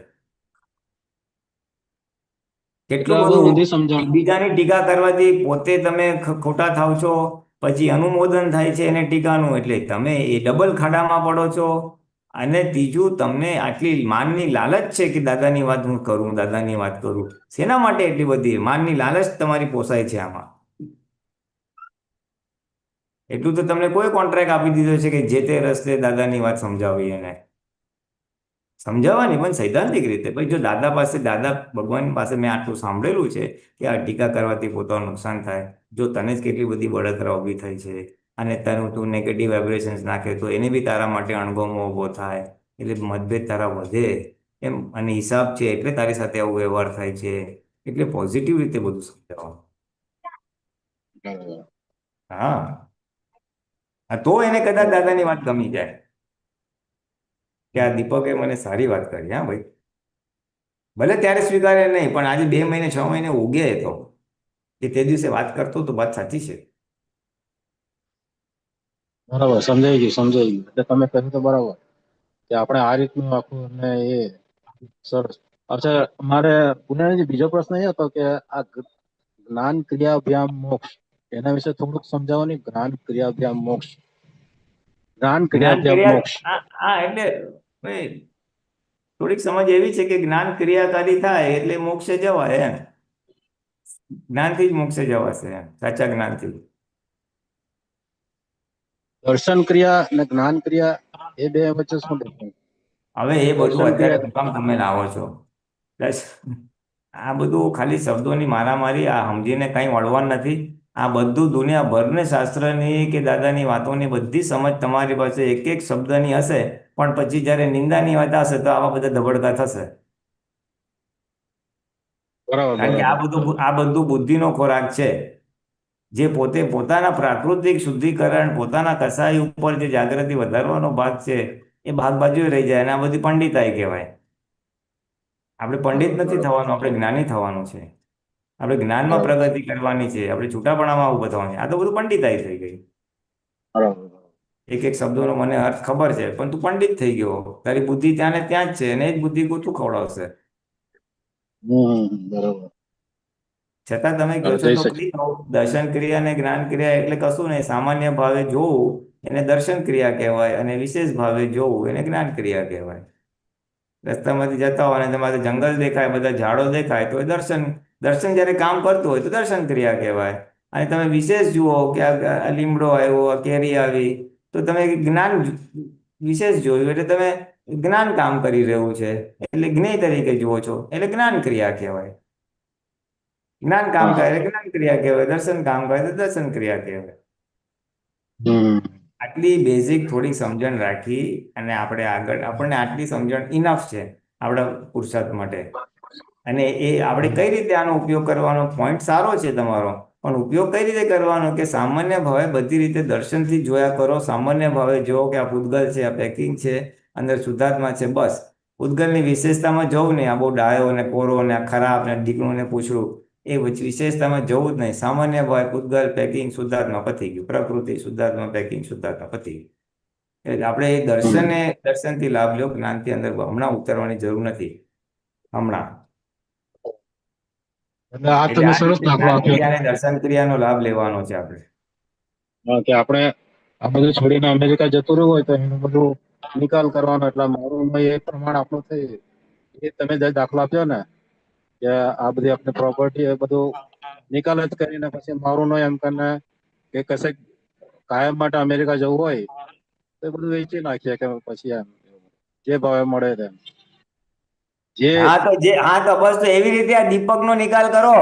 એટલે કેટલું આ બહુ બધું ઊંધી સમજણ. એકબીજાની ટીકા કરવાથી પોતે તમે ખોટા થાવ છો, પછી અનુમોદન થાય છે એને ટીકાનું, એટલે તમે એ ડબલ ખાડામાં પડો છો. અને ત્રીજું, તમને આટલી માનની લાલચ છે કે દાદાની વાત હું કરું, દાદાની વાત કરું. શેના માટે એટલી બધી માનની લાલચ તમારી પોસાય છે આમાં? એટલું તો તમને કોઈ કોન્ટ્રાક્ટ આપી દીધો છે કે જે તે રસ્તે દાદાની વાત સમજાવી, એને સમજાવવાની પણ સૈદ્ધાંતિક રીતે. ભાઈ જો દાદા પાસે, દાદા ભગવાન પાસે મેં આટલું સાંભળેલું છે કે આ ટીકા કરવાથી પોતાનું નુકસાન થાય. જો તને જ કેટલી બધી બળતરા ઊભી થઈ છે અને તું નેગેટિવ વાઇબ્રેશન્સ નાખે તો એને બી તારા માટે અણગમો ઊભો થાય, એટલે મતભેદ તારા વધે એમ, અને હિસાબ છે એટલે તારી સાથે આવો વ્યવહાર થાય છે. એટલે પોઝિટિવ રીતે બધું સમજાવવાનું. હા, તો એને કદાચ દાદાની વાત ગમી જાય કે આ દીપકે મને સારી વાત કરી. હા ભાઈ, ભલે ત્યારે સ્વીકારે નહીં, પણ આજે 2 મહિને 6 મહિને ઉગે તો એ તે દિવસે વાત કરતો તો વાત સાચી છે. બરાબર, સમજાઈ ગયું, સમજાઈ ગયું. એટલે તમે કહ્યું તો બરાબર કે આપણે આ રીતનું આખું, અને એ સરસ. અચ્છા, મારે પુનઃ બીજો પ્રશ્ન એ હતો કે આ જ્ઞાન ક્રિયાભ્યામ મોક્ષ, એના વિશે થોડુંક સમજાવો ને. જ્ઞાન ક્રિયાભ્યામ મોક્ષ, જ્ઞાન જ્ઞાન ક્રિયાભ્યામ ક્રિયા, મોક્ષ. હા એટલે ભાઈ થોડીક સમજ એવી છે કે જ્ઞાન ક્રિયાકારી થાય એટલે મોક્ષે જવાય એમ. જ્ઞાનથી જ મોક્ષે જવાશે એમ, સાચા જ્ઞાનથી. દર્શન ક્રિયા અને જ્ઞાન ક્રિયા, એ બે વચ્ચે શું ડિફરન્સ? હવે એ બધું દર્શન અત્યારે ક્રિયા. શું કામ તમે લાવો છો? પ્લસ આ બધું ખાલી શબ્દોની મારામારી, આ સમજીને કંઈ વળવાનું નથી. આ બધું દુનિયાભરને શાસ્ત્રની કે દાદાની વાતોની બધી સમજ તમારી પાસે એક એક શબ્દની હશે, પણ પછી જ્યારે નિંદાની વાત હશે તો આવા બધા ધબડકા થશે. બરાબર, કારણ કે બરાબર. આ બધું બુદ્ધિનો ખોરાક છે. જે પોતે પોતાના પ્રાકૃતિક શુદ્ધિકરણ, પોતાના કસાય ઉપર જે જાગૃતિ વધારવાનો ભાગ છે, એ ભાગ બાજુએ રહી જાય, અને આ બધી પંડિતાઈ કહેવાય. આપણે પંડિત નથી થવાનું, આપણે જ્ઞાની થવાનું છે. આપણે જ્ઞાનમાં બરાબર, પ્રગતિ કરવાની છે, આપણે છૂટાપણામાં ઉભા થવાનું છે. આ તો બધું પંડિતાઈ થઈ ગઈ. બરાબર. એક એક શબ્દોનો મને અર્થ ખબર છે, પણ તું પંડિત થઈ ગયો. તારી બુદ્ધિ ત્યાં ને ત્યાં જ છે, અને એ જ બુદ્ધિ તું ખવડાવશે. બરાબર. છતાં તમે કહો છો જય તો સચિન. ફરી કહો, દર્શન ક્રિયા અને જ્ઞાન ક્રિયા એટલે કશું નહીં. સામાન્ય ભાવે જોવું એને દર્શન ક્રિયા કહેવાય, અને વિશેષ ભાવે જોવું એને જ્ઞાન ક્રિયા કહેવાય. રસ્તામાંથી જતા હોય અને તમારે જંગલ દેખાય, બધા ઝાડો દેખાય તો એ દર્શન, દર્શન જ્યારે કામ કરતું હોય તો દર્શન ક્રિયા કહેવાય. અને તમે વિશેષ જુઓ કે આ લીમડો આવ્યો, આ કેરી આવી, તો તમે જ્ઞાન વિશેષ જોયું એટલે તમે જ્ઞાન કામ કરી રહ્યું છે એટલે જ્ઞેય તરીકે જુઓ છો, એટલે જ્ઞાન ક્રિયા કહેવાય. જ્ઞાન કામ કરે એટલે જ્ઞાન ક્રિયા કહેવાય, દર્શન કામ કરે તો દર્શન ક્રિયા કહેવાય. આટલી બેઝિક થોડી સમજણ રાખી અને આપણે આગળ, આપણને આટલી સમજણ ઇનફ છે આપણા પુરુષાર્થ માટે. અને એ આપણે કઈ રીતે આનો ઉપયોગ કરવાનો, પોઈન્ટ સારો છે તમારો, પણ ઉપયોગ કઈ રીતે કરવાનો કે સામાન્ય ભાવે બધી રીતે દર્શનથી જોયા કરો. સામાન્ય ભાવે જુઓ કે આ પૂતગલ છે, આ પેકિંગ છે, અંદર શુદ્ધાત્મા છે, બસ. પૂતગલની વિશેષતામાં જવું નહીં, આ બહુ ડાયો ને કોરો ને આ ખરાબ ને ઢીકણું ને પૂછડું, એ વિશેષતામાં જવું જ નહીં. સામાન્ય ભાવે પૂતગલ, પેકિંગ, શુદ્ધાત્મા, પતી ગયું. પ્રકૃતિ, શુદ્ધાત્મા, પેકિંગ, શુદ્ધાત્મા, પતી ગયું. એટલે આપણે એ દર્શનથી લાભ લો, જ્ઞાનથી અંદર હમણાં ઉતરવાની જરૂર નથી. હમણાં એટલે આ એટલે તમે આ સરસ રીતે દાખલો જ્ઞાન આપ્યો. ક્રિયા અને દર્શન ક્રિયાનો લાભ લેવાનો છે આપણે. હા, કે આપણે આ બધું છોડીને અમેરિકા જતું રહેવું હોય તો એનું બધું નિકાલ કરવાનો, એટલે મારું એ પ્રમાણ આપણું થઈ. એ તમે જે દાખલો આપ્યો ને કે આ બધી આપણી પ્રોપર્ટી એ બધું નિકાલ જ કરીને પછી મારું એમ કરીને કે કશે કાયમ માટે અમેરિકા જવું હોય તો એ બધું વેચી નાખીએ કે પછી એમ જે ભાવે મળે તેમ જે હા તો બસ તો એવી રીતે આ દીપકનો નિકાલ કરો.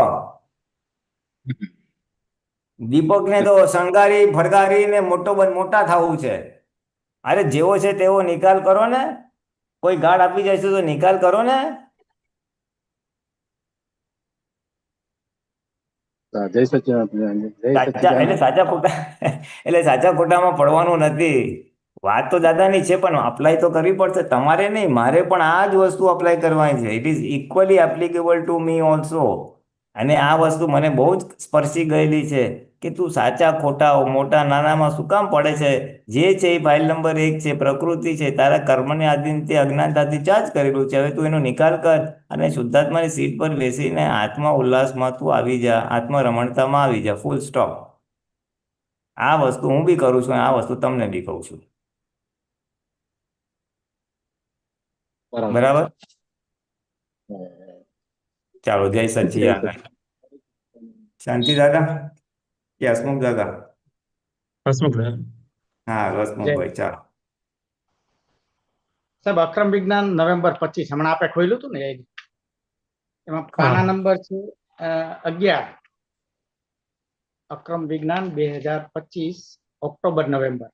દીપકને તો શણગારી ફરગારી ને મોટા થવું છે. અરે જેવો છે તેવો નિકાલ કરો ને. કોઈ ગાળ આપી જાય છે તો નિકાલ કરો ને. જય સચ્ચિદાનંદ, જય સચ્ચિદાનંદ. સાચા ખોટામાં પડવાનું નથી. વાત તો દાદાની છે પણ અપ્લાય તો કરવી પડશે. તમારે નહીં, મારે પણ આ જ વસ્તુ અપ્લાય કરવાની છે. It is equally applicable to me also. અને આ વસ્તુ મને બહુ જ સ્પર્શી ગયેલી છે કે તું સાચા ખોટા મોટા નાનામાં શું કામ પડે છે. જે છે એ ફાઇલ નંબર 1 છે, પ્રકૃતિ છે. તારા કર્મને આધીન અજ્ઞાનતાથી ચાર્જ કરેલું છે. હવે તું એનો નિકાલ કર અને શુદ્ધાત્માની સીટ પર બેસીને આત્મા ઉલ્લાસમાં તું આવી જા, આત્મા રમણતામાં આવી જા. Full stop. આ વસ્તુ હું બી કરું છું, આ વસ્તુ તમને બી કહું છું. બરાબર? ચાલો, જય સચ્ચિદાનંદ. શાંતિ દાદા કે હસમુખ દાદા? હસમુખ દાદા. હા, હસમુખભાઈ, ચાલો. સાહેબ, અક્રમ વિજ્ઞાન નવેમ્બર 25 હમણાં આપણે ખોલ્યું હતું ને, એમાં પાના હા નંબર છે 11. અક્રમ વિજ્ઞાન 2025 ઓક્ટોબર નવેમ્બર.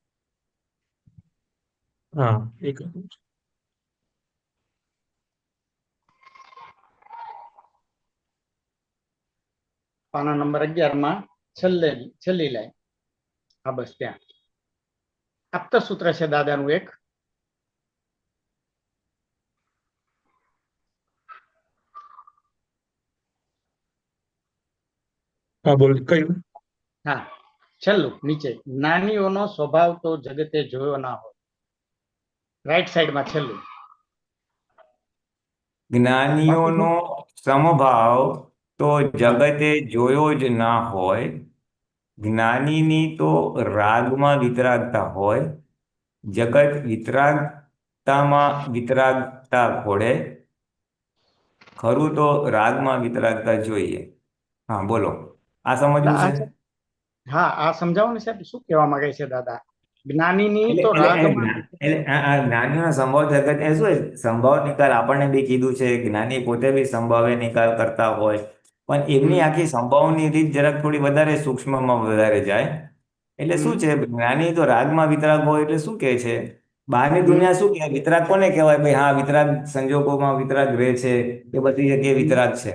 હા, એક પાના નંબર 11 માં છેલ્લી લાઈન. હા, બસ ત્યાં આપત સૂત્ર છે દાદાનું એક. હા બોલ કયું? હા, છેલ્લું નીચે. જ્ઞાનીઓનો સ્વભાવ તો જગતે જોયો ના હોય. રાઈટ સાઈડમાં છેલ્લું. જ્ઞાનીઓનો સમભાવ તો જગતે જોયો જ ના હોય. જ્ઞાનીની તો રાગમાં વિતરાગતા હોય. જગત વિતરાગતામાં વિતરાગતા ઘોડે. ખરું તો રાગમાં વિતરાગતા જોઈએ. હા, બોલો. આ સમજવું છે? હા, આ સમજાવો ને સાહેબ, શું કહેવા માંગે છે દાદા? જ્ઞાનીની એટલે તો એટલે રાગમાં. આ જ્ઞાનીનો સંભાવ જગત એ શું સંભાવ નિકાલ આપણને બી કીધું છે. જ્ઞાની પોતે બી સંભાવે નિકાલ કરતા હોય, પણ એમની આખી સંભાવની રીત જરાક થોડી વધારે સૂક્ષ્મમાં વધારે જાય. એટલે શું છે, જ્ઞાની તો રાગમાં વિતરાગ હોય એટલે શું કહે છે, બહારની દુનિયા શું કહે, વિતરાગ કોને કહેવાય? ભાઈ હા, વિતરાગ સંજોગોમાં વિતરાગ રહે છે, એ બધી જગ્યાએ વિતરાગ છે.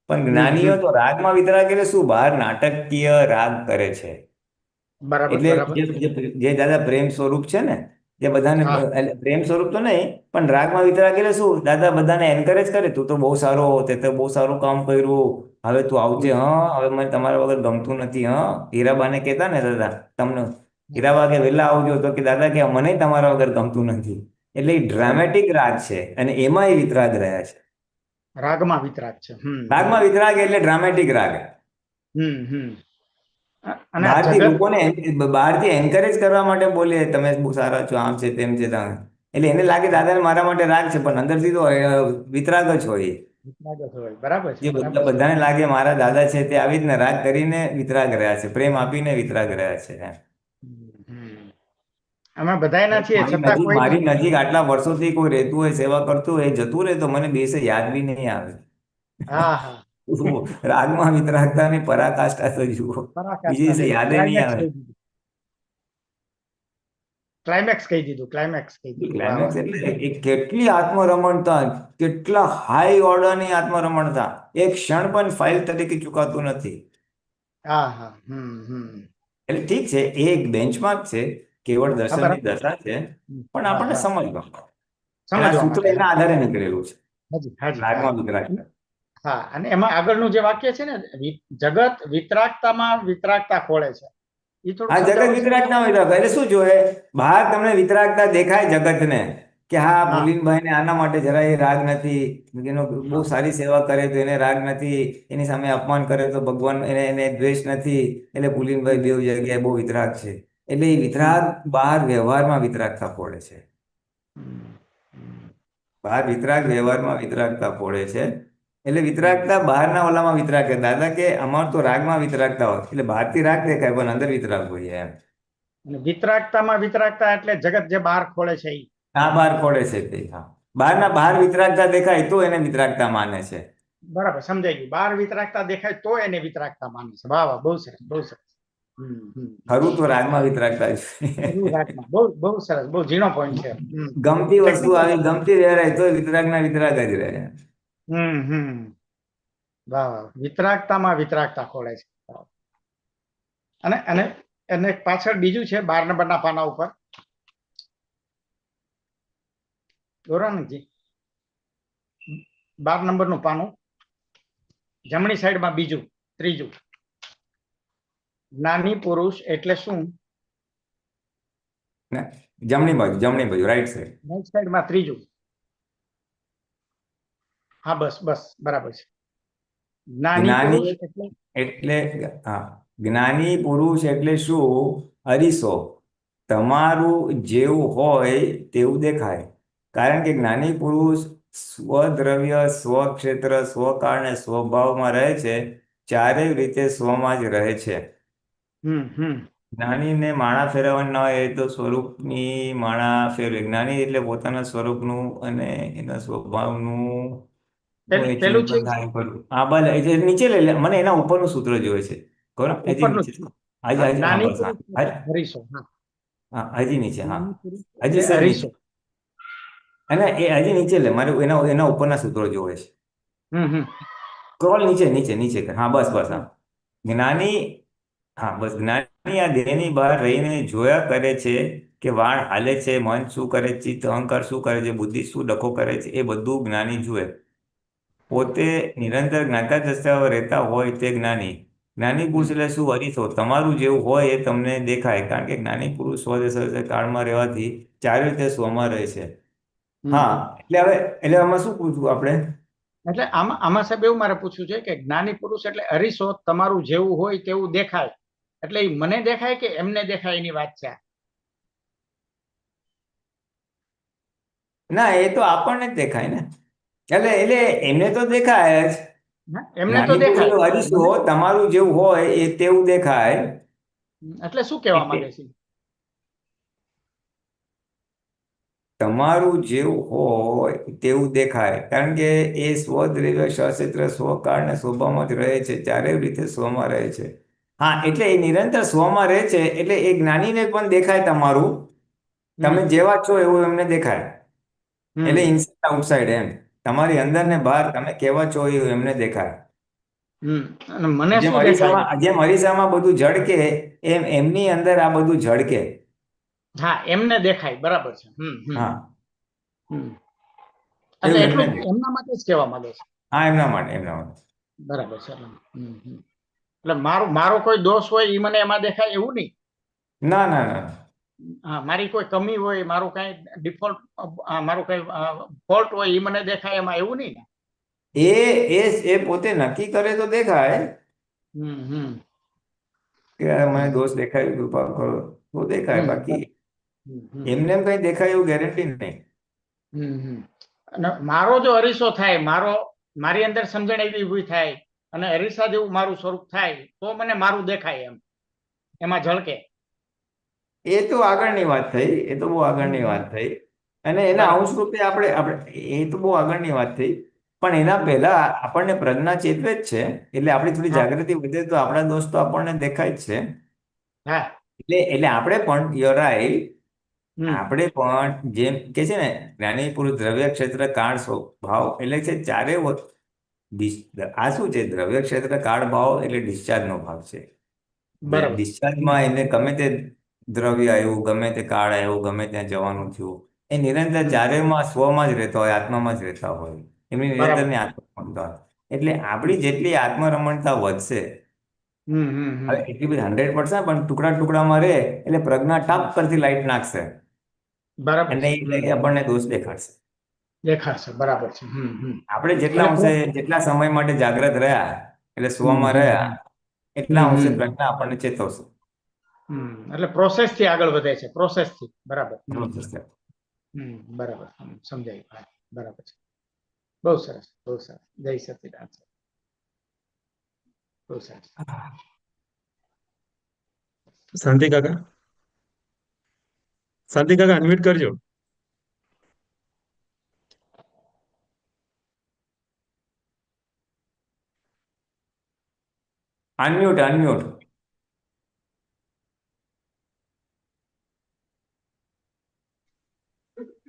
પણ જ્ઞાનીઓ તો રાગમાં વિતરાગ એટલે શું, બહાર નાટકીય રાગ કરે છે. બરાબર એટલે બરાબર. જે દાદા પ્રેમ સ્વરૂપ છે ને, જે બધાને હા. એટલે પ્રેમ સ્વરૂપ તો નહીં, પણ રાગમાં વિતરાગ એટલે શું, દાદા બધાને એન્કરેજ કરે. તું તો બહુ સારો, તે તો બહુ સારું કામ કર્યું, હવે તું આવજે. હા, હવે મને તમારા વગર ગમતું નથી. હા, હીરાબાને કહેતા ને દાદા, તમને હીરાબા કે વહેલા આવજો, તો કે દાદા કે મને તમારા વગર ગમતું નથી. એટલે એ ડ્રામેટિક રાગ છે અને એમાં એ વિતરાગ રહ્યા છે. રાગમાં વિતરાગ છે. રાગમાં વિતરાગ એટલે ડ્રામેટિક રાગ. અને આ જગત બહારથી એન્કરેજ કરવા માટે બોલે, તમે બહુ સારા છો, આમ છે તેમ છે. તમે એટલે એને લાગે દાદાને મારા માટે રાગ છે, પણ અંદરથી તો વિતરાગ જ હોય. વિતરાગ જ હોય. બરાબર છે. જે બધાને લાગે મારા દાદા છે, તે આવી જ રાગ કરીને વિતરાગ રહ્યા છે, પ્રેમ આપીને વિતરાગ રહ્યા છે. અમે બધાયના છીએ, છતાં કોઈ મારી નજીક આટલા વર્ષોથી કોઈ રહેતું હોય, સેવા કરતું હોય, જતું રહે તો મને બેસે યાદ બી નહીં આવે. હા હા. રાગમાં વિતરાગતાની પરાકાષ્ઠા તો જુઓ, બીજી દિવસે યાદ નહીં આવે. ક્લાઇમેક્સ કહી દીધું. ક્લાઇમેક્સ કહી દીધું. ક્લાઇમેક્સ એટલે એ કેટલી આત્મરમણતા, કેટલા હાઈ ઓર્ડરની આત્મરમણતા. એક ક્ષણ પણ ફાઇલ તરીકે ચૂકાતું નથી. હા હા. એટલે ઠીક છે, એ એક બેન્ચમાર્ક છે, કેવળ દર્શનની દશા છે, પણ આપણને સમજવા સૂત્ર એના આધારે નીકળેલું છે. રાગમાં વિતરાગતા. હા, અને એમાં આગળનું જે વાક્ય છે ને, જગત વિતરાગતામાં વિતરાગતા ખોળે છે. આ જગત વિતરાગતા હોય એટલે શું જોઈએ, બહાર તમને વિતરાગતા દેખાય જગતને, કે હા હા પુલિનભાઈને આના માટે જરાય રાગ નથી, એનો બહુ હા સારી સેવા કરે તો એને રાગ નથી, એની સામે અપમાન કરે તો ભગવાન એને દ્વેષ નથી, એટલે પુલિનભાઈ હમ, બેવ જગ્યાએ બહુ વિતરાગ છે. એટલે એ હમ, વિતરાગ બહાર વ્યવહારમાં વિતરાગતા ફોડે છે. હમ, હમ, બહાર વિતરાગ વ્યવહારમાં વિતરાગતા ફોડે છે. એટલે હમ. વિતરાગતા બહારના ઓલામાં વિતરાગ છે. દાદા કે અમાર તો રાગમાં વિતરાગતા હોય, એટલે બહારથી રાગ દેખાય પણ અંદર વિતરાગ હોઈએ એમ. અને વિતરાગતામાં વિતરાગતા એટલે જગત જે બહાર ખોળે છે ઈ. આ બહાર ખોડે છે તે, હા. બહાર વિતરાગતા દેખાય તો એને વિતરાગતા માને છે. બરાબર સમજાઈ ગયું. બહાર વિતરાગતા દેખાય તો એને વિતરાગતા માને છે. વાહ વાહ, બહુ સરસ, બહુ સરસ. ખરું તો રાગમાં વિતરાગતા છે. ખરું રાગમાં બહુ સરસ, બહુ ઝીણો પોઈન્ટ છે. ગમતી વસ્તુ ટેકનિકલ. આવી ગમતી રહેરાય તો વિતરાગના વિતરાગ જ રહે. વાહ વાહ, વિતરાગતામાં વિતરાગતા ખોળે છે. અને અને એને પાછળ બીજું છે 12 નંબરના પાના ઉપર, ગૌરાનંદજી 12 નંબરનું પાનું, જમણી સાઈડમાં બીજું, ત્રીજું. જ્ઞાની પુરુષ એટલે શું? ને જમણી બાજુ રાઈટ સાઈડ. રાઈટ સાઈડમાં ત્રીજું. હા બસ બસ બરાબર છે. જ્ઞાની પુરુષ જ્ઞાની એટલે એટલે હા, જ્ઞાની પુરુષ એટલે શું? અરીસો. તમારું જેવું હોય તેવું દેખાય. કારણ કે જ્ઞાની પુરુષ સ્વદ્રવ્ય, સ્વક્ષેત્ર, સ્વકાળ ને સ્વભાવમાં રહે છે. ચારેય રીતે સ્વમાં જ રહે છે. જ્ઞાનીને માળા ફેરવવા ન હોય તો સ્વરૂપની માળા ફેરવે. જ્ઞાની એટલે પોતાના સ્વરૂપનું અને એના સ્વભાવનું પેલું છે ચિંતન થાય કરું. હા ભલે એ નીચે લઈ લે, મને એના ઉપરનું સૂત્ર જોઈએ છે. ગૌરવ હજી ઉપરનું નીચે. જ. હજી હા, હજી હા જ્ઞાની બસ પુરુષ એટલે હા હરીશો. હા, હા હજી નીચે, હા જ્ઞાની પુરુષ હજી એટલે સર નીચે. હરીશો. અને એ હજી નીચે લે, મારે એના ઉપરના સૂત્રો જોવે છે. હમ હમ સ્ક્રોલ નીચે નીચે નીચે કર. હા બસ બસ, હમ. હા. જ્ઞાની, હા બસ, જ્ઞાની આ દેહની બહાર રહીને જોયા કરે છે કે વાળ હાલે છે, મન શું કરે છે, ચિત્ત અહંકાર શું કરે છે, બુદ્ધિ શું ડખો કરે છે, એ બધું જ્ઞાની જુએ. પોતે નિરંતર જ્ઞાતા દશાઓ રહેતા હોય તે જ્ઞાની. જ્ઞાની પુરુષ એટલે શું? અરીસો. તમારું જેવું હોય એ તમને દેખાય. કારણ કે જ્ઞાની પુરુષ સ્વદેશ કાળમાં રહેવાથી ચારે રીતે સ્વમાં રહે છે. હમ હા, હમ. એટલે આમાં શું પૂછવું આપણે? એટલે આમાં સાહેબ એવું મારે પૂછવું છે કે જ્ઞાની પુરુષ એટલે અરીસો, તમારું જેવું હોય તેવું દેખાય. એટલે ઈ મને દેખાય કે એમને દેખાય એની વાત છે આ? ના, એ તો આપણને જ દેખાય ને. એટલે એમને તો દેખાય જ. હા, એમને તો જ્ઞાની દેખાય પુરુષ પણ અરીસો મને તમારું જેવું હોય એ તેવું દેખાય. એટલે શું કહેવા એટલે માંગે છે? તમારું જેવું હોય તેવું દેખાય. કારણ કે એ સ્વદ્રવ્ય, સચિત્ર, સ્વકાળ ને સ્વભાવમાં જ રહે છે. ચારેય રીતે સ્વમાં રહે છે. હા, એટલે એ નિરંતર સ્વમાં રહે છે. એટલે એ જ્ઞાનીને પણ દેખાય તમારું. તમે હમ જેવા છો એવું એમને દેખાય. એટલે હમ ઇનસાઇડ આઉટસાઇડ એમ. તમારી અંદર ને બહાર તમે કેવા છો એવું એમને દેખાય. અને મને શું દેખાય? જેમ અરીસામાં બધું ઝળકે એમ એમની અંદર આ બધું ઝળકે. હા, એમને દેખાય, બરાબર છે. હા, હમ એટલે એવું એમને એટલું દેખાય. એમના માટે જ કહેવા માંગે છે. હા, એમના માટે, એમના માટે. બરાબર છે. એટલે મારો કોઈ દોષ હોય એ મને એમાં દેખાય એવું નહીં. ના ના ના. હા, મારી કોઈ કમી હોય, મારું કઈ ડિફોલ્ટ, મારું કઈ ફોલ્ટ હોય એ મને દેખાય એમાં એવું નહીં ને? એ એ પોતે નક્કી કરે તો દેખાય હમ હમ કે મને દોષ દેખાય, કૃપા કરો તો દેખાય. હમ બાકી હમ એમને એમ કઈ દેખાય એવું ગેરંટી નહીં. હમ અને મારો જો અરીસો થાય, મારી અંદર સમજણ એવી ઊભી થાય અને અરીસા જેવું મારું સ્વરૂપ થાય તો મને મારું દેખાય એમાં ઝળકે. એ તો આગળની વાત થઈ. એ તો બહુ આગળની વાત થઈ. અને એના બરાબર. અંશ રૂપે આપણે એ તો બહુ આગળની વાત થઈ. પણ એના પહેલા આપણને પ્રજ્ઞા ચેતવે જ છે. એટલે આપણી થોડી હા જાગૃતિ વધે તો આપણા દોષ તો આપણને દેખાય જ છે. હા એટલે આપણે પણ યુ રાઈટ, હમ આપણે પણ જેમ કે છે ને જ્ઞાની પુરુષ દ્રવ્ય ક્ષેત્ર કાળ સ્વભાવ એટલે છે ચારે આ શું છે? દ્રવ્ય ક્ષેત્ર કાળ ભાવ એટલે ડિસ્ચાર્જનો ભાગ છે. બરાબર. ડિસ્ચાર્જમાં એને ગમે તે દ્રવ્ય આવ્યું, ગમે તે કાળ આવ્યું, ગમે ત્યાં જવાનું થયું, એ નિરંતર હમ ચારેયમાં સ્વમાં જ રહેતા હોય, આત્મામાં જ રહેતા હોય. એમની બરાબર. નિરંતરની આત્મરમણતા હોય. એટલે આપણી જેટલી આત્મરમણતા વધશે, હમ હવે એટલી બધી 100% પણ ટુકડા ટુકડામાં રહે એટલે પ્રજ્ઞા ટપ પરથી લાઈટ નાખશે. બરાબર અને છે. એ આપણને દોષ દેખાડશે. દેખાશે. બરાબર છે. આપણે જેટલા એટલે અંશે જેટલા સમય માટે જાગ્રત રહ્યા એટલે સુવામાં રહ્યા એટલા અંશે પ્રજ્ઞા આપણને ચેતવશે. એટલે પ્રોસેસ થી આગળ વધે છે. પ્રોસેસ થી. બરાબર. Process છે. બરાબર. સમજાયું. હા, બરાબર છે. બહુ સરસ. બહુ સરસ. જય સચિદાનંદ. બહુ સરસ. શાંતિ કાકા, શાંતિ કાકા અનમ્યુટ કરજો. Unmute unmute.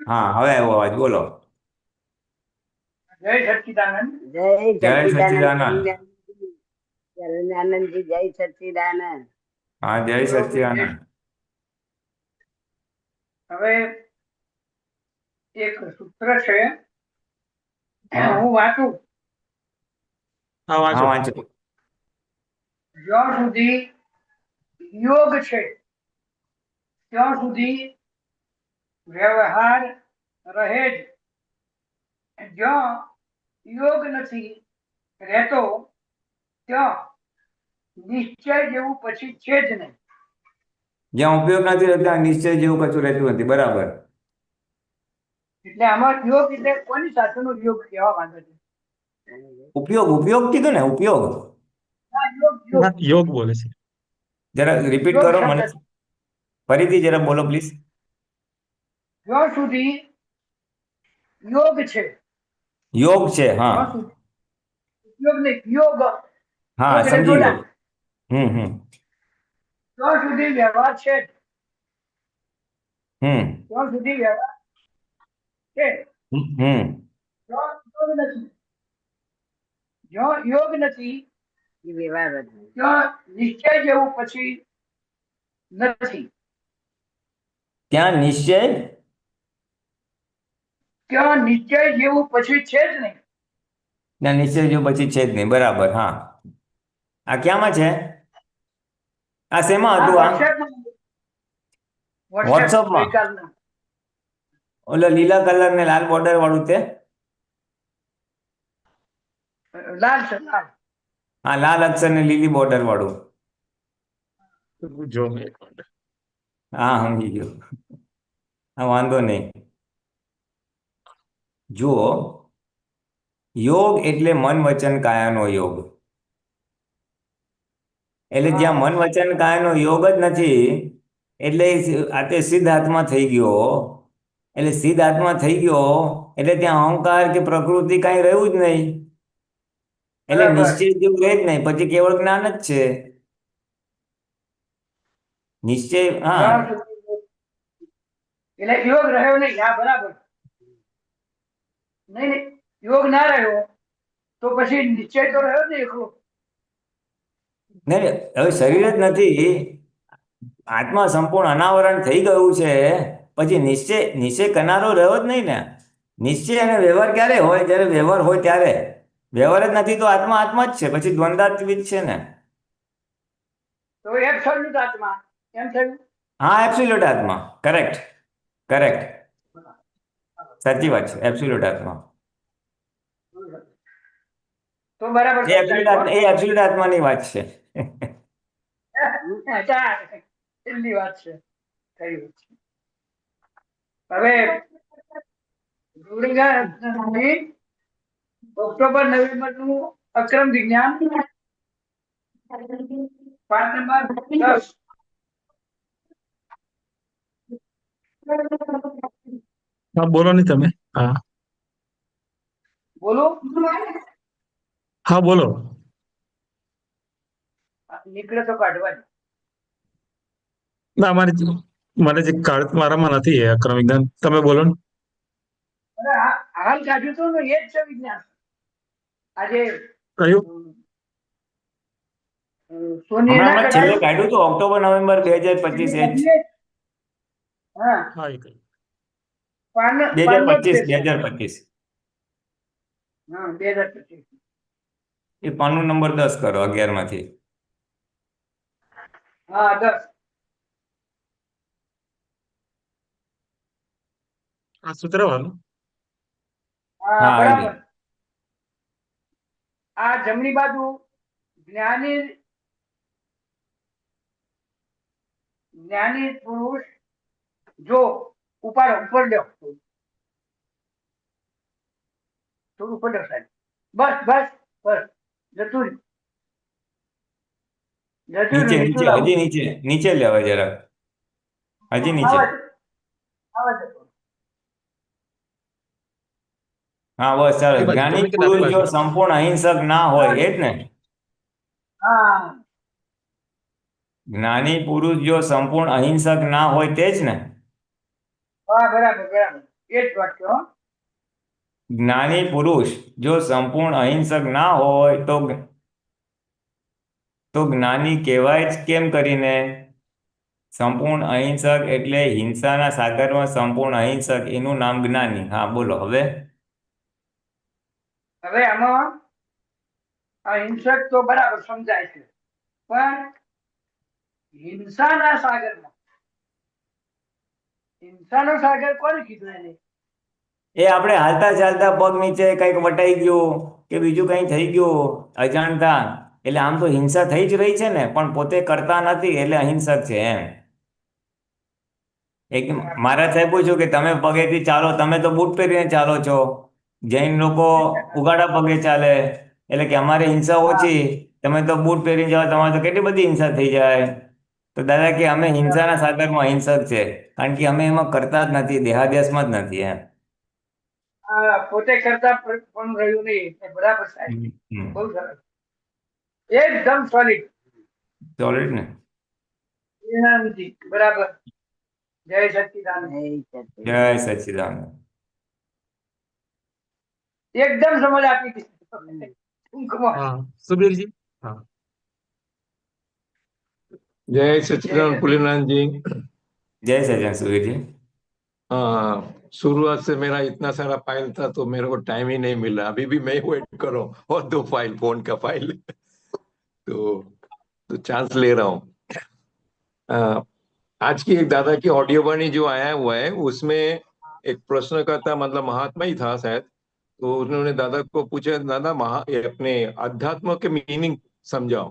હા, હવે આવ્યો અવાજ. બોલો. જય સચિદાનંદ. જય સચ્ચિદાનંદ. આનંદજી જય સચિદાનંદ. હા, જય સચ્ચિદાનંદ. હવે એક સૂત્ર છે, હા. હું વાંચું. હા, હા, વાંચો. વાંચો. જ્યાં સુધી યોગ છે ત્યાં સુધી વ્યવહાર રહે જ. જ્યાં યોગ નથી રહેતો ત્યાં નિશ્ચય જેવું પછી છે જ નહીં. જ્યાં ઉપયોગ નથી રહેતો ત્યાં નિશ્ચય જેવું કશું રહેતું નથી. બરાબર. એટલે આમાં યોગ એટલે કોની સાથેનો યોગ કહેવા માંગે છે? ઉપયોગ ઉપયોગ કીધું ને, ઉપયોગ. હા, યોગ યોગ હા, યોગ બોલે છે. જરા રિપીટ યોગ કરો મને. શબ્દ. ફરીથી જરા બોલો પ્લીઝ. જ્યાં સુધી યોગ છે યોગ છે. હા ત્યાં સુધી ઉપયોગ નહીં, યોગ. હા, યોગ એટલે સમજી જોડાણ. ગયો. હમ. ત્યાં સુધી વ્યવહાર છે જ. હમ ત્યાં સુધી વ્યવહાર છે. હમ જ્યાં યોગ નથી, જ્યાં યોગ નથી ત્યાં નિશ્ચય જેવું પછી નથી. ત્યાં નિશ્ચય ત્યાં નિશ્ચય જેવું પછી છે જ નહીં. ત્યાં નિશ્ચય જેવું પછી છે જ નહીં. બરાબર. હા, આ ક્યાંમાં છે? આ શેમાં હતું? આ વોટ્સઅપમાં. ગઈકાલના. ઓલો લીલા કલર ને લાલ બોર્ડર વાળું તે? લાલ છે, લાલ. હા, લાલ અક્ષર ને લીલી બોર્ડર વાળું. જો મેં એક મિનિટ. હા, સમજી ગયો. હા, વાંધો નહીં. જુઓ, યોગ એટલે મન વચન કાયાનો યોગ. એટલે જ્યાં મન વચન કાયાનો યોગ જ નથી એટલે આ તે સિદ્ધ આત્મા થઈ ગયો. એટલે સિદ્ધ આત્મા થઈ ગયો એટલે ત્યાં અહંકાર કે પ્રકૃતિ કાંઈ રહ્યું જ નહીં. એટલે બરાબર. નિશ્ચય જેવું રહે જ નહીં. પછી કેવળ જ્ઞાન જ છે. નિશ્ચય. હા, જ્યાં સુધી એટલે યોગ રહ્યો નહીં. હા, બરાબર. નહીં નહીં, યોગ ના રહ્યો તો પછી નિશ્ચય તો રહ્યો જ નહીં એકલો. નહીં, હવે શરીર જ નથી. આત્મા સંપૂર્ણ અનાવરણ થઈ ગયું છે. પછી નિશ્ચય નિશ્ચય કરનારો રહ્યો જ નહીં ને. નિશ્ચય અને વ્યવહાર ક્યારે હોય? જ્યારે વ્યવહાર હોય ત્યારે. વ્યવહાર જ નથી તો આત્મા આત્મા જ છે. પછી દ્વંદ્વાત્મિક છે ને. તો એબ્સોલ્યુટ આત્મા એમ થયું. હા, એબ્સોલ્યુટ આત્મા. Correct correct. સાચી વાત છે. એબ્સોલ્યુટ આત્મા. તો બરાબર એ એબ્સોલ્યુટ આત્મા, એ એબ્સોલ્યુટ આત્માની વાત છે. છેલ્લી વાત છે. થયું છે. હવે ઓક્ટોબર નવેમ્બર નું અક્રમ વિજ્ઞાન પાઠ નંબર 10. હા, બોલો ને તમે. હા, બોલો. હા, બોલો. નીકળે તો કાઢવાની. ના, મને જે મારામાં નથી એ અક્રમ વિજ્ઞાન. તમે બોલો ને. અરે હાલ કાઢ્યું તો ને, એ જ છે વિજ્ઞાન. આજે કયું? સોની ના હમણાં છેલ્લે કઢાયું. કાઢ્યું તો ઓક્ટોબર નવેમ્બર 2025. એ જ. હા, હા, એ કયું? પાનનો જ 2025 છે. 2025. હા, 2025. એ પાનું નંબર 10 કરો 11 માંથી. હા, 10. આ સૂત્ર વાળું. હા બરાબર. આ જમણી બાજુ જ્ઞાની જ્ઞાની પુરુષ જો ઉપાડો ઉપર લ્યો, થોડું ઉપર લ્યો સાહેબ. બસ બસ બસ, જતું રહ્યું. જતું નીચે રહ્યું, નીચે નીચું લાવો. હજી નીચે લેવાય જરાક, હજી નીચે. આવા જ, આવા જ. હા બસ ચાલો. કઈ બાજુ, જ્ઞાની જમણી કે ડાબી પુરુષ જો બાજુ? સંપૂર્ણ અહિંસક ના હોય એ જ ને. હા જ્ઞાની પુરુષ જો સંપૂર્ણ અહિંસક ના હોય તે જ ને. હા, બરાબર બરાબર, એ જ વાત છે હો. જ્ઞાની પુરુષ જો સંપૂર્ણ અહિંસક ના હોય તો જ્ઞાની કહેવાય જ કેમ કરીને? સંપૂર્ણ અહિંસક એટલે હિંસાના સાગરમાં સંપૂર્ણ અહિંસક, એનું નામ જ્ઞાની. હા બોલો હવે. હવે આમાં અહિંસક તો બરાબર સમજાય છે, પણ હિંસાના સાગરમાં, હિંસાનો સાગર કોને કીધું એને? એ આપણે હાલતા ચાલતા પગ નીચે કંઈક વટાઈ ગયું કે બીજું કંઈ થઈ ગયું અજાણતા, એટલે આમ તો હિંસા થઈ જ રહી છે ને, પણ પોતે કરતા નથી એટલે અહિંસક છે એમ. એક મહારાજ સાહેબ પૂછ્યું કે તમે પગેથી ચાલો, તમે તો બૂટ પહેરીને ચાલો છો, જૈન લોકો ઉગાડા પગે ચાલે, એટલે કે અમારે હિંસા ઓછી, તમે તો બૂટ પહેરીને જાઓ, તમારે તો કેટલી બધી હિંસા થઈ જાય. તો દાદા કે અમે હિંસાના સાગરમાં અહિંસક છે, કારણ કે અમે એમાં કરતા જ નથી, દેહાદ્યાસમાં જ નથી એમ. પોતે કરતા પણ રહ્યું નહીં. એ બરાબર સાહેબ, બહુ સરસ, એકદમ સોલિડ. સોલિડ ને. બરાબર. જય સચ્ચિદાનંદ. જય સચ્ચિદાનંદ. એકદમ સમજ આપી દીધી. ટૂંકમાં. હા સુબીરજી. હા जय सच्चिदानंद पुलिनाथ जी। जय सच्चिदानंद सुबीर जी। हाँ, शुरुआत से मेरा इतना सारा फाइल था तो मेरे को टाइम ही नहीं मिला। अभी भी मैं वेट कर रहा हूँ और 2 फाइल, फोन का फाइल तो चांस ले रहा हूँ। आज की एक दादा की ऑडियो वाणी जो आया हुआ है उसमें एक प्रश्न करता, मतलब महात्मा ही था शायद, तो उन्होंने दादा को पूछा, दादा ये अपने अध्यात्म के मीनिंग समझाओ,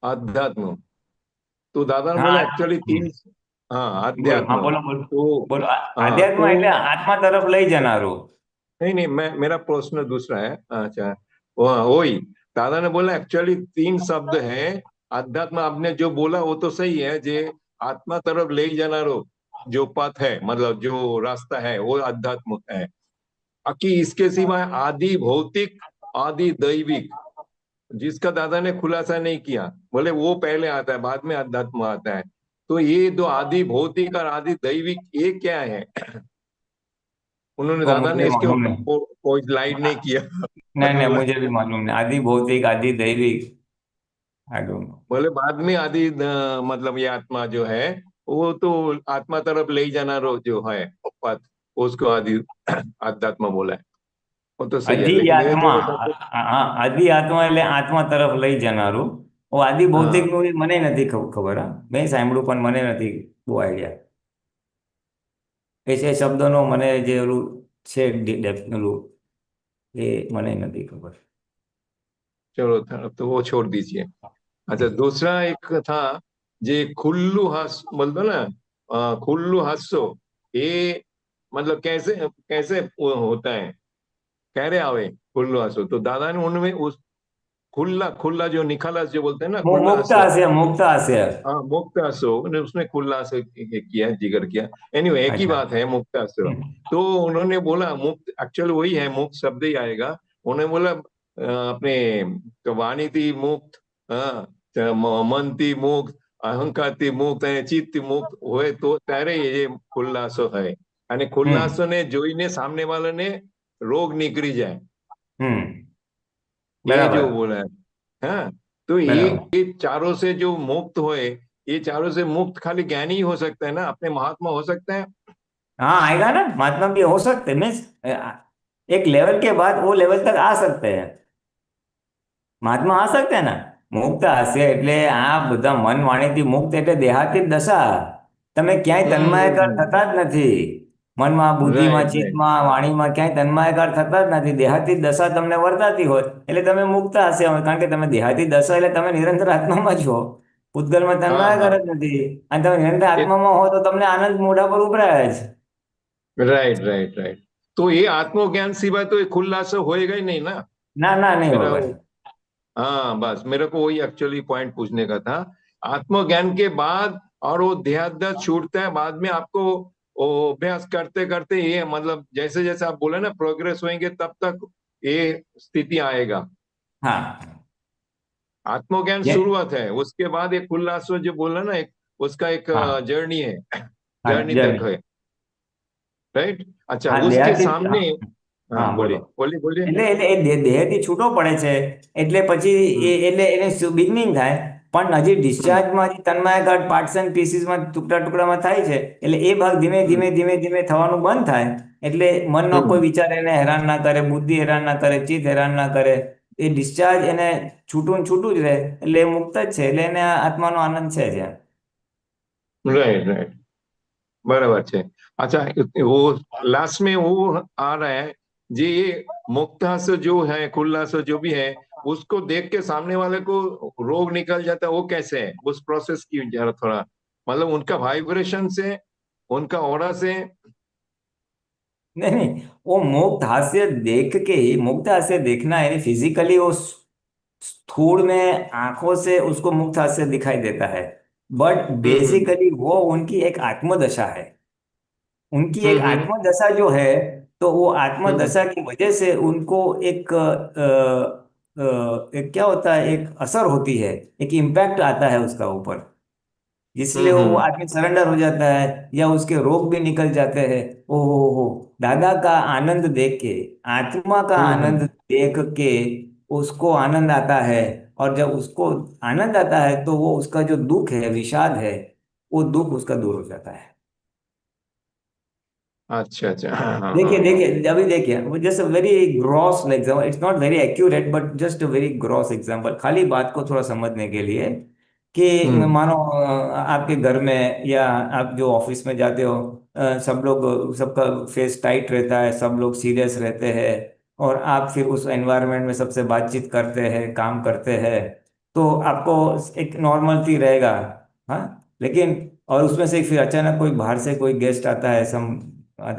अध्यात्म। तो दादा ने बोला हाँ एक्चुअली 3, हाँ બોલો. હા अध्यात्म। બોલો બોલો तो બોલો. हाँ આધ્યાત્મ तो એટલે આત્મા તરફ લઈ જનારું. नहीं, मेरा प्रश्न दूसरा है। अच्छा, वही दादा ने बोला एक्चुअली 3 शब्द है अध्यात्म। आपने जो बोला वो तो सही है, जे आत्मा तरफ ले जाना जो पथ है, मतलब जो रास्ता है वो अध्यात्म है। बाकी इसके सिवा आदि भौतिक, आदि दैविक, जिसका दादा ने खुलासा नहीं किया, बोले वो पहले आता है, बाद में अध्यात्म आता है। तो ये दो आदि भौतिक और आदि दैविक ये क्या है? उन्होंने, को दादा ने मुझे इसके मालूम ऊपर नहीं. कोई स्लाइड नहीं किया। नहीं नहीं, मतलब मुझे भी मालूम नहीं. आदि भौतिक आदि दैविक, आई डोंट नो. बोले बाद में आदि मतलब ये आत्मा जो है वो तो आत्मा तरफ ले जाना जो है पथ, उसको आदि अध्यात्म बोला है। वो तो सही है, આદિ लेकिन ये આત્મા, थोड़ा सा હા આદि આત્મા એટલે આત્મા તરફ લઈ જનારું. આદિ ભૌતિક हाँ, નું મને નથી ખબર. હા મેં સાંભળ્યું પણ મને નથી બહુ આઈડિયા. એ શબ્દનો મને જે ઓલું છે ઓલું એ મને નથી ખબર. चलो तो वो छोड़ दीजिए। अच्छा, दूसरा एक था जे खुल्लू हास बोलते ना, खुल्लू हास्यो, ये मतलब कैसे कैसे वो होता है, कह रहे आवे खुल्लू हास्यो। तो दादा ने उनमें उस खुल्ला खुल्ला जो निखालस जो बोलते हैं ना, खुल्ला મુક્ત हास्यो, હશે, मुक्त हसे. हाँ मुक्त हास्यो, उसने खुल्ला हास्यो किया, जिक्र किया। एनीवे एक ही अच्छा. बात है, मुक्त हास्यो। तो उन्होंने बोला मुक्त एक्चुअल वही है, मुक्त शब्द ही आएगा। उन्होंने बोला अपने वाणी थी मुक्त, हाँ, मन थी मुक्त, अहंकार थी मुक्त અને ચિત્ત મુક્ત હોય તો ત્યારે એ ખુલ્લાસો હોય, અને ખુલ્લાસોને જોઈને સામને વાળાને રોગ નીકળી જાય, ये બરાબર जो बोला है। हाँ, तो બરાબર. ये चारों से जो मुक्त होए, ये चारों से मुक्त खाली ज्ञानी ही हो सकता है ना, अपने महात्मा हो सकते हैं। हाँ आएगा ना, महात्मा भी हो सकते मीन्स एक लेवल के बाद वो लेवल तक आ सकते हैं, મહાત્મા આ શકતે ને. મુક્ત હશે એટલે આ બધા મન વાણીથી મુક્ત એટલે દેહાતી દશા. તમે ક્યાંય તન્માયકર થતા જ નથી. મનમાં, બુદ્ધિમાં, રાઈટ રાઈટ ચિત્તમાં, વાણીમાં ક્યાંય તન્માયાકાર થતા જ નથી. દેહાતી દશા તમને વર્તાતી હોય એટલે તમે મુક્ત હશે, કારણ કે તમે દેહાતી દશા એટલે તમે નિરંતર આત્મામાં છો, પૂતગલમાં हाँ તન્માયાકાર हाँ જ નથી. અને તમે નિરંતર ये આત્મામાં હો તો તમને આનંદ મોઢા પર ઉભરાય જ. Right right right. तो ये आत्मज्ञान सिवाय तो ये खुलासा होएगा ही नहीं ना। ના ના, નહીં मेरा હોगा। वो हाँ बस मेरे को वही एक्चुअली पॉइंट पूछने का था। आत्मज्ञान के बाद और वो देहाद्य छूटता है बाद में आपको वो अभ्यास करते करते ये मतलब जैसे जैसे आप बोले ना प्रोग्रेस होएंगे तब तक ये स्थिति आएगा। हाँ, आत्मज्ञान ये शुरुआत है, उसके बाद एक उल्लास जो बोला ना, एक उसका एक हाँ जर्नी है, हाँ, जर्नी तक जर्नी। है, राइट। अच्छा હા, उसके દેહાતી सामने હા, हाँ બોલો। बोलिए बोलिए बोलिए। એટલે એ દેહથી છૂટો પડે છે એટલે પછી हम्म એટલે એને બિગનિંગ થાય, પણ હજી हम्म ડિસ્ચાર્જમાં હજી તન્માયાકાર પાર્ટ્સ એન્ડ પીસીસમાં ટુકડા ટુકડામાં થાય છે એટલે એ ભાગ ધીમે ધીમે हम्म ધીમે ધીમે થવાનું બંધ થાય એટલે મનનો કોઈ हम्म વિચાર એને હેરાન ના કરે, બુદ્ધિ હેરાન ના કરે, ચિત્ત હેરાન ના કરે, એ ડિસ્ચાર્જ એને છૂટું ને છૂટું જ રહે એટલે એ મુક્ત જ છે, એટલે એને આ આત્માનો આનંદ છે જ એમ। राइट राइट बराबर है। अच्छा वो लास्ट में वो आ रहा है जी, ये मुक्तास जो है खुल्लास जो भी है उसको देख के सामने वाले को रोग निकल जाता है, वो कैसे है उस प्रोसेस की जरा थोड़ा मतलब उनका वाइब्रेशन से उनका ऑरा से। नहीं नहीं, वो मुक्त हास्य देख के ही, मुक्त हास्य देखना है फिजिकली, वो स्थूल में आंखों से उसको मुक्त हास्य दिखाई देता है, बट हम्म बेसिकली वो उनकी एक आत्मदशा है। उनकी एक हम्म आत्मदशा जो है, तो वो हम्म आत्मदशा की वजह से उनको एक क्या होता है, एक असर होती है, एक इम्पैक्ट आता है उसका ऊपर, इसलिए वो हम्म आदमी सरेंडर हो जाता है या उसके रोग भी निकल जाते हैं। ओहो हो, दादा का आनंद देख के, आत्मा का आनंद हम्म। देख के उसको आनंद आता है, और जब उसको आनंद आता है तो वो उसका जो दुख है, विषाद है, वो दुख उसका दूर हो जाता है। अच्छा अच्छा हाँ हाँ देखिए हाँ हाँ। देखिए, अभी देखिए, वो just a very gross example, it's not very accurate but just a very gross example, खाली बात को थोड़ा समझने के लिए कि हम्म मानो आपके घर में या आप जो ऑफिस में जाते हो, सब लोग, सबका फेस टाइट रहता है, सब लोग सीरियस रहते हैं, और आप फिर उस एनवायरनमेंट में सबसे बातचीत करते हैं, काम करते हैं, तो आपको एक नॉर्मलिटी रहेगा। हाँ, लेकिन और उसमें से फिर अचानक कोई बाहर से कोई गेस्ट आता है, सम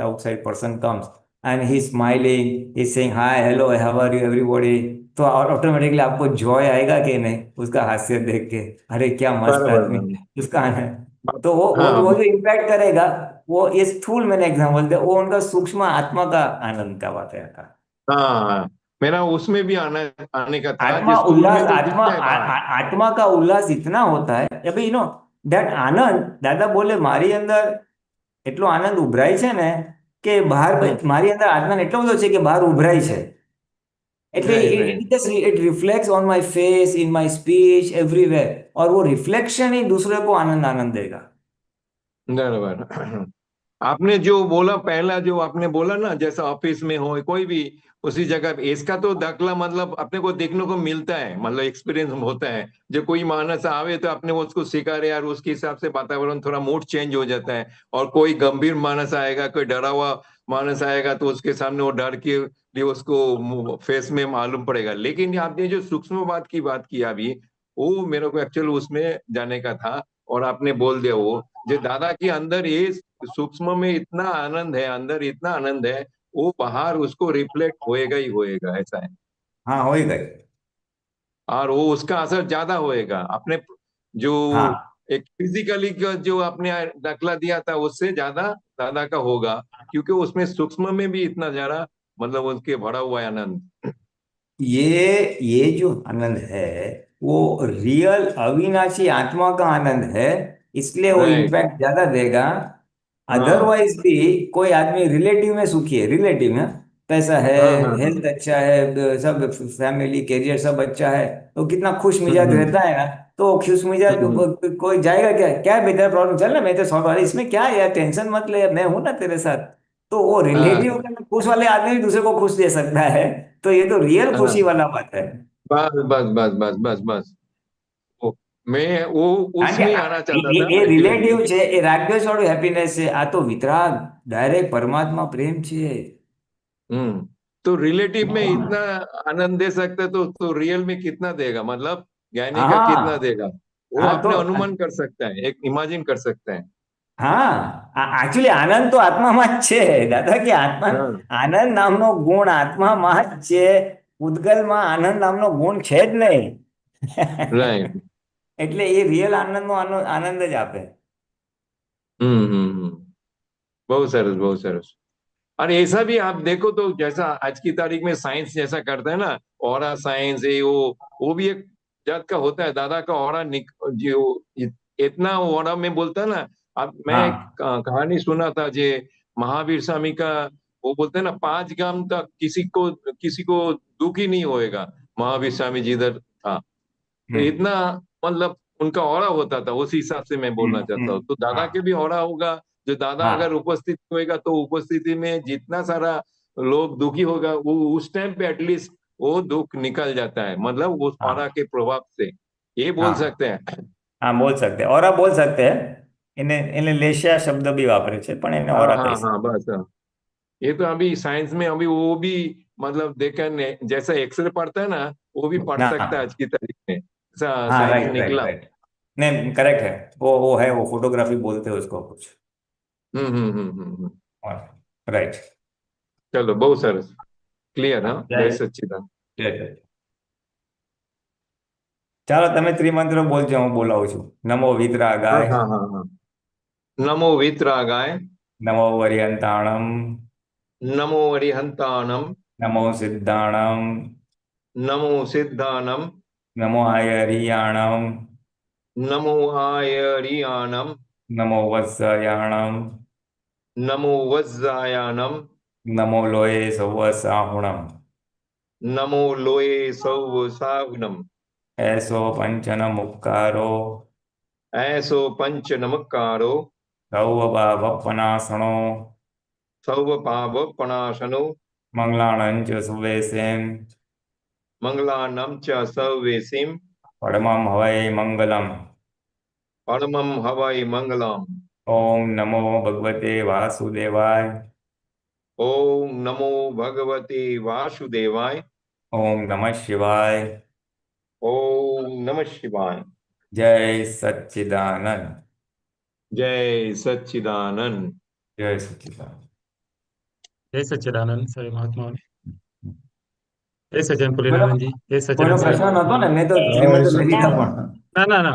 outside person comes and he's smiling, he's saying hi, hello, how are you everybody, तो और ऑटोमेटिकली आपको जॉय आएगा कि नहीं उसका हास्य देख के, अरे क्या मस्त बराबर आदमी बराबर। है उसका है। तो हाँ वो जो इम्पैक्ट करेगा, वो ये स्थूल मैंने एग्जाम्पल दिया, वो उनका सूक्ष्म आत्मा का आनंद का बात है का। हाँ मेरा उसमें भी आने का था, आत्मा जिस स्थूल उल्लास, में तो आत्मा दिखता है बाहर। आत्मा का उल्लास इतना होता है, अभी दैट आनंद, દાદા બોલે મારી અંદર એટલો આનંદ ઉભરાય છે ને કે બહાર हम्म મારી અંદર આનંદ એટલો બધો છે કે બહાર ઉભરાય છે, એટલે right right it reflects on my face, in my speech, everywhere, और वो रिफ्लेक्शन ही दूसरे को आनंद आनंद देगा। बराबर। आपने जो बोला पहला जो आपने बोला ना, जैसा ऑफिस में हो कोई भी उसी जगह पे, इसका तो दाखला मतलब अपने को देखने को मिलता है, मतलब एक्सपीरियंस होता है। जो कोई मानस आवे तो अपने वो उसको सिखा रहे यार, उसके हिसाब से वातावरण थोड़ा मूड चेंज हो जाता है। और कोई गंभीर मानस आएगा, कोई डरा हुआ मानस आएगा तो उसके सामने वो डर के लिए उसको फेस में मालूम पड़ेगा। लेकिन आपने जो सूक्ष्म बात की अभी, वो मेरे को एक्चुअली उसमें जाने का था, और आपने बोल दिया वो जो दादा के अंदर ये सूक्ष्म में इतना आनंद है, अंदर इतना आनंद है, वो बाहर उसको रिफ्लेक्ट होएगा ही होएगा, ऐसा है। हाँ, हो ही गए। और वो उसका असर ज्यादा होएगा अपने जो हाँ एक फिजिकली का जो आपने दाखला दिया था उससे ज्यादा दादा का होगा, क्योंकि उसमें सूक्ष्म में भी इतना ज्यादा मतलब उसके भरा हुआ है आनंद। ये जो आनंद है वो रियल अविनाशी आत्मा का आनंद है, इसलिए वो राइट। इम्पैक्ट ज्यादा देगा। हाँ अदरवाइज भी कोई आदमी रिलेटिव में सुखी है, रिलेटिव में पैसा है, हाँ हाँ हाँ। हेल्थ अच्छा है, सब फैमिली कैरियर सब अच्छा है, तो कितना खुश मिजाज हम्म रहता है ना, तो खुश मिजाज हम्म कोई जाएगा क्या, क्या है बेटा प्रॉब्लम, चल ना मैं तो सॉल्व, इसमें क्या है यार, टेंशन मत ले, मैं हूं ना तेरे साथ। तो वो रिलेटिव हाँ खुश वाले आदमी भी दूसरे को खुश दे सकता है, तो ये तो रियल खुशी हाँ। वाला बात है। बस बस बस बस बस बस। मैं वो કારણ કે उसमें आना चाहता था એ actually। રિલેટિવ છે, એ રાગદ્વેષ વાળું હેપીનેસ છે, આ તો વિતરાગ ડાયરેક્ટ પરમાત્મા પ્રેમ છે। तो रिलेटिव में इतना आनंद दे सकता तो रियल में कितना देगा, मतलब ज्ञानी का હા कितना देगा, वो હા તો आपने अनुमान कर सकता है, एक इमेजिन कर सकता है। હા એકચ્યુઅલી આનંદ તો આત્મામાં જ છે દાદા, કે આત્મા हाँ આનંદ નામનો ગુણ આત્મામાં જ છે, પૂતગલમાં આનંદ નામનો ગુણ છે જ નહીં। राइट। એટલે એ રિયલ આનંદનો આનંદ જ આપે। हम्म। बहुत सरस, बहुत सरस। और ऐसा भी आप देखो तो जैसा आज की तारीख में साइंस जैसा करता है ना, ऑरा साइंस है, वो भी एक जात का होता है। दादा का ऑरा जो इतना ऑरा में बोलता है ना। अब मैं हाँ एक कहानी सुना था जे महावीर स्वामी का, वो बोलते हैं ना 5 गाम तक किसी को दुख ही नहीं होएगा। महावीर स्वामी जी इधर था तो हम्म इतना, मतलब उनका ऑरा होता था, उस हिसाब से मैं बोलना चाहता हूँ। तो दादा हाँ के भी ऑरा होगा, जो दादा हाँ अगर उपस्थित होएगा तो उपस्थिति में जितना सारा लोग दुखी होगा वो उस टाइम पे एटलीस्ट वो दुख निकल जाता है, मतलब उस हाँ ऑरा के प्रभाव से, ये बोल हाँ सकते हैं। हाँ बोल सकते हैं, ઓરા બોલ सकते हैं। એને એને લેશિયા શબ્દ બી વાપરે છે, પણ એને हाँ ઓરા हाँ કહી हाँ, बस हाँ। ये तो अभी साइंस में अभी वो भी, मतलब देखा जैसा एक्सरे पढ़ता है ना, वो भी पढ़ सकते। सकता है आज की तारीख में, ऐसा हाँ साइंस राइट राइट निकला। राइट, नहीं करेक्ट है, वो है, वो फोटोग्राफी बोलते हैं उसको कुछ। राइट। चलो बहुत सरस, क्लियर, हाँ, जय जय सच्चिदानंद। जय जय। ચાલો તમે ત્રિમંત્ર બોલજો, હું બોલાવું છું। નમો हाँ વિતરાગાય, हाँ हाँ हाँ। नमो वितरागाय, નમો વરિયંતાણમ, नमो अरिहंताणम, નમો સિદ્ધાણમ, नमो सिद्धानम, નમો આયરિયાણમ, नमो आयरियाणम, નમો વત્સયાણમ, नमो वज्रायाणम, નમો લોય સૌ સાહુણમ, नमो लोये सौ सावनम, એસો પંચન મુક્કારો, ऐसो पंच नमकारो, સૌ વપનાસણો, सौ पाप पणाशनो, મંગલાણંચ સુવેશેમ, मंगलानम च सवेसिम, પરમમ હવૈ મંગલમ। परमम हवै मंगलम। ઓમ નમો ભગવતે વાસુદેવાય, ओम नमो भगवते वासुदेवाय, ઓમ નમઃ શિવાય। ओम नमः शिवाय। જય સચ્ચિદાનંદ, जय सच्चिदानंद। જય સચ્ચિદાનંદ। जय सच्चिदानंद सभी महात्माओं ने। जय सच्चिदानंद કોઈનો पुलिनानंद जी, जय કોઈનો सच्चिदानंद सभी પ્રશ્ન નતો महात्माओं ને, ने। મેં તો जय શ્રીમંત લઈ सच्चिदानंद। લીધા પણ। ना ना ना,